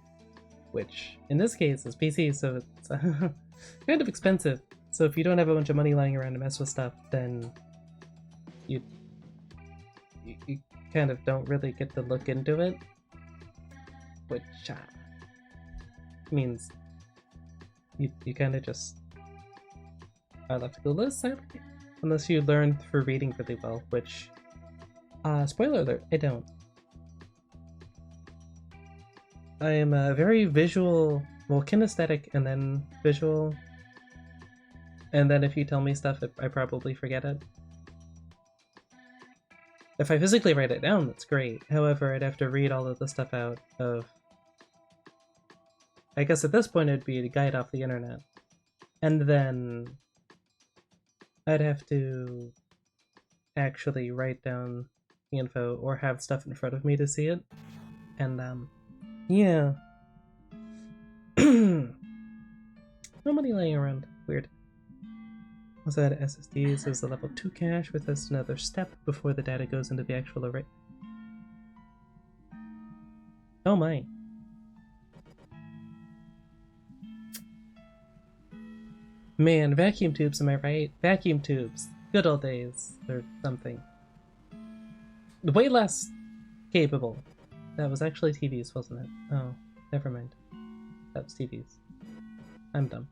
which in this case is PC, so it's kind of expensive. So if you don't have a bunch of money lying around to mess with stuff, then you kind of don't really get to look into it, which means you kind of just are left to the list, unless you learn through reading really well, which, spoiler alert, I don't. I am a very visual, well, kinesthetic and then visual, and then if you tell me stuff, I probably forget it. If I physically write it down, that's great. However, I'd have to read all of the stuff out of... I guess at this point it'd be a guide off the internet. And then I'd have to actually write down the info or have stuff in front of me to see it. And, yeah. No money laying around. Weird. Also add SSDs as a level 2 cache with us another step before the data goes into the actual array. Oh my. Man, vacuum tubes, am I right? Vacuum tubes. Good old days, or something. Way less capable. That was actually TVs, wasn't it? Oh, never mind. That was TVs. I'm dumb.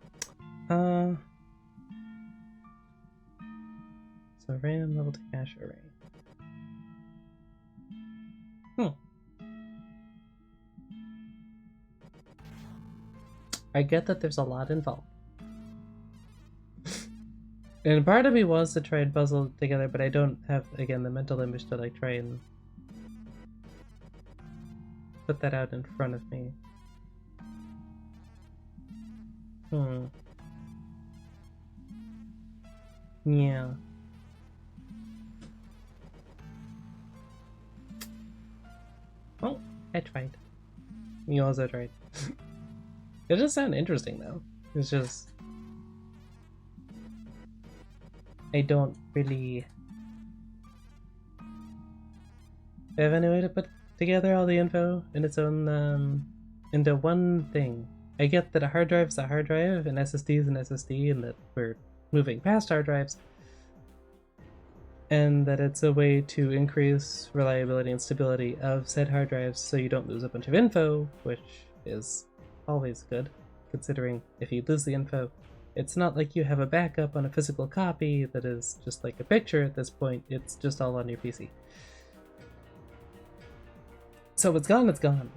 So RAM level to cache array. I get that there's a lot involved. And part of me wants to try and puzzle together, but I don't have, again, the mental image to like try and put that out in front of me. Yeah. Oh, I tried. You also tried. It does sound interesting though. It's just... I don't really have any way to put together all the info in its own, into one thing. I get that a hard drive's a hard drive, and SSD is an SSD, and that we're moving past hard drives, and that it's a way to increase reliability and stability of said hard drives so you don't lose a bunch of info, which is always good, considering if you lose the info, it's not like you have a backup on a physical copy that is just like a picture at this point, it's just all on your PC. So it's gone, it's gone.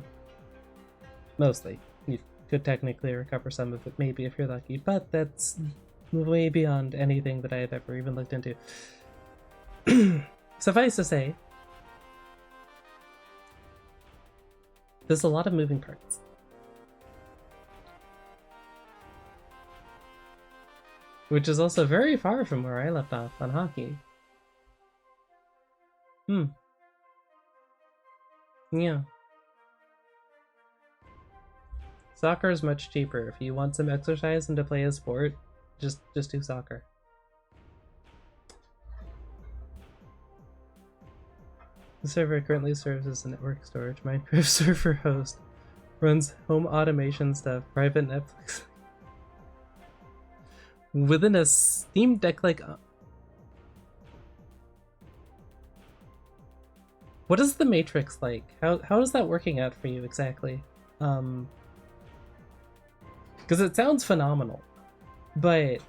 Mostly. You could technically recover some of it, maybe, if you're lucky, but that's way beyond anything that I have ever even looked into. Suffice to say, there's a lot of moving parts. Which is also very far from where I left off on hockey. Yeah. Soccer is much cheaper. If you want some exercise and to play a sport, just do soccer. The server currently serves as a network storage. Minecraft server host runs home automation stuff, private Netflix. Within a Steam Deck, like... What is the Matrix like? How is that working out for you exactly? Because it sounds phenomenal, but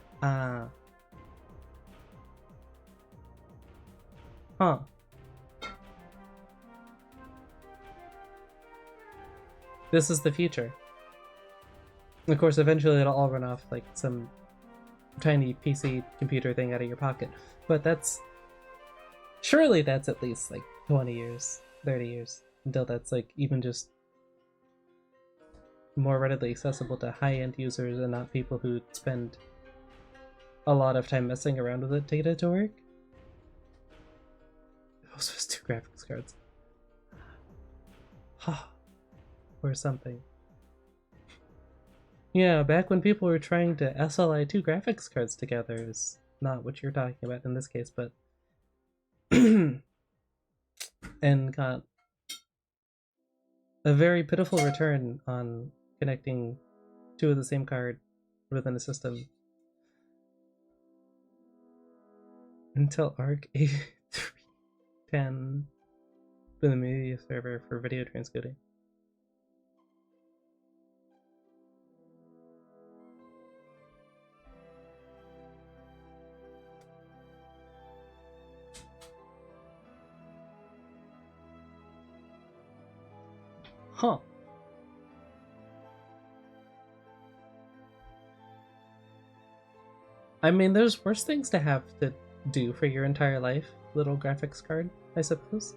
this is the future. Of course, eventually it'll all run off like some tiny PC computer thing out of your pocket, but surely that's at least like 20 years, 30 years, until that's like even just more readily accessible to high-end users and not people who spend a lot of time messing around with it to get it to work. It also has 2 graphics cards. Or something. Yeah, back when people were trying to SLI 2 graphics cards together is not what you're talking about in this case, but and got a very pitiful return on connecting two of the same card within a system. Intel Arc A310 for the media server for video transcoding. Huh. I mean, there's worse things to have to do for your entire life. Little graphics card, I suppose.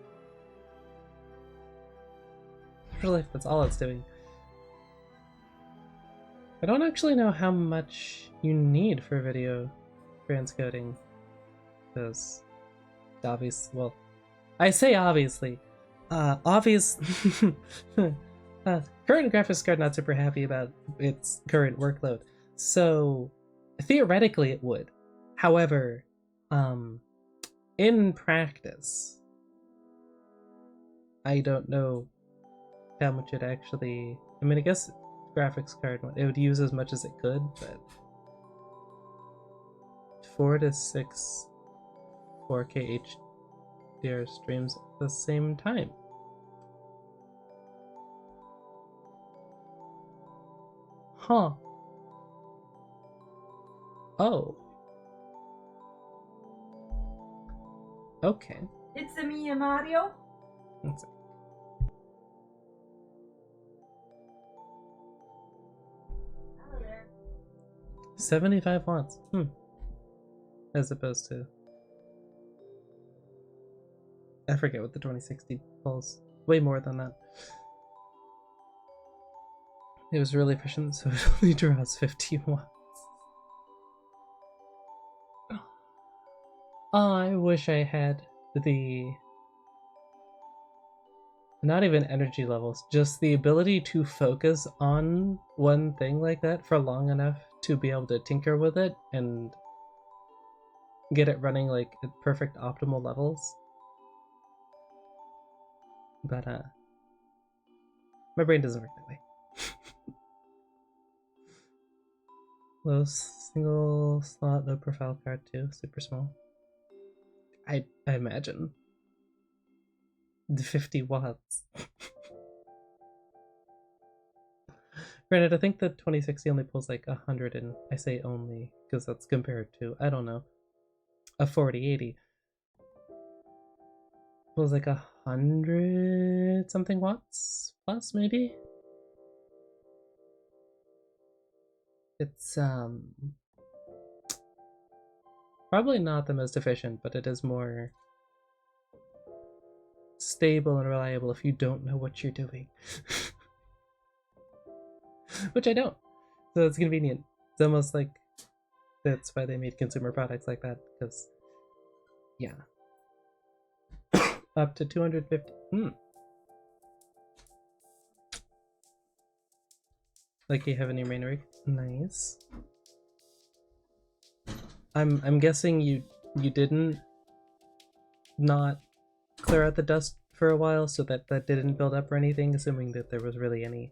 Really, if that's all it's doing. I don't actually know how much you need for video transcoding. Because, well, I say obviously. Obvious. Current graphics card not super happy about its current workload. So, theoretically it would. However, in practice, I don't know how much it actually... I mean, I guess graphics card, it would use as much as it could, but 4 to 6 4K HDR streams at the same time. Huh. Oh. Okay. It's me, Mario. Let's see. Hello there. 75 watts. As opposed to... I forget what the 2060 pulls. Way more than that. It was really efficient, so it only draws 50 watts. I wish I had the... not even energy levels, just the ability to focus on one thing like that for long enough to be able to tinker with it and get it running like at perfect optimal levels. But my brain doesn't work that way. Low single slot, low profile card too, super small. I imagine. The 50 watts. Granted, I think the 2060 only pulls like 100, and I say only because that's compared to, I don't know, a 4080. Pulls like 100 something watts plus, maybe? It's probably not the most efficient, but it is more stable and reliable if you don't know what you're doing. Which I don't. So it's convenient. It's almost like that's why they made consumer products like that, because yeah. Up to 250. Like you have in your main rig. Nice. I'm guessing you didn't not clear out the dust for a while, so that didn't build up or anything, assuming that there was really any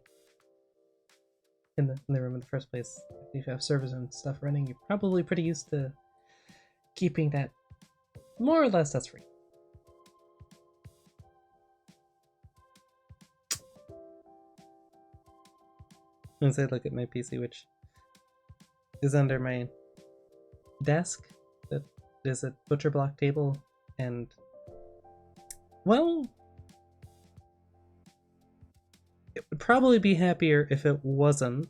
in the room in the first place. If you have servers and stuff running, you're probably pretty used to keeping that more or less dust free. Once I look at my PC, which is under my desk, that is a butcher block table, and well, it would probably be happier if it wasn't,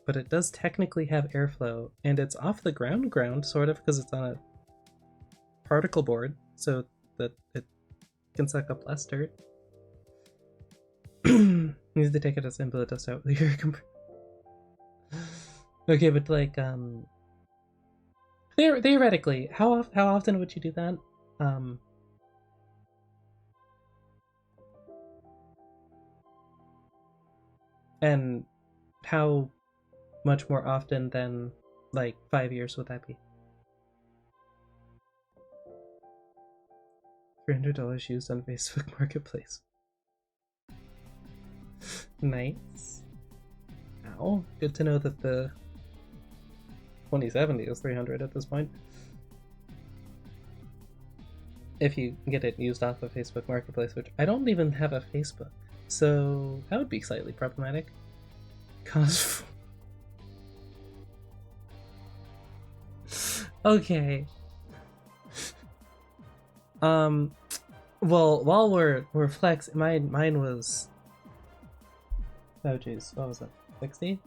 but it does technically have airflow, and it's off the ground sort of, because it's on a particle board, so that it can suck up less dirt. Needs to take it as and blow the dust out with your compressor. Okay, but like theoretically, how often would you do that? And how much more often than like 5 years would that be? $300 used on Facebook Marketplace. Nice. now. Good to know that the 2070 is 300 at this point. If you get it used off of Facebook Marketplace, which I don't even have a Facebook, so that would be slightly problematic. Cause okay. Well, while we're flex, mine was, oh jeez, what was it? 60?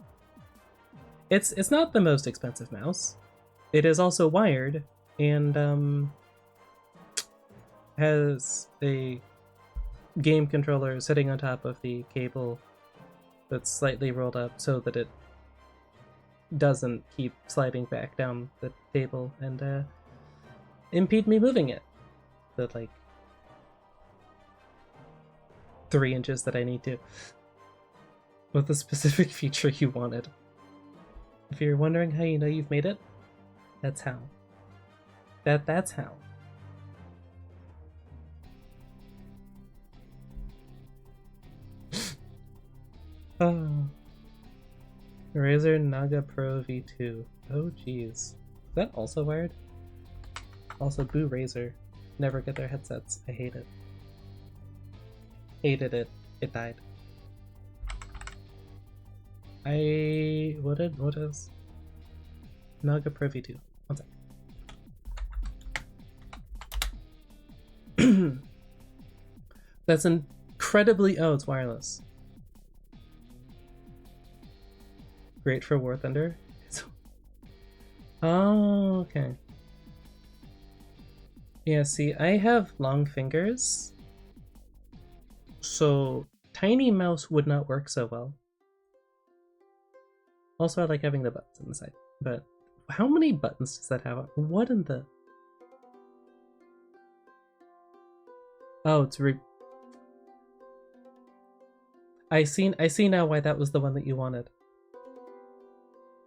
It's not the most expensive mouse. It is also wired and has a game controller sitting on top of the cable that's slightly rolled up so that it doesn't keep sliding back down the table and impede me moving it. The like 3 inches that I need to. With the specific feature you wanted. If you're wondering how you know you've made it, that's how. That's how. Oh. Razer Naga Pro V2. Oh jeez. Is that also wired? Also, boo Razer. Never get their headsets. I hate it. Hated it. It died. What is Naga Pro V2? One sec. That's incredibly, oh, it's wireless. Great for War Thunder. Oh, okay. Yeah, see, I have long fingers, so tiny mouse would not work so well. Also, I like having the buttons on the side, but how many buttons does that have? What in the... Oh, it's I see now why that was the one that you wanted.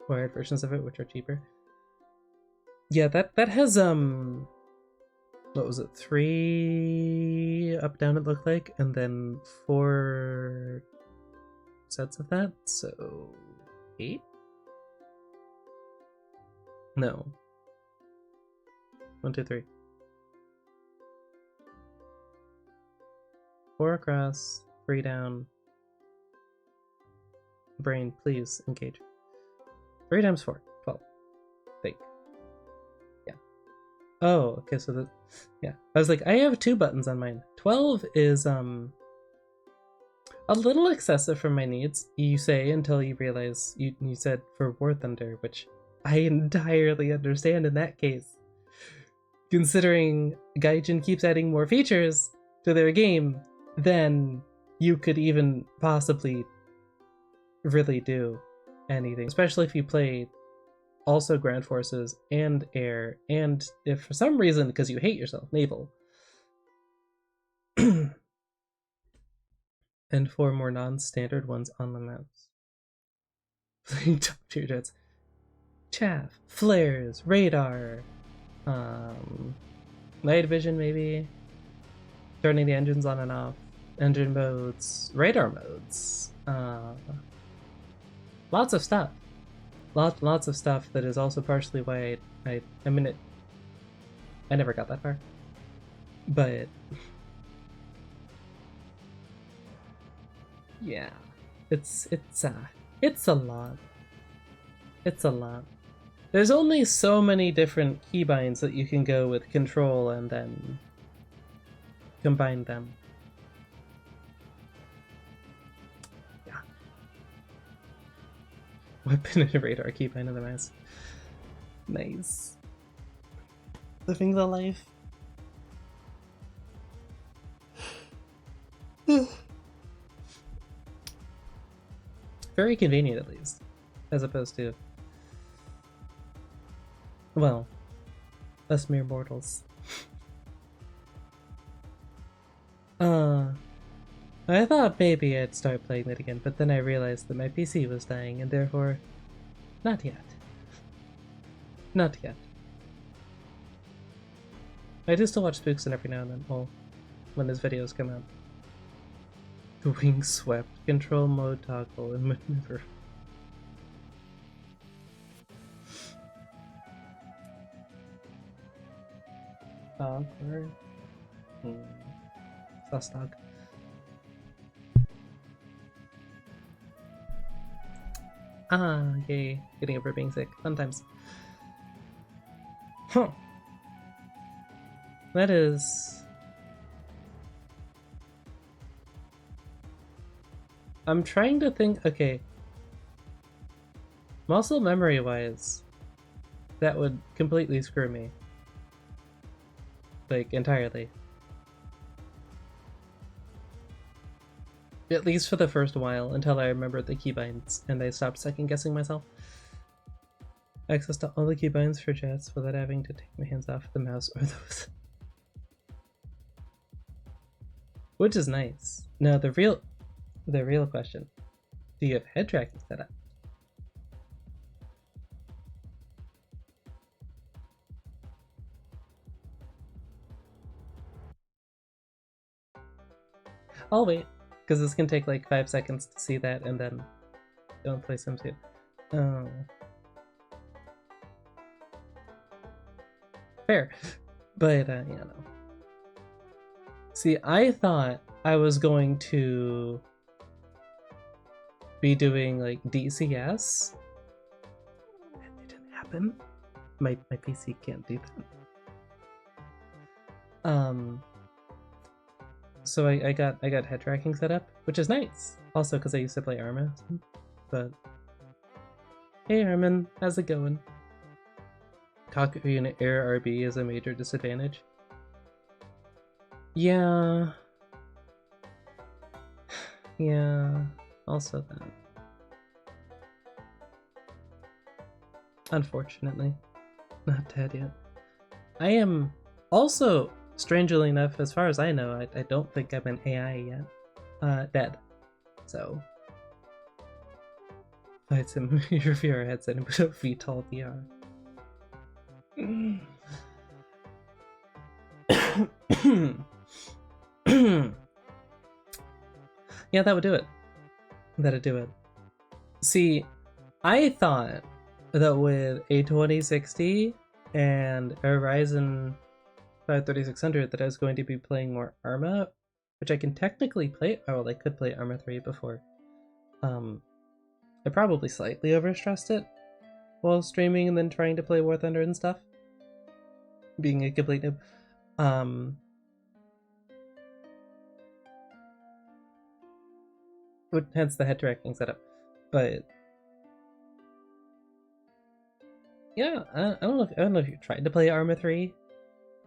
Wired versions of it, which are cheaper. Yeah, that has what was it? 3 up down it looked like, and then 4 sets of that, so 8? No. 1, 2, 3. 4 across, 3 down. Brain, please engage. 3 times 4, 12. Think. Yeah. Oh, okay, so the... Yeah. I was like, I have 2 buttons on mine. 12 is, a little excessive for my needs, you say, until you realize you said for War Thunder, which I entirely understand in that case. Considering Gaijin keeps adding more features to their game than you could even possibly really do anything, especially if you play also ground forces and air, and if for some reason, because you hate yourself, naval. And 4 more non-standard ones on the mouse. Playing top tier jets. Chaff, flares, radar, night vision maybe, turning the engines on and off, engine modes, radar modes, lots of stuff. Lots of stuff that is also partially why I mean it. I never got that far, but yeah, it's a lot. It's a lot. There's only so many different keybinds that you can go with control and then combine them. Yeah. Weapon and radar keybind of the mouse. Nice. Living the life. Very convenient, at least, as opposed to, well, us mere mortals. I thought maybe I'd start playing that again, but then I realized that my PC was dying, and therefore, not yet. Not yet. I do still watch Spooks every now and then, well, when his videos come out. The wing swept, control mode toggle, and maneuver. Awkward. Sus dog. Ah, yay. Getting over being sick. Fun times. Huh. That is... I'm trying to think... Okay. Muscle memory-wise, that would completely screw me. Like, entirely. At least for the first while, until I remembered the keybinds, and I stopped second-guessing myself. Access to all the keybinds for jets without having to take my hands off the mouse or those. Which is nice. Now, the real question, do you have head tracking set up? I'll wait, because this can take like 5 seconds to see that, and then don't play Sims 2. Oh. Fair. But, yeah, no. See, I thought I was going to be doing, like, DCS. It didn't happen. My PC can't do that. So I got head tracking set up, which is nice. Also, because I used to play Arma. But hey, Armin, how's it going? Cockpit unit air RB is a major disadvantage. Yeah. Yeah. Also that. Unfortunately, not dead yet. I am also, strangely enough, as far as I know, I don't think I'm an AI yet. Dead. So. Fight Sim, your VR headset and put a VTOL VR. Yeah, that would do it. That'd do it. See, I thought that with a 2060 and a Ryzen 5 3600 that I was going to be playing more Arma, which I can technically play. Oh, well, I could play Arma 3 before. I probably slightly overstressed it while streaming and then trying to play War Thunder and stuff. Being a complete noob. Hence the head tracking setup. But yeah, I don't know if you tried to play Arma 3.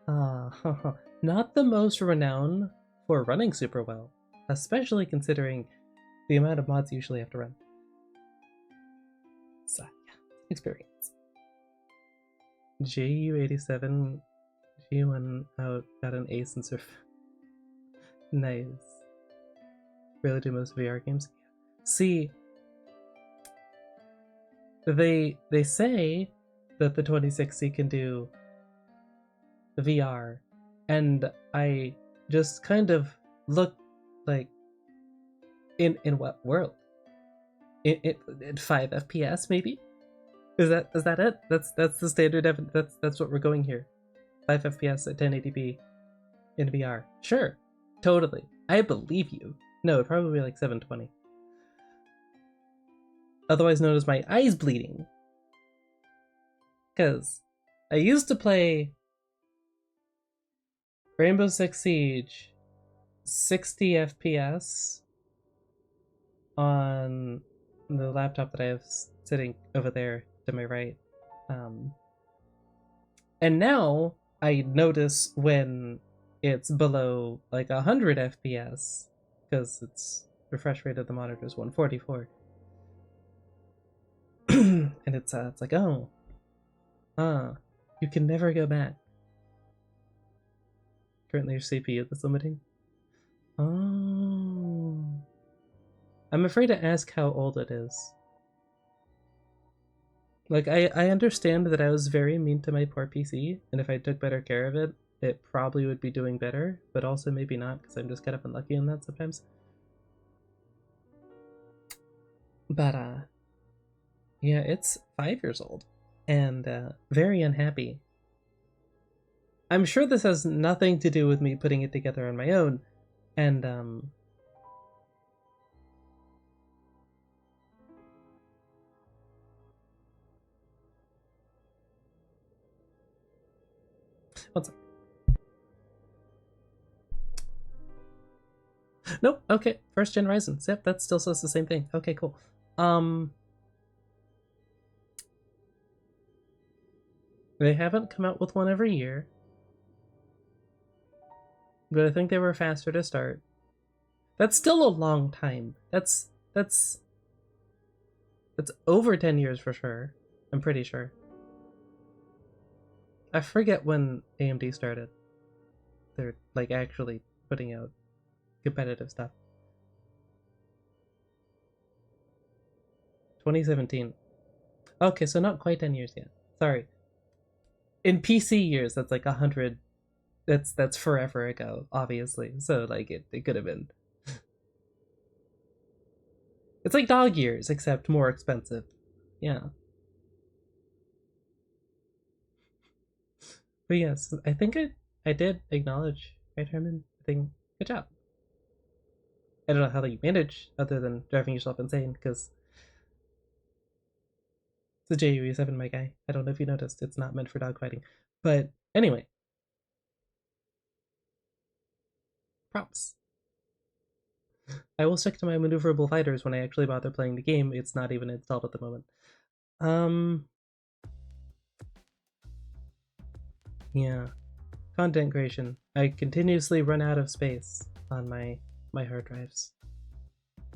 Not the most renowned for running super well, especially considering the amount of mods you usually have to run. So yeah, experience. JU87 G1 out got an ace in surf. Nice. Really do most VR games. See, they say that the 2060 can do VR, and I just kind of look like, in what world? In 5 FPS maybe? Is that it? That's the standard. That's what we're going here. 5 FPS at 1080p in VR. Sure, totally. I believe you. No, it'd probably be like 720. Otherwise known as my eyes bleeding. Because I used to play Rainbow Six Siege 60 FPS on the laptop that I have sitting over there to my right. And now I notice when it's below like 100 FPS, because its refresh rate of the monitor is 144. And it's like, oh, you can never go back. Currently your CPU that's limiting. Oh, I'm afraid to ask how old it is. Like, I understand that I was very mean to my poor PC, and if I took better care of it, it probably would be doing better, but also maybe not, because I'm just kind of unlucky in that sometimes. But, yeah, it's 5 years old, and very unhappy. I'm sure this has nothing to do with me putting it together on my own, and one sec. Nope. Okay, first gen Ryzen. Yep, that still says the same thing. Okay, cool. They haven't come out with one every year, but I think they were faster to start. That's still a long time. That's over 10 years for sure. I'm pretty sure. I forget when AMD started. They're like actually putting out competitive stuff. 2017. Okay, so not quite 10 years yet. Sorry. In PC years, that's like 100. That's forever ago, obviously. So like it could have been. It's like dog years, except more expensive. Yeah. But yes, I think I did acknowledge right, Herman? I think good job. I don't know how you manage other than driving yourself insane, because it's the JUE7, my guy. I don't know if you noticed, it's not meant for dogfighting. But anyway, props. I will stick to my maneuverable fighters when I actually bother playing the game. It's not even installed at the moment. Yeah. Content creation. I continuously run out of space on my hard drives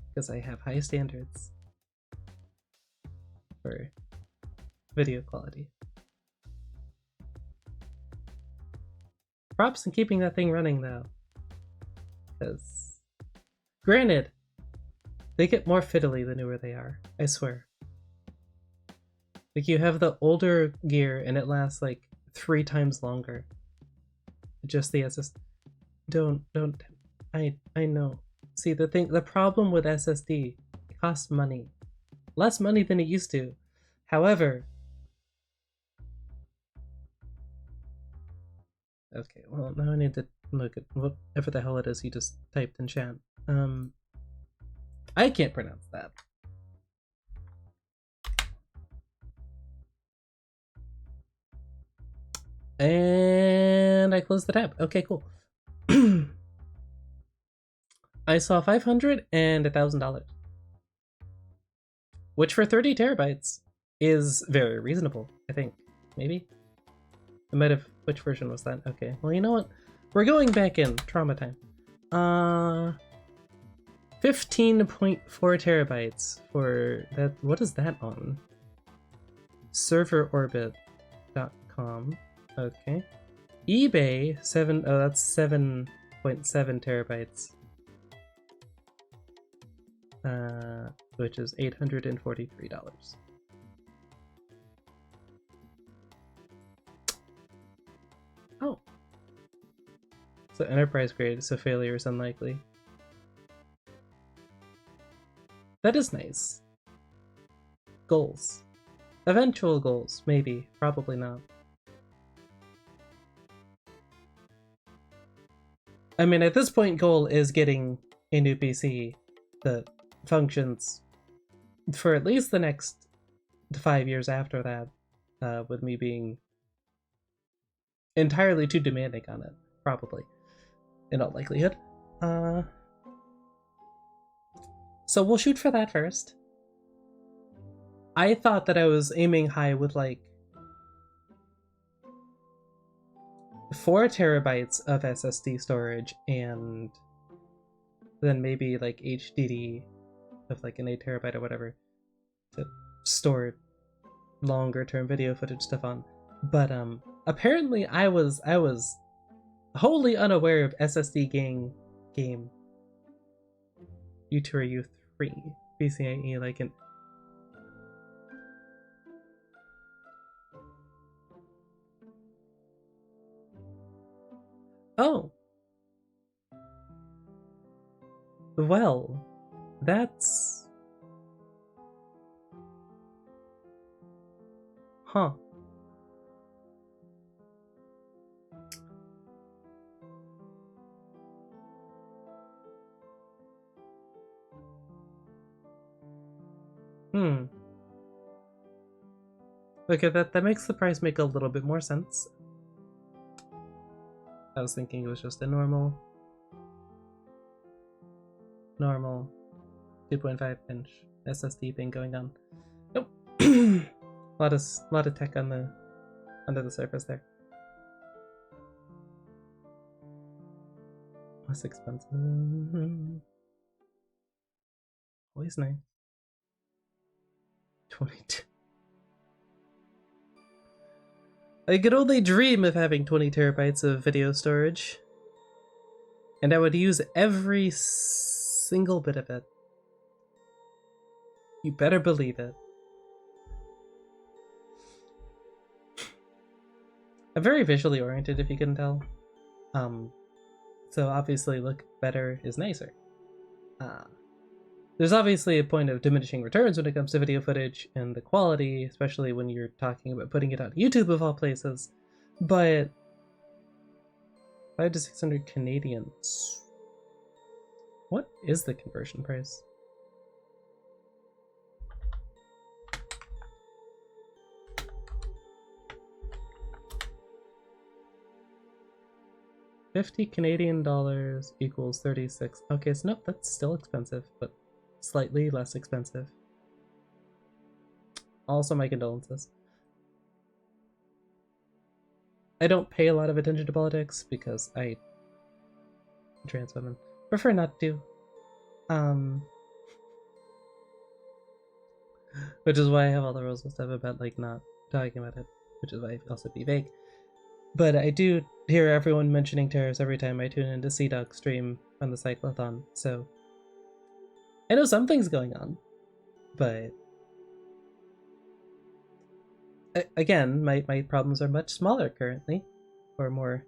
because I have high standards for video quality. Props in keeping that thing running though, because granted, they get more fiddly the newer they are. I swear. Like you have the older gear and it lasts like 3 times longer. Just the SS. Don't. I know. See, the problem with SSD, it costs money. Less money than it used to. However, okay, well now I need to look at whatever the hell it is you just typed in chat. I can't pronounce that. And I closed the tab. Okay, cool. I saw $500 and $1,000, which for 30 terabytes is very reasonable. I think maybe I might have. Which version was that? Okay, well you know what? We're going back in trauma time. 15.4 terabytes for that. What is that on? Serverorbit.com. Okay. eBay 7. Oh, that's 7.7 terabytes. Which is $843. Oh. So enterprise grade, so failure is unlikely. That is nice. Goals. Eventual goals, maybe. Probably not. I mean, at this point, goal is getting a new PC that functions for at least the next 5 years after that, with me being entirely too demanding on it, probably, in all likelihood. So we'll shoot for that first. I thought that I was aiming high with like 4 terabytes of SSD storage and then maybe like HDD of like an 8 terabyte or whatever to store longer term video footage stuff on. But apparently I was wholly unaware of SSD game U2 or U3 PCIe like an. Oh. Well, that's... Huh. Okay, that makes the price make a little bit more sense. I was thinking it was just a normal 2.5-inch SSD thing going on. Nope. lot of tech on the under the surface there. Less expensive. Always nice. 22. I could only dream of having 20 terabytes of video storage. And I would use every single bit of it. You better believe it. I'm very visually oriented, if you can tell. So obviously look better is nicer. There's obviously a point of diminishing returns when it comes to video footage and the quality, especially when you're talking about putting it on YouTube of all places. But 500 to 600 Canadians. What is the conversion price? $50 Canadian equals 36. Okay, so nope, that's still expensive, but slightly less expensive. Also, my condolences. I don't pay a lot of attention to politics because I'm a trans woman. Prefer not to. Which is why I have all the rules and stuff about like not talking about it, which is why I also be vague. But I do hear everyone mentioning tariffs every time I tune into CDog's stream on the cyclothon, so I know something's going on, but again, my problems are much smaller currently, or more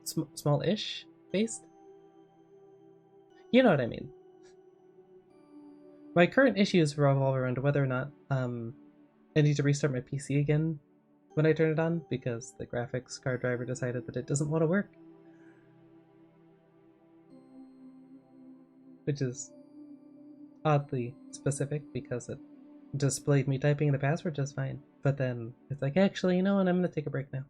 small-ish based. You know what I mean. My current issues revolve around whether or not I need to restart my PC again when I turn it on because the graphics card driver decided that it doesn't want to work. Which is oddly specific because it displayed me typing the password just fine. But then it's like, actually, you know what, I'm going to take a break now.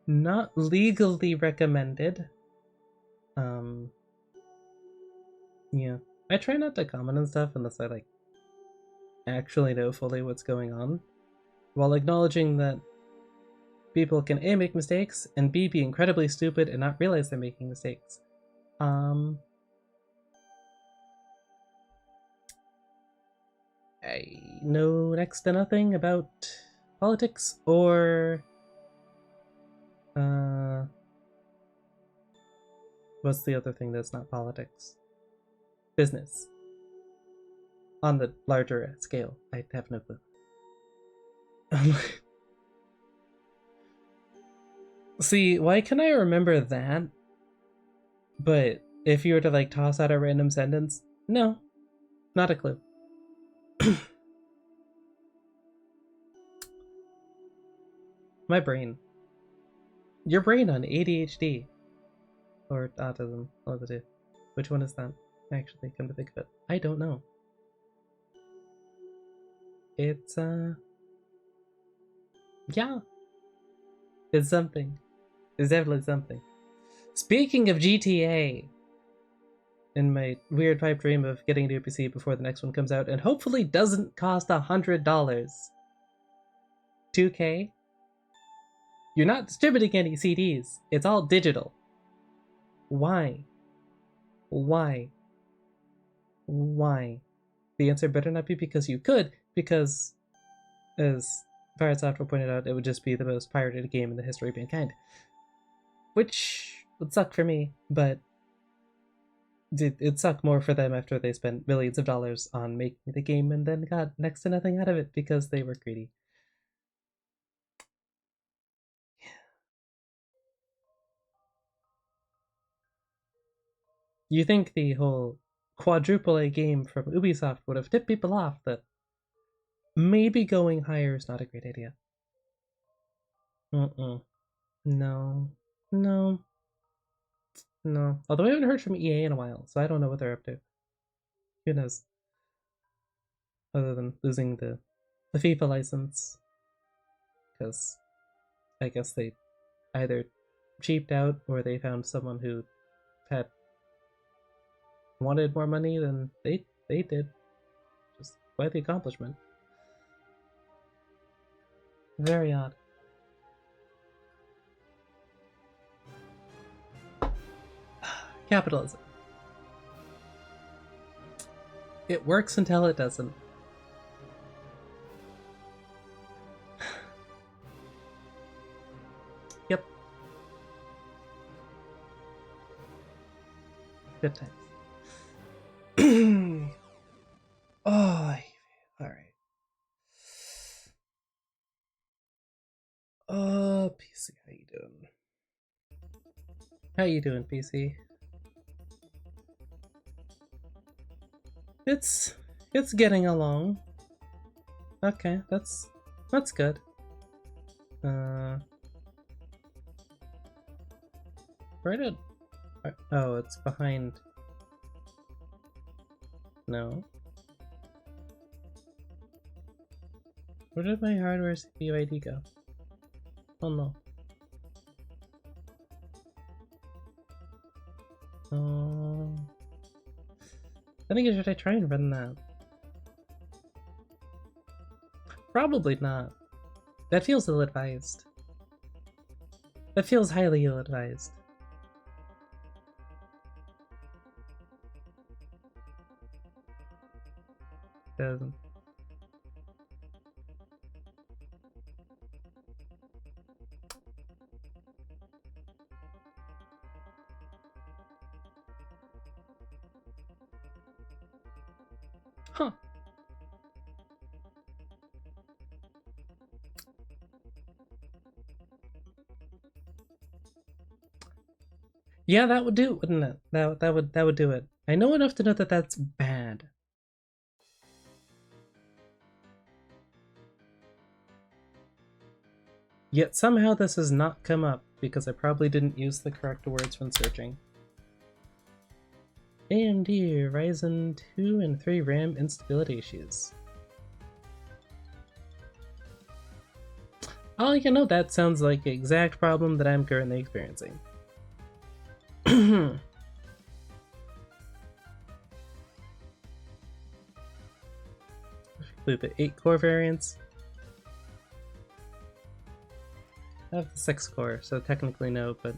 Not legally recommended. Yeah. I try not to comment on stuff unless I like actually know fully what's going on, while acknowledging that people can A, make mistakes, and B, be incredibly stupid and not realize they're making mistakes. I know next to nothing about politics or what's the other thing that's not politics? Business. On the larger scale, I have no clue. See, why can I remember that? But if you were to like toss out a random sentence, no, not a clue. My brain. Your brain on ADHD. Or autism, one of the two. Which one is that? Actually, come to think of it. I don't know. It's, yeah. It's something. It's definitely something. Speaking of GTA, in my weird pipe dream of getting a new PC before the next one comes out, and hopefully doesn't cost $100. 2K? You're not distributing any CDs. It's all digital. Why? Why? Why? The answer better not be because you could, because, as Pirate Software pointed out, it would just be the most pirated game in the history of mankind. Which would suck for me, but it'd suck more for them after they spent millions of dollars on making the game and then got next to nothing out of it because they were greedy. You think the whole quadruple A game from Ubisoft would have tipped people off that maybe going higher is not a great idea. No. No. No. Although I haven't heard from EA in a while, so I don't know what they're up to. Who knows? Other than losing the FIFA license. Because I guess they either cheaped out or they found someone who had wanted more money than they did. Just quite the accomplishment. Very odd. Capitalism. It works until it doesn't. Yep. Good times. Oh, alright. PC, how you doing? How you doing, PC? It's getting along. Okay, that's good. Where did... Oh, it's behind... No. Where did my hardware CPU ID go? Oh no. I think should I try and run that? Probably not. That feels ill-advised. That feels highly ill-advised. Doesn't. Huh. Yeah, that would do it, wouldn't it? That would do it. I know enough to know that that's bad. Yet somehow this has not come up because I probably didn't use the correct words when searching. AMD Ryzen 2 and 3 RAM instability issues. Oh, you know, that sounds like the exact problem that I'm currently experiencing. Loop at 8 core variants. I have the 6 core, so technically no, but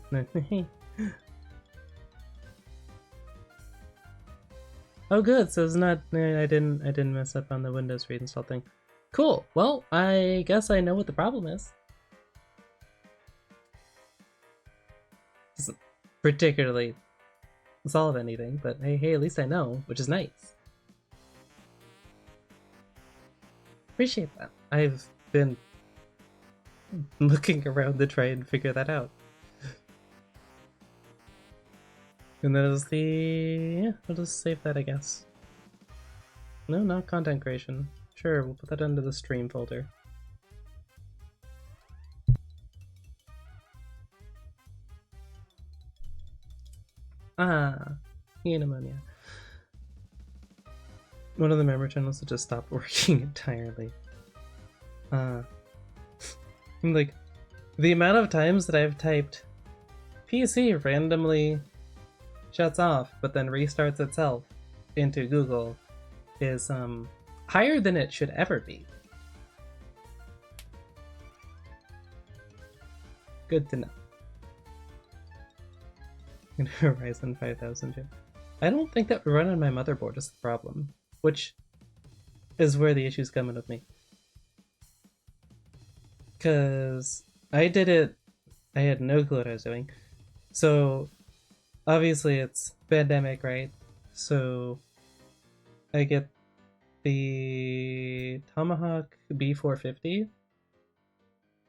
oh good, so it's not I didn't mess up on the Windows reinstall thing. Cool. Well, I guess I know what the problem is. Doesn't particularly solve anything, but hey, at least I know, which is nice. Appreciate that. I've been looking around to try and figure that out. And that is the... yeah, I'll just save that, I guess. No, not content creation. Sure, we'll put that under the stream folder. Ah, pneumonia. One of the member channels that just stopped working entirely. Like, the amount of times that I've typed PC randomly shuts off but then restarts itself into Google is higher than it should ever be. Good to know. Ryzen 5000 chip. I don't think that running my motherboard is the problem, which is where the issue's coming with me. Because I did it, I had no clue what I was doing. So obviously it's pandemic, right? So I get the Tomahawk B450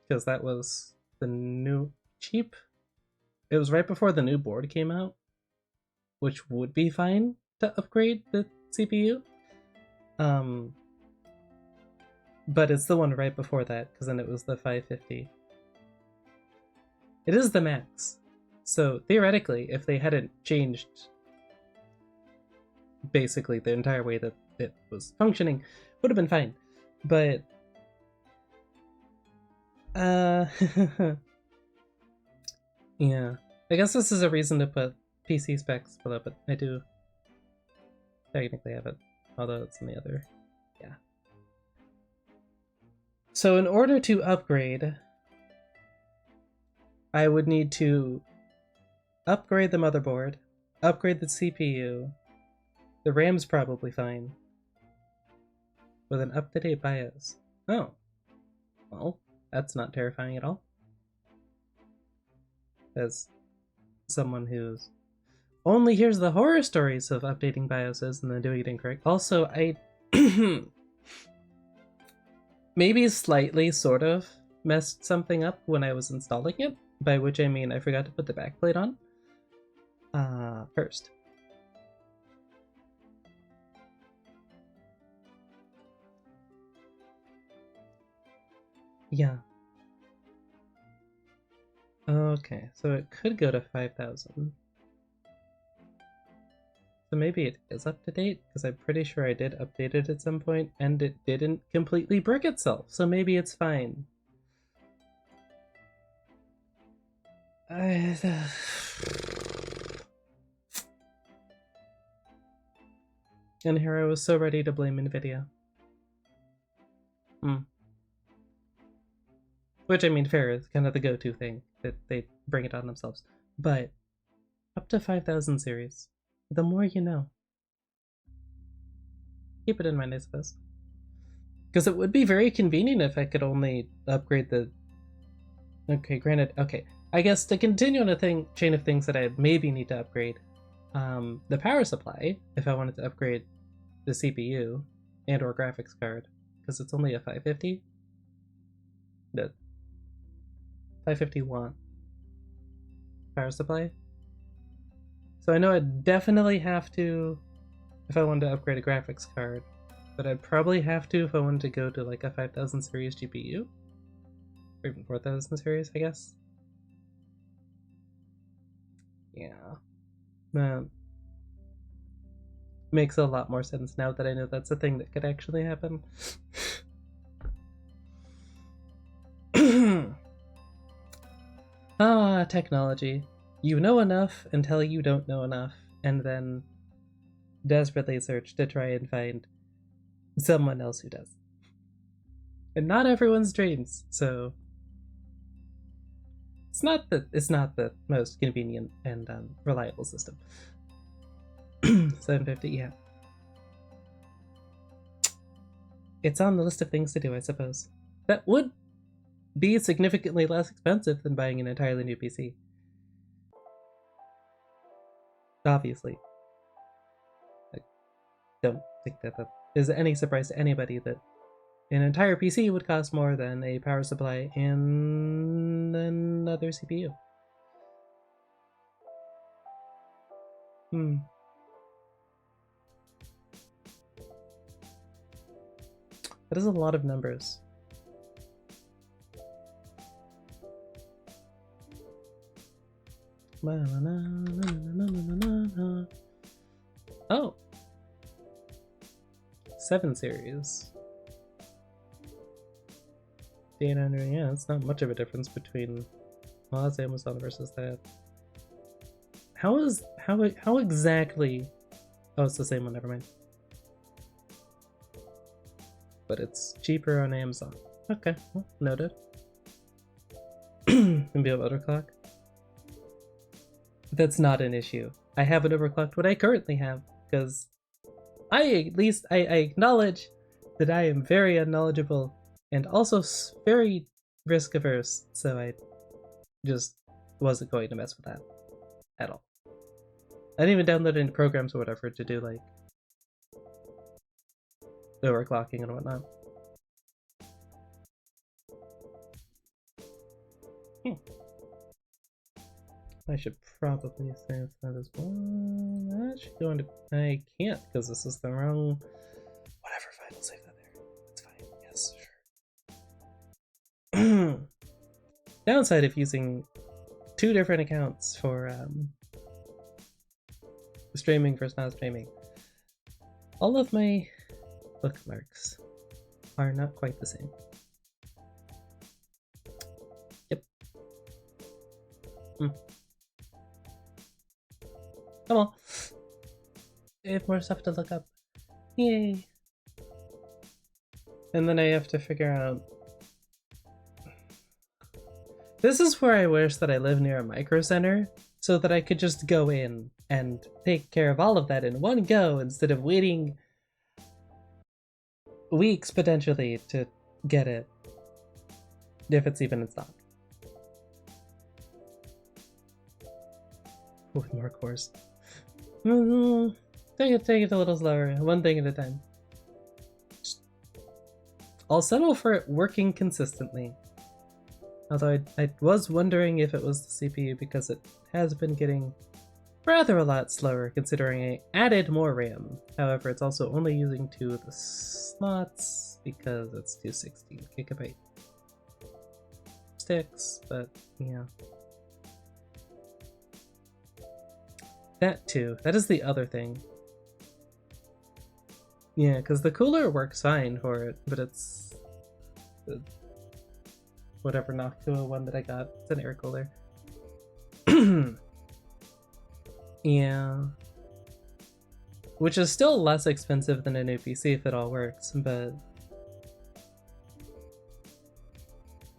because that was the new cheap. It was right before the new board came out, which would be fine to upgrade the CPU. But it's the one right before that, because then it was the 550. It is the max. So theoretically, if they hadn't changed basically the entire way that it was functioning, would have been fine. But yeah, I guess this is a reason to put PC specs below, but I do technically have it, although it's in the other. Yeah. So in order to upgrade, I would need to upgrade the motherboard, upgrade the CPU. The RAM's probably fine. With an up-to-date BIOS. Oh. Well, that's not terrifying at all. As someone who's only hears the horror stories of updating BIOSes and then doing it incorrect. Also, I maybe slightly sort of messed something up when I was installing it, by which I mean I forgot to put the backplate on first. Yeah. Okay, so it could go to 5,000. So maybe it is up to date, because I'm pretty sure I did update it at some point, and it didn't completely brick itself, so maybe it's fine. And here I was so ready to blame NVIDIA. Which, I mean, fair, is kind of the go-to thing, that they bring it on themselves. But up to 5,000 series. The more you know. Keep it in mind, I suppose. Because it would be very convenient if I could only upgrade the... Okay, granted, okay. I guess to continue on a chain of things that I maybe need to upgrade, the power supply, if I wanted to upgrade the CPU and or graphics card, because it's only a 550. The 550 watt power supply. So I know I'd definitely have to if I wanted to upgrade a graphics card, but I'd probably have to if I wanted to go to like a 5000 series GPU, or even 4000 series, I guess. Yeah, that makes a lot more sense now that I know that's a thing that could actually happen. Ah, technology. You know enough until you don't know enough, and then desperately search to try and find someone else who does. And not everyone's dreams, so it's not the most convenient and reliable system. 750, yeah. It's on the list of things to do, I suppose. That would be significantly less expensive than buying an entirely new PC. Obviously. I don't think that is any surprise to anybody that an entire PC would cost more than a power supply and another CPU. That is a lot of numbers. Oh! 7 series. 800, yeah, it's not much of a difference between, well, that's Amazon versus that. How exactly, oh, it's the same one, never mind. But it's cheaper on Amazon. Okay, well, noted. Maybe a overclock. That's not an issue. I haven't overclocked what I currently have, because I acknowledge that I am very unknowledgeable and also very risk averse, so I just wasn't going to mess with that at all. I didn't even download any programs or whatever to do like overclocking and whatnot. I should probably save that as well. That should go into... I can't because this is the wrong... Whatever, fine, I'll save that there. That's fine, yes, sure. Downside of using 2 different accounts for streaming versus not streaming. All of my bookmarks are not quite the same. Yep. Come on. I have more stuff to look up. Yay. And then I have to figure out... This is where I wish that I live near a micro center, so that I could just go in and take care of all of that in one go instead of waiting weeks potentially to get it, if it's even in stock. With more cores. Take it a little slower, one thing at a time. I'll settle for it working consistently. Although I was wondering if it was the CPU, because it has been getting rather a lot slower considering I added more RAM. However, it's also only using 2 of the slots because it's 216 gigabyte sticks, but yeah. That too. That is the other thing. Yeah, because the cooler works fine for it, but it's... whatever Noctua one that I got. It's an air cooler. Yeah. Which is still less expensive than a new PC if it all works, but...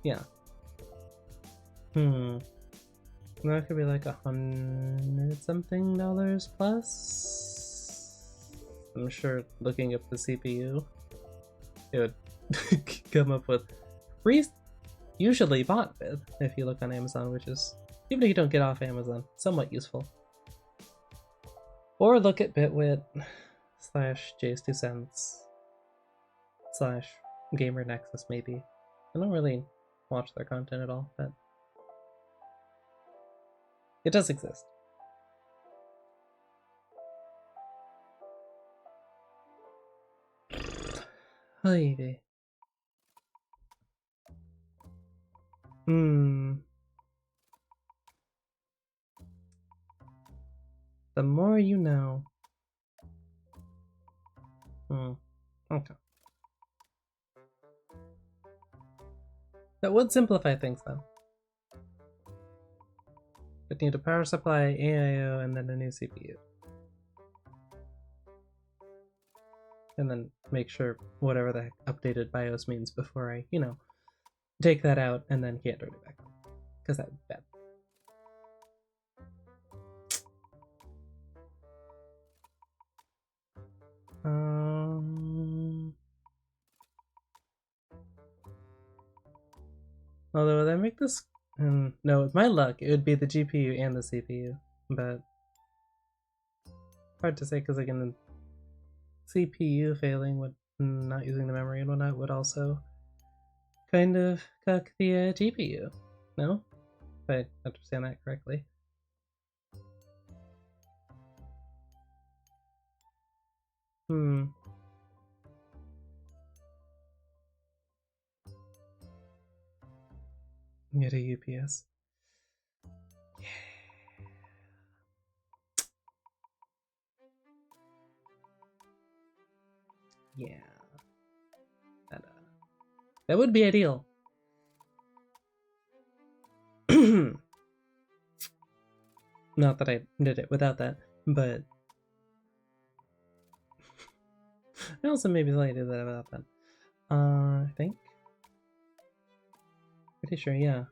yeah. That could be like $100-something plus? I'm sure looking up the CPU, it would come up with usually bought with if you look on Amazon, which is, even if you don't get off Amazon, somewhat useful. Or look at Bitwit / Jays2Cents / Gamer Nexus maybe. I don't really watch their content at all, but it does exist. Ivy. The more you know. Okay. That would simplify things though. But need a power supply, AIO, and then a new CPU. And then make sure whatever the heck updated BIOS means before I, take that out and then can't turn it back on. Because that would be bad. Although would I make this... no, with my luck, it would be the GPU and the CPU, but... hard to say, because again, the CPU failing with not using the memory and whatnot would also kind of cuck the GPU, no? If I understand that correctly. Get a UPS. Yeah. That would be ideal. Not that I did it without that, but I also maybe slightly did that without that. I think. Pretty sure, yeah.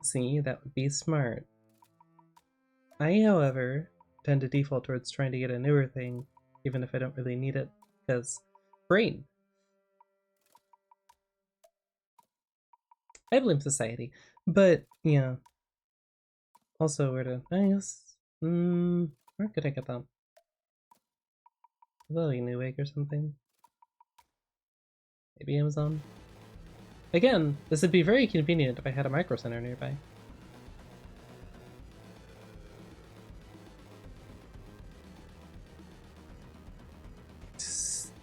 See, that would be smart. I, however, tend to default towards trying to get a newer thing, even if I don't really need it, because brain. I blame society, but yeah. Also, where to? I guess. Where could I get that? Is that like Newegg or something? Maybe Amazon? Again, this would be very convenient if I had a micro center nearby.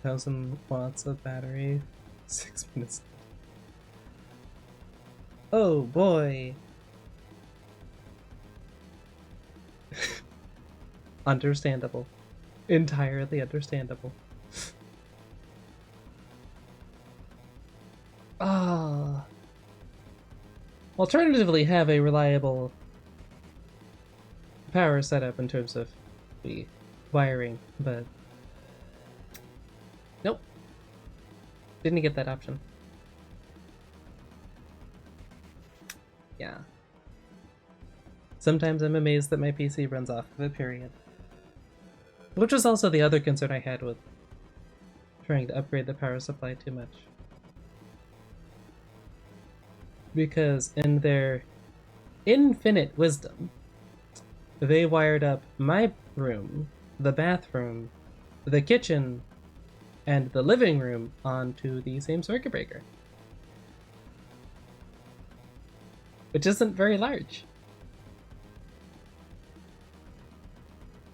— 1,000 watts of battery, 6 minutes. Oh boy. Understandable. Entirely understandable. Ah. Alternatively, have a reliable power setup in terms of the wiring, but nope. Didn't get that option. Yeah. Sometimes I'm amazed that my PC runs off of it, period. Which was also the other concern I had with trying to upgrade the power supply too much. Because in their infinite wisdom, they wired up my room, the bathroom, the kitchen, and the living room onto the same circuit breaker. Which isn't very large.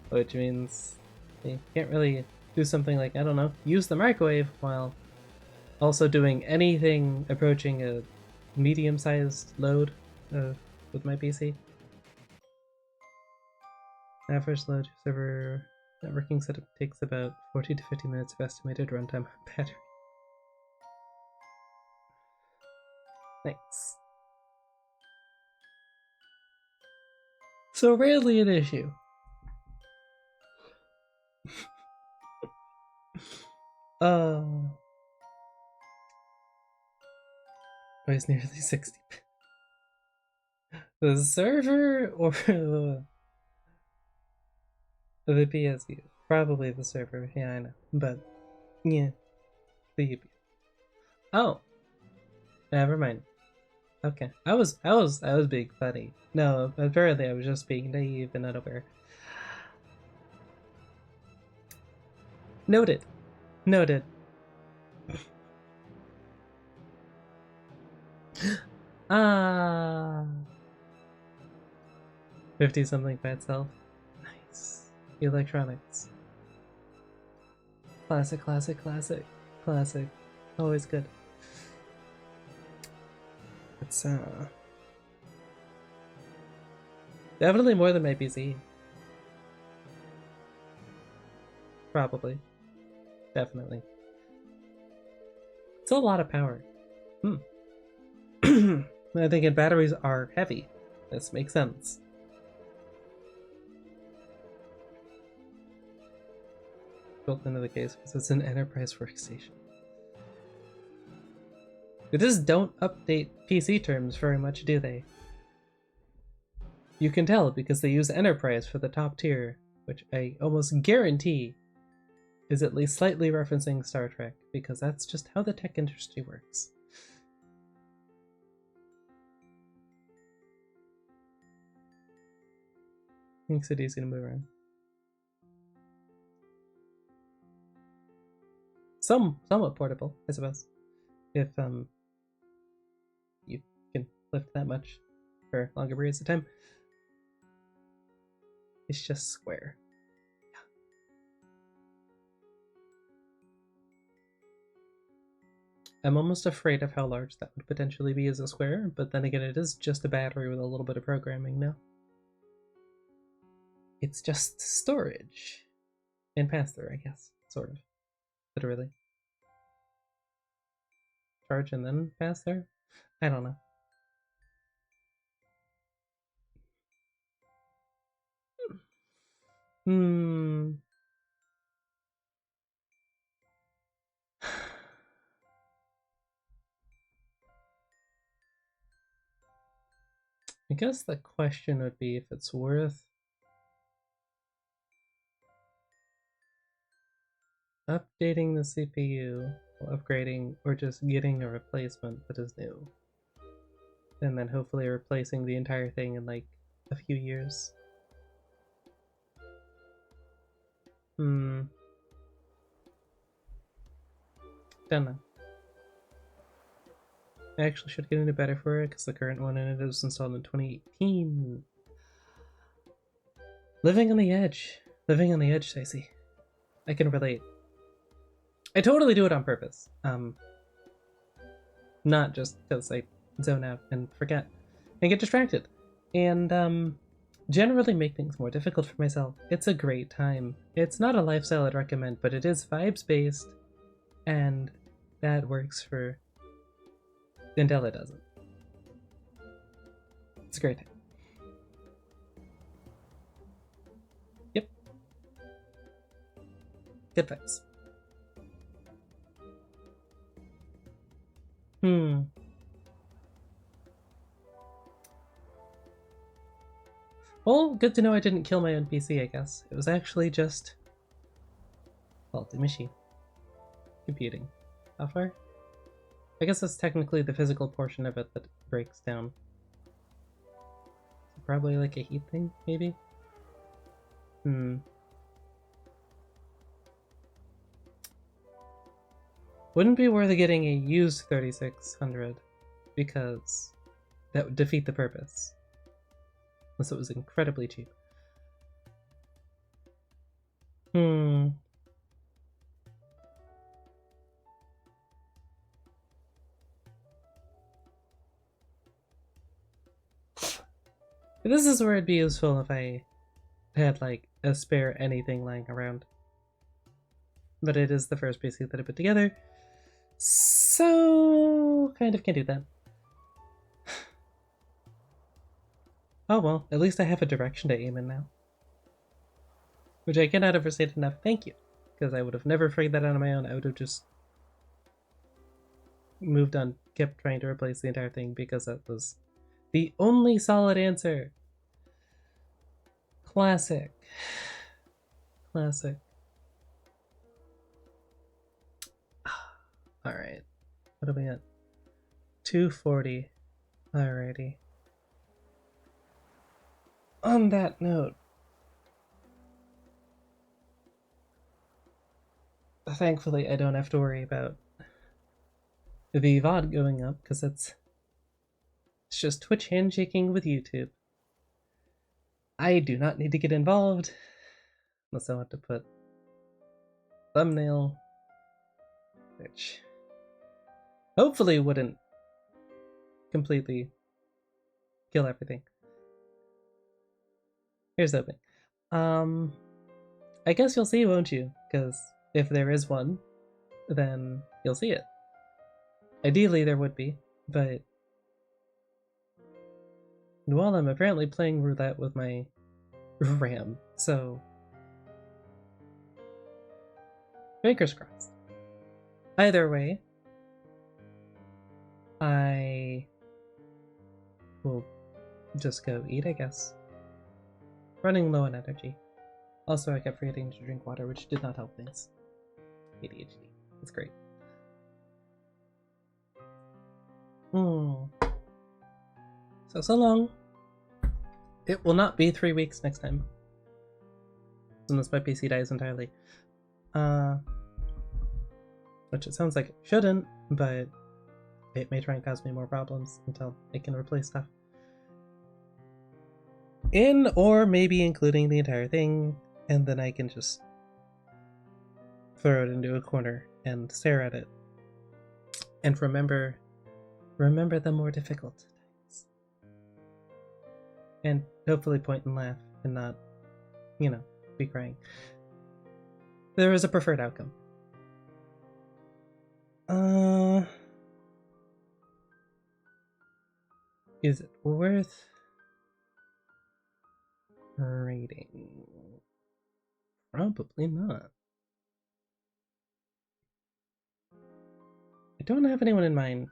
Which means you can't really do something like, I don't know, use the microwave while also doing anything approaching a medium-sized load with my PC. Average load server networking setup takes about 40 to 50 minutes of estimated runtime on battery. Thanks. So rarely an issue. Weighs nearly 60. The server or the PSU? Probably the server. Yeah, I know. But yeah, the UPU. Oh, never mind. Okay, I was being funny. No, apparently I was just being naive and unaware. Noted. Noted. Ah. 50 something by itself. Nice. Electronics. Classic, classic, classic. Classic. Always good. It's definitely more than my PC. Probably. Definitely. It's a lot of power. I think batteries are heavy. This makes sense. Built into the case because it's an enterprise workstation. They just don't update PC terms very much, do they? You can tell because they use enterprise for the top tier, which I almost guarantee is at least slightly referencing Star Trek, because that's just how the tech industry works. Makes it easy to move around. Somewhat portable, I suppose. If you can lift that much for longer periods of time. It's just square. I'm almost afraid of how large that would potentially be as a square, but then again, it is just a battery with a little bit of programming now. It's just storage. And pass-through, I guess. Sort of. Literally. Charge and then pass-through? I don't know. I guess the question would be if it's worth updating the CPU, upgrading, or just getting a replacement that is new. And then hopefully replacing the entire thing in like a few years. Don't know. I actually should get into better for it because the current one in it was installed in 2018. Living on the edge. Living on the edge, Stacey. I can relate. I totally do it on purpose. Not just because I zone out and forget and get distracted. And generally make things more difficult for myself. It's a great time. It's not a lifestyle I'd recommend, but it is vibes based, and that works for until it doesn't. It's a great time. Yep. Good vibes. Well, good to know I didn't kill my own PC, I guess. It was actually just faulty machine. Computing. Software? I guess that's technically the physical portion of it that breaks down. Probably like a heat thing, maybe? Wouldn't be worth getting a used 3600 because that would defeat the purpose. Unless it was incredibly cheap. This is where it'd be useful if I had like a spare anything lying around. But it is the first PC that I put together, so kind of can do that. Oh well, at least I have a direction to aim in now. Which I cannot overstate enough. Thank you. Because I would have never figured that out on my own. I would have just moved on, kept trying to replace the entire thing because that was the only solid answer. Classic. Classic. Alright. What are we at? 240. Alrighty. On that note, thankfully I don't have to worry about the VOD going up because it's just Twitch handshaking with YouTube. I do not need to get involved unless I want to put thumbnail, which hopefully wouldn't completely kill everything. Here's hoping. I guess you'll see, won't you? Because if there is one, then you'll see it. Ideally there would be, but well, I'm apparently playing roulette with my RAM, so fingers crossed. Either way, I will just go eat, I guess. Running low on energy. Also, I kept forgetting to drink water, which did not help things. ADHD. It's great. So long. It will not be 3 weeks next time. Unless my PC dies entirely. Which it sounds like it shouldn't, but it may try and cause me more problems until it can replace stuff. In or maybe including the entire thing, and then I can just throw it into a corner and stare at it. And remember the more difficult times. And hopefully point and laugh and not, be crying. There is a preferred outcome. Is it worth rating? Probably not. I don't have anyone in mind.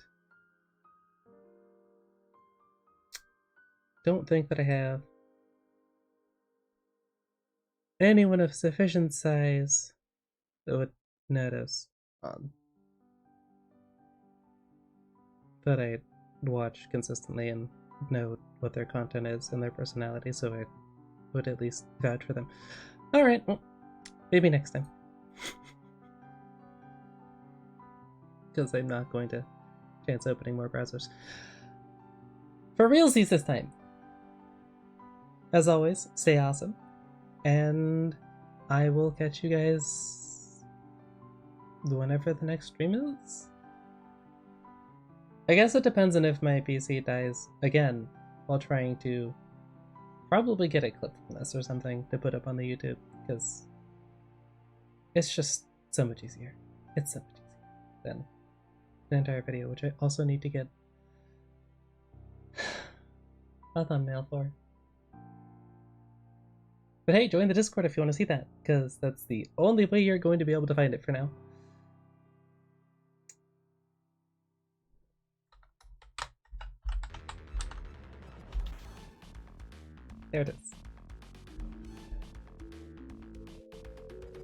Don't think that I have anyone of sufficient size that would notice that I watch consistently and know what their content is and their personality, so I would at least vouch for them. Alright, well, maybe next time. Because I'm not going to chance opening more browsers. For realsies this time. As always, stay awesome. And I will catch you guys whenever the next stream is. I guess it depends on if my PC dies again while trying to probably get a clip from this or something to put up on the YouTube, because it's just so much easier. It's so much easier than an entire video, which I also need to get a thumbnail for. But hey, join the Discord if you want to see that, because that's the only way you're going to be able to find it for now. There it is.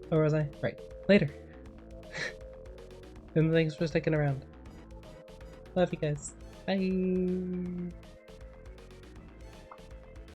Where was I? Right. Later. And thanks for sticking around. Love you guys. Bye.